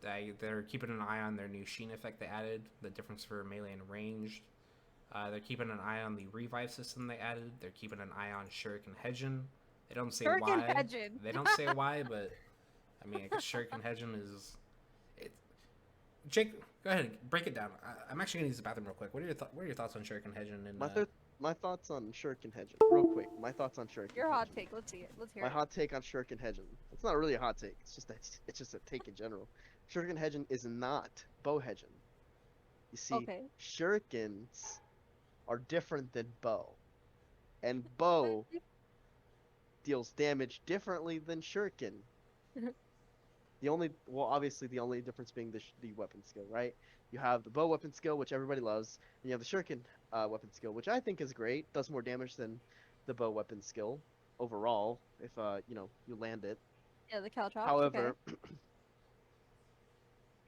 They're keeping an eye on their new Sheen effect they added, the difference for melee and ranged. They're keeping an eye on the revive system they added. They're keeping an eye on Shuriken Hedgen. They don't say why. They don't say why, but I mean, I guess Shuriken Hedgen is Jake, go ahead, break it down. I'm actually gonna use the bathroom real quick. What are your thoughts on Shuriken Hedgen and My third, my thoughts on Shuriken Hedgen, real quick. My thoughts on Shuriken Your hot Hedgen. take. Let's see it. Let's hear My it. hot take on Shuriken Hedgen. It's not really a hot take. It's just a take in general. Shuriken Hedgen is not bow Hedgen. You see, Okay. shurikens are different than bow, and bow deals damage differently than shuriken. Obviously, the only difference being the weapon skill, right? You have the bow weapon skill, which everybody loves, and you have the shuriken weapon skill, which I think is great. Does more damage than the bow weapon skill overall, if you land it. Yeah, the Caltrops. Okay. However,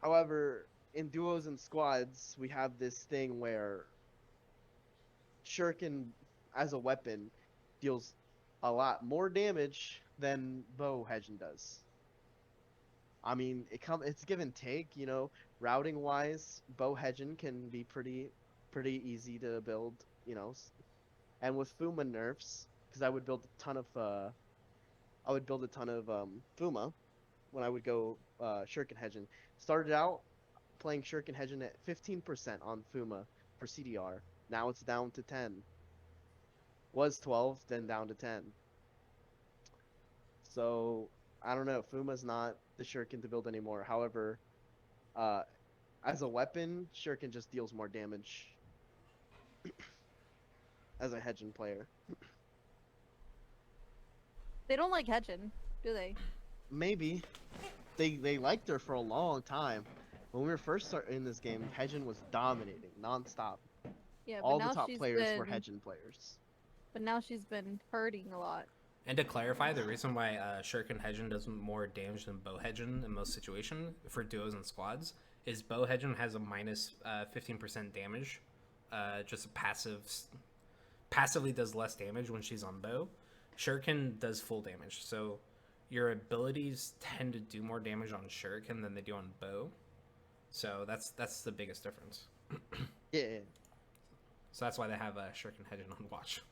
however, in duos and squads, we have this thing where shuriken as a weapon deals a lot more damage than bow Hedgen does. I mean, it's give and take, routing wise, bow Hedgen can be pretty easy to build, and with Fuma nerfs, because I would build a ton of Fuma when I would go Shuriken Hedgen. Started out playing Shuriken Hedgen at 15% on Fuma for CDR. Now it's down to 10. Was 12, then down to 10. So I don't know. Fuma's not the shuriken to build anymore. However, uh, as a weapon, shuriken just deals more damage as a Hedgen player. They don't like Hedgen, do they? Maybe they liked her for a long time. When we were first starting in this game, Hedgen was dominating nonstop. Yeah, but All the now top she's players were been. Hedgen players. But now she's been hurting a lot. And to clarify, the reason why Shuriken Hedgen does more damage than Bow Hedgen in most situations for duos and squads is Bow Hedgen has a minus 15% damage. Just passively does less damage when she's on bow. Shuriken does full damage, so your abilities tend to do more damage on Shuriken than they do on bow. So that's the biggest difference. Yeah. So that's why they have Shuriken Hedgen on watch.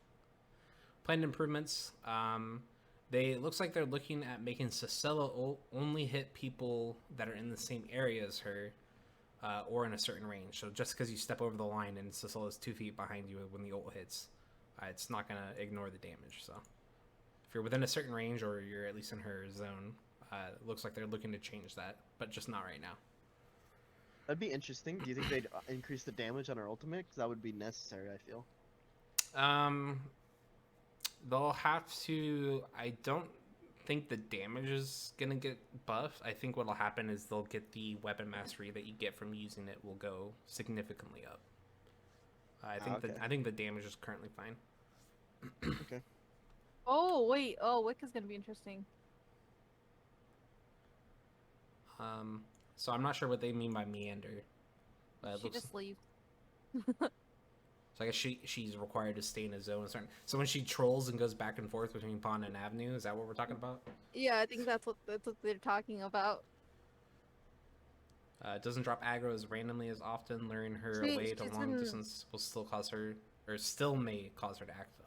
Planned improvements. They looks like they're looking at making Cicella only hit people that are in the same area as her, or in a certain range. So just because you step over the line and Cicella's 2 feet behind you when the ult hits, it's not gonna ignore the damage. So if you're within a certain range or you're at least in her zone, it looks like they're looking to change that, but just not right now. That'd be interesting. Do you think they'd increase the damage on her ultimate? Because that would be necessary, I feel. They'll have to. I don't think the damage is gonna get buffed. I think what'll happen is they'll get the weapon mastery that you get from using it will go significantly up. I think the damage is currently fine. Okay. Oh wait. Oh, Wicca's gonna be interesting. So I'm not sure what they mean by meander. She just leaves. So I guess she's required to stay in a zone. So when she trolls and goes back and forth between Pawn and Avenue, is that what we're talking about? Yeah, I think that's what they're talking about. Doesn't drop aggro as randomly as often. Luring her away to long distance will still cause her, or still may cause her to act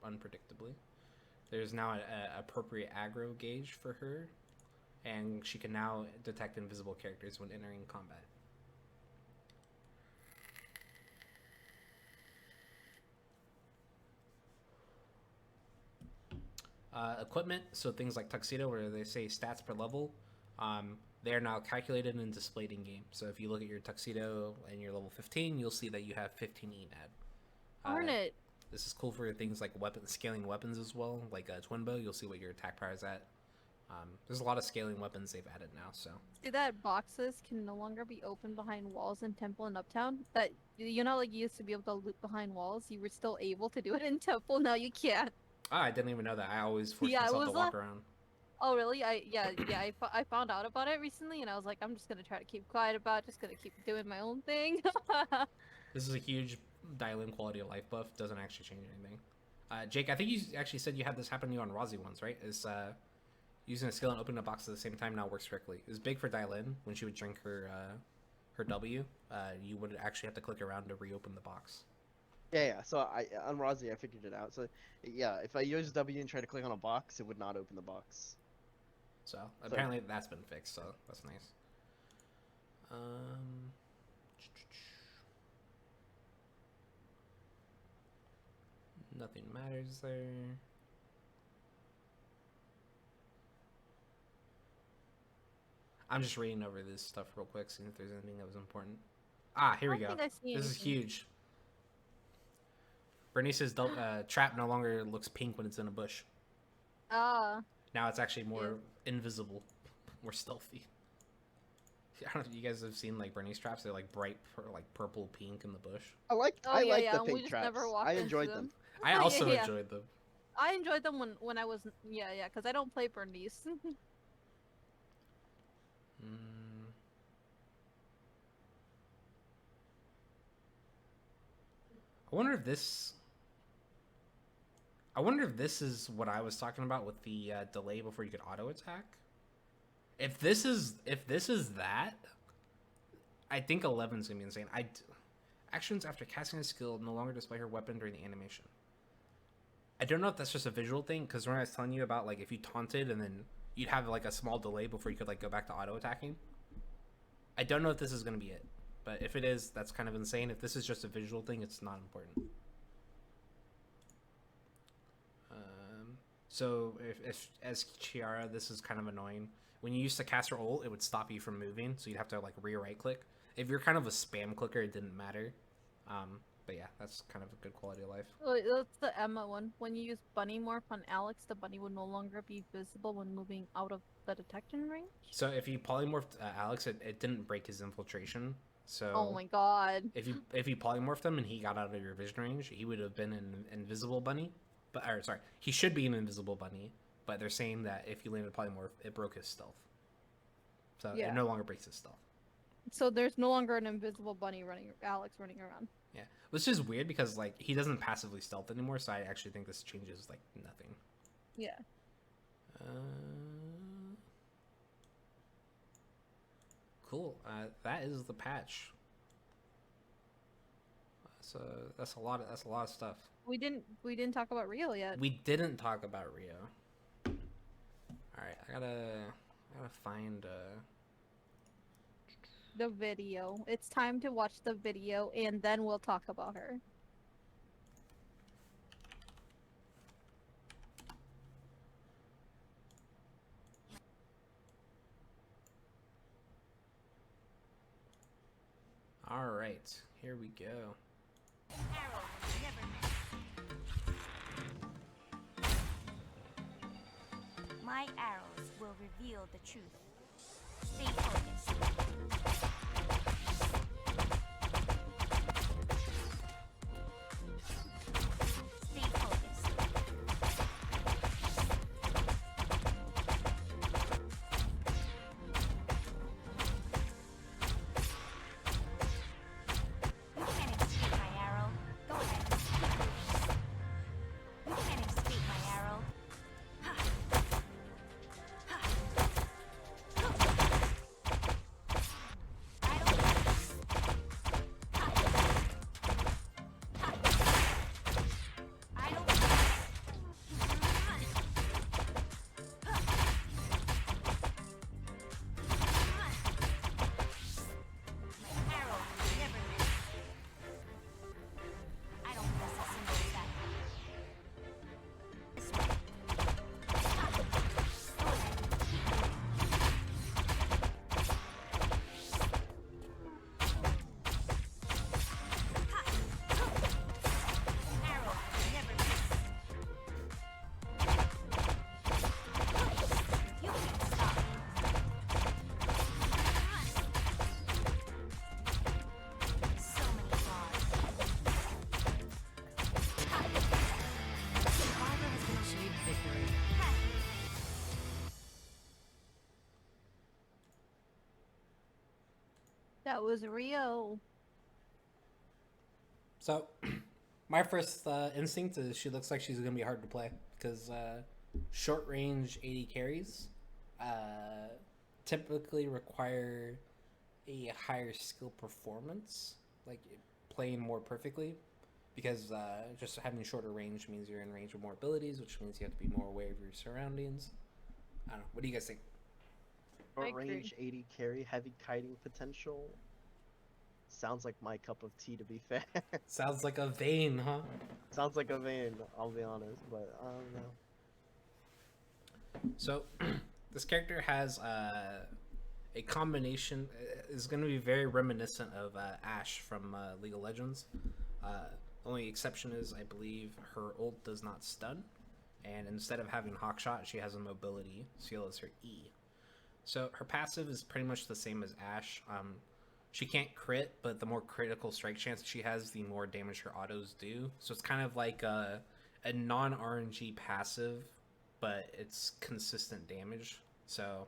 unpredictably. There's now an appropriate aggro gauge for her, and she can now detect invisible characters when entering combat. Equipment, so things like Tuxedo, where they say stats per level, they are now calculated and displayed in game. So if you look at your Tuxedo and you're level 15, you'll see that you have 15 ENAD. Darn it. This is cool for things like scaling weapons as well, like a twin bow. You'll see what your attack power is at. There's a lot of scaling weapons they've added now. So See that boxes can no longer be opened behind walls in Temple and Uptown? That like you used to be able to loot behind walls. You were still able to do it in Temple. Now you can't. I didn't even know that. I always forced myself to walk around. Oh really? I found out about it recently, and I was like, I'm just gonna try to keep quiet about it. Just gonna keep doing my own thing. This is a huge dial-in quality of life buff. Doesn't actually change anything. Jake, I think you actually said you had this happen to you on Rozzy once, right? Is using a skill and opening a box at the same time now works correctly. It was big for dial-in when she would drink her W. You would actually have to click around to reopen the box. Yeah. So on Rozzy, I figured it out. So yeah, if I use W and try to click on a box, it would not open the box. So apparently that's been fixed. So that's nice. Um, nothing matters there. I'm just reading over this stuff real quick, seeing if there's anything that was important. Ah, here I we don't go. think I see This is anything. huge. Bernice's trap no longer looks pink when it's in a bush. Ah, Now it's actually more Yeah. invisible, more stealthy. I don't know if you guys have seen like Bernice traps. They're like bright, like purple, pink in the bush. I like oh I yeah, like yeah. the And we pink just traps. never walked I into enjoyed them. them. I Yeah, also yeah. enjoyed them. I enjoyed them when I was yeah, because I don't play Bernice. Mm. I wonder if this. I wonder if this is what I was talking about with the delay before you could auto attack. If this is that, I think 11's gonna be insane. Actions after casting a skill no longer display her weapon during the animation. I don't know if that's just a visual thing, because when I was telling you about like if you taunted and then you'd have like a small delay before you could like go back to auto attacking. I don't know if this is gonna be it, but if it is, that's kind of insane. If this is just a visual thing, it's not important. So if as Chiara, this is kind of annoying. When you used to cast her ult, it would stop you from moving, so you'd have to like right click. If you're kind of a spam clicker, it didn't matter. But yeah, that's kind of a good quality of life. Oh, that's the Emma one. When you use Bunny Morph on Alex, the bunny would no longer be visible when moving out of the detection range. So if you polymorphed Alex, it didn't break his infiltration. So Oh my god. if you polymorphed him and he got out of your vision range, he would have been an invisible bunny. He should be an invisible bunny. But they're saying that if you landed polymorph, it broke his stealth. So Yeah. it no longer breaks his stealth. So there's no longer an invisible bunny Alex running around. Yeah, which is weird because like he doesn't passively stealth anymore. So I actually think this changes like nothing. Yeah. Cool. That is the patch. So that's a lot of stuff. We didn't talk about Rio yet. We didn't talk about Rio. All right, I gotta find. The video. It's time to watch the video, and then we'll talk about her. All right, here we go. My arrows will reveal the truth. Stay focused. Stay focused. You can't escape my arrow. Go ahead. Keep moving. You can't escape my arrow. That was Rio. So, my first instinct is she looks like she's gonna be hard to play because short range 80 carries typically require a higher skill performance, like playing more perfectly. Because just having shorter range means you're in range of more abilities, which means you have to be more aware of your surroundings. I don't know. What do you guys think? Short agree. range 80 carry, heavy kiting potential. Sounds like my cup of tea, to be fair. Sounds like a vein, huh? Sounds like a vein, I'll be honest, but I don't know. So, this character has a combination, is going to be very reminiscent of Ashe from League of Legends. Only exception is, I believe, her ult does not stun, and instead of having Hawkshot, she has a mobility skill as her E. So her passive is pretty much the same as Ashe. She can't crit, but the more critical strike chance she has, the more damage her autos do. So it's kind of like a non-RNG passive, but it's consistent damage. So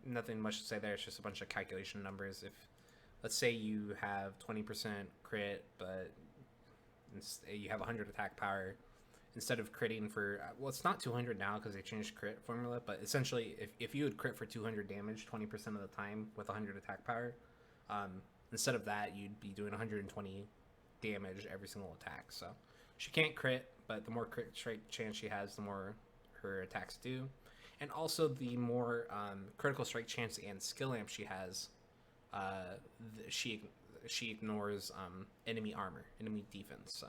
nothing much to say there. It's just a bunch of calculation numbers. If, let's say, you have 20% crit, but you have 100 attack power, instead of critting for, well, it's not 200 now because they changed crit formula, but essentially if you would crit for 200 damage 20% of the time with 100 attack power, instead of that you'd be doing 120 damage every single attack. So she can't crit, but the more crit strike chance she has, the more her attacks do, and also the more critical strike chance and skill amp she has, she ignores enemy armor, enemy defense. So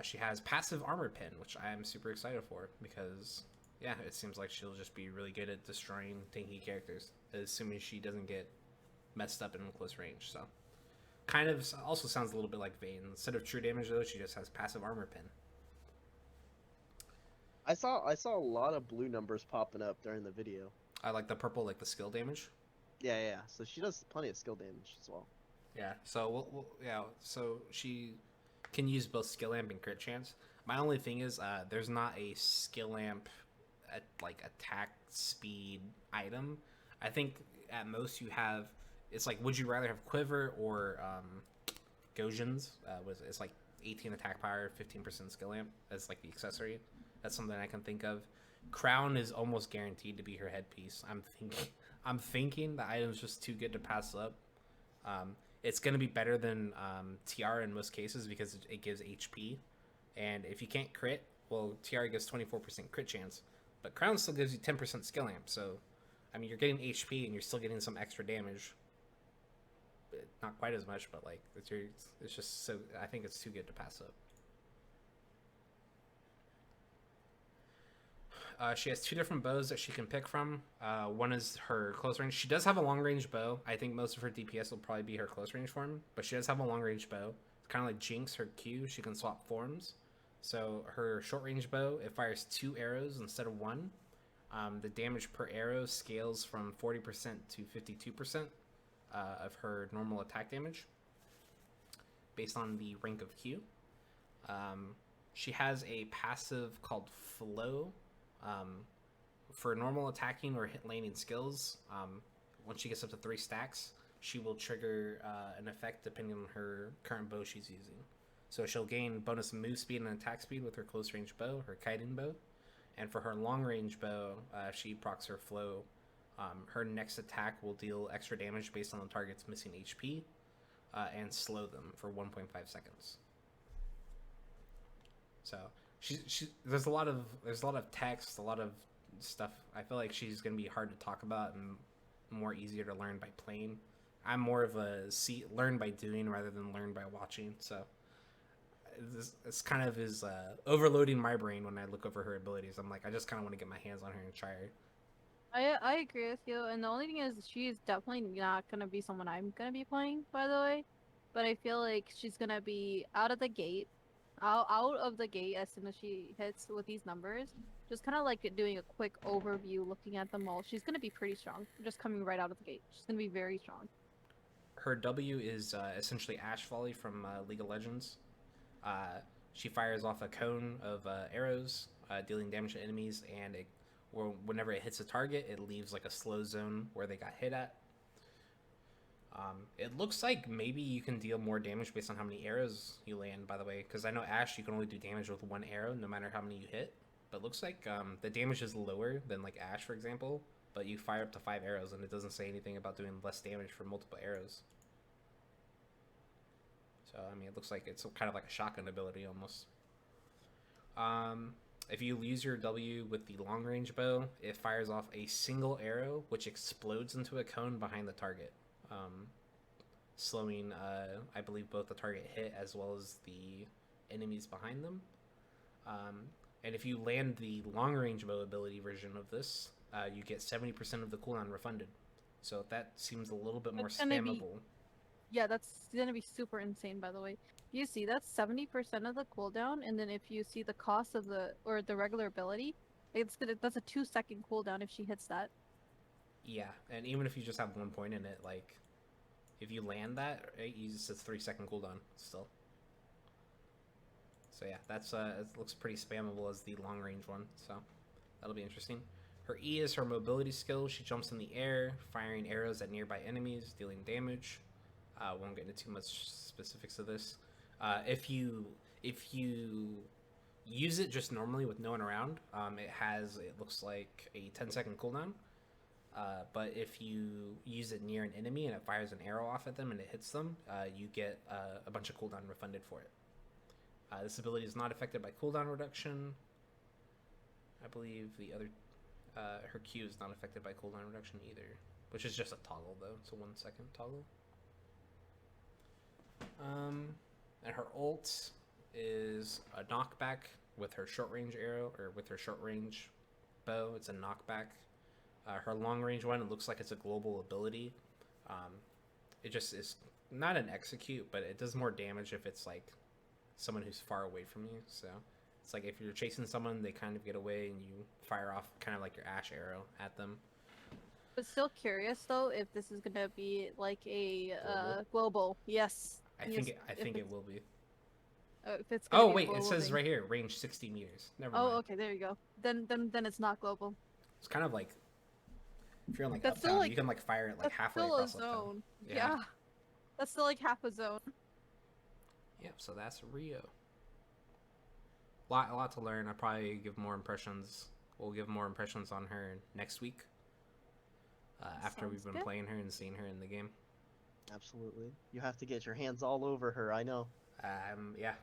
she has passive armor pin, which I am super excited for because, yeah, it seems like she'll just be really good at destroying tanky characters, assuming she doesn't get messed up in close range. So, kind of also sounds a little bit like Vayne. Instead of true damage, though, she just has passive armor pin. I saw a lot of blue numbers popping up during the video. I like the purple, like the skill damage. Yeah. So she does plenty of skill damage as well. Yeah. So so she can use both skill amp and crit chance. My only thing is, there's not a skill amp like attack speed item. I think at most you have, it's like, would you rather have Quiver or Gojins? It's like 18 attack power, 15% skill amp as like the accessory. That's something I can think of. Crown is almost guaranteed to be her headpiece. I'm thinking the item's just too good to pass up. It's going to be better than Tiara in most cases because it gives HP. And if you can't crit, well, Tiara gives 24% crit chance. But Crown still gives you 10% skill amp. So, I mean, you're getting HP and you're still getting some extra damage. Not quite as much, but, like, it's just so... I think it's too good to pass up. She has two different bows that she can pick from. One is her close range. She does have a long range bow. I think most of her DPS will probably be her close range form, but she does have a long range bow. It's kind of like Jinx, her Q. She can swap forms. So her short range bow, it fires 2 arrows instead of 1. The damage per arrow scales from 40% to 52% of her normal attack damage based on the rank of Q. She has a passive called Flow. For normal attacking or hit laning skills, once she gets up to 3 stacks, she will trigger an effect depending on her current bow she's using. So she'll gain bonus move speed and attack speed with her close range bow, her kiting bow. And for her long range bow, she procs her flow. Her next attack will deal extra damage based on the target's missing HP, and slow them for 1.5 seconds. So there's a lot of text, a lot of stuff. I feel like she's gonna be hard to talk about and more easier to learn by playing. I'm more of a learn by doing rather than learn by watching. So this kind of is overloading my brain when I look over her abilities. I'm like, I just kind of want to get my hands on her and try her. I agree with you, and the only thing is she's definitely not gonna be someone I'm gonna be playing, by the way. But I feel like she's gonna be out of the gate as soon as she hits with these numbers. Just kind of like doing a quick overview, looking at them all. She's gonna be pretty strong, just coming right out of the gate. She's gonna be very strong. Her W is essentially Ash Volley from League of Legends. She fires off a cone of arrows, dealing damage to enemies, and whenever it hits a target, it leaves like a slow zone where they got hit at. It looks like maybe you can deal more damage based on how many arrows you land, by the way, because I know Ashe, you can only do damage with 1 arrow no matter how many you hit. But it looks like the damage is lower than like Ashe, for example, but you fire up to 5 arrows, and it doesn't say anything about doing less damage for multiple arrows. So, I mean, it looks like it's kind of like a shotgun ability almost. if you use your W with the long range bow, it fires off a single arrow which explodes into a cone behind the target, slowing, I believe, both the target hit as well as the enemies behind them. And if you land the long range bow ability version of this, you get 70% of the cooldown refunded. So that seems a little bit more That's gonna be- spammable. Yeah, that's gonna be super insane, by the way. You see, that's 70% of the cooldown, and then if you see the cost of the regular ability, that's a 2-second cooldown if she hits that. Yeah, and even if you just have 1 point in it, like, if you land that, it uses its 3-second cooldown still. So yeah, that's it looks pretty spammable as the long range one, so that'll be interesting. Her E is her mobility skill. She jumps in the air, firing arrows at nearby enemies, dealing damage. Won't get into too much specifics of this. If you use it just normally with no one around, it looks like a 10-second cooldown. But if you use it near an enemy and it fires an arrow off at them and it hits them, you get a bunch of cooldown refunded for it. This ability is not affected by cooldown reduction. I believe the other, her Q is not affected by cooldown reduction either, which is just a toggle though. It's a 1-second toggle. And her ult is a knockback with her short range arrow, or with her short range bow. It's a knockback. Her long range one, it looks like it's a global ability. It just is not an execute, but it does more damage if it's like someone who's far away from you. So it's like if you're chasing someone, they kind of get away and you fire off kind of like your Ash arrow at them. But still curious though if this is gonna be like a global. Yes. I Yes, think if it will be. If it's gonna Oh be a wait, it global says thing. right here, range 60 meters. Never Oh, mind. okay, there you go. Then it's not global. It's kind of like if you're on like That's still, uptown, like- you can like fire it like That's halfway still a across uptown. zone. Yeah. Yeah. That's still like half a zone. Yep. So that's Rio. A lot to learn. I probably give more impressions. We'll give more impressions on her next week. After we've Sounds been good. playing her and seeing her in the game. Absolutely. You have to get your hands all over her. I know. Yeah.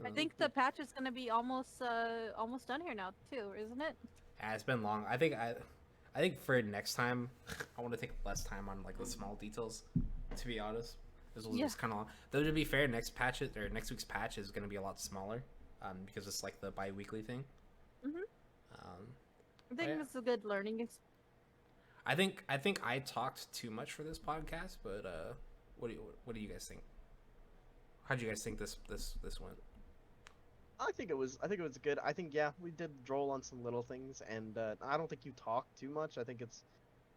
I think the patch is gonna be almost done here now too, isn't it? It's been long. I think for next time, I want to take less time on like the small details. To be honest, this was just kind of long. Though to be fair, next week's patch is going to be a lot smaller, because it's like the bi-weekly thing. Mhm. I think yeah. it's a good learning experience. I think I talked too much for this podcast, but what do you guys think? How do you guys think this went? I think it was good. I think, yeah, we did droll on some little things, and I don't think you talked too much. I think it's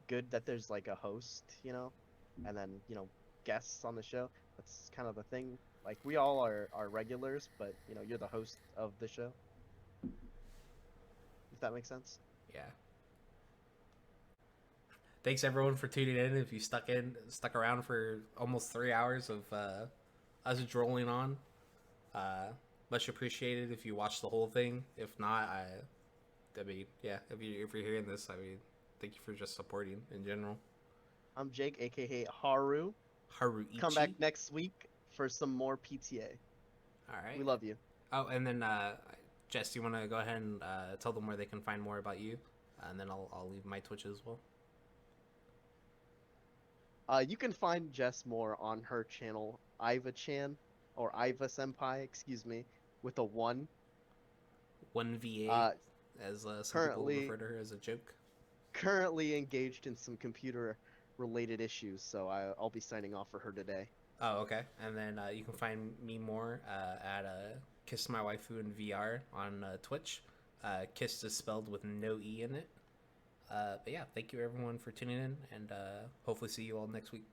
good that there's like a host, and then guests on the show. That's kind of the thing. Like, we all are regulars, but you're the host of the show. If that makes sense. Yeah. Thanks everyone for tuning in. If you stuck around for almost 3 hours of us drolling on, much appreciated if you watched the whole thing. If not, I mean, yeah, if you're hearing this, I mean, thank you for just supporting in general. I'm Jake, aka Haru. Haruichi. Come back next week for some more PTA. All right. We love you. Oh, and then Jess, you want to go ahead and tell them where they can find more about you, and then I'll leave my Twitch as well. You can find Jess more on her channel, Iva-chan, or Iva Senpai, excuse me, with a 1. 1v8, as some currently- people refer to her as a joke. Currently engaged in some computer-related issues, so I'll be signing off for her today. Oh, okay. And then you can find me more at Kiss My Waifu in VR on Twitch. Kiss is spelled with no E in it. But yeah, thank you everyone for tuning in, and hopefully see you all next week.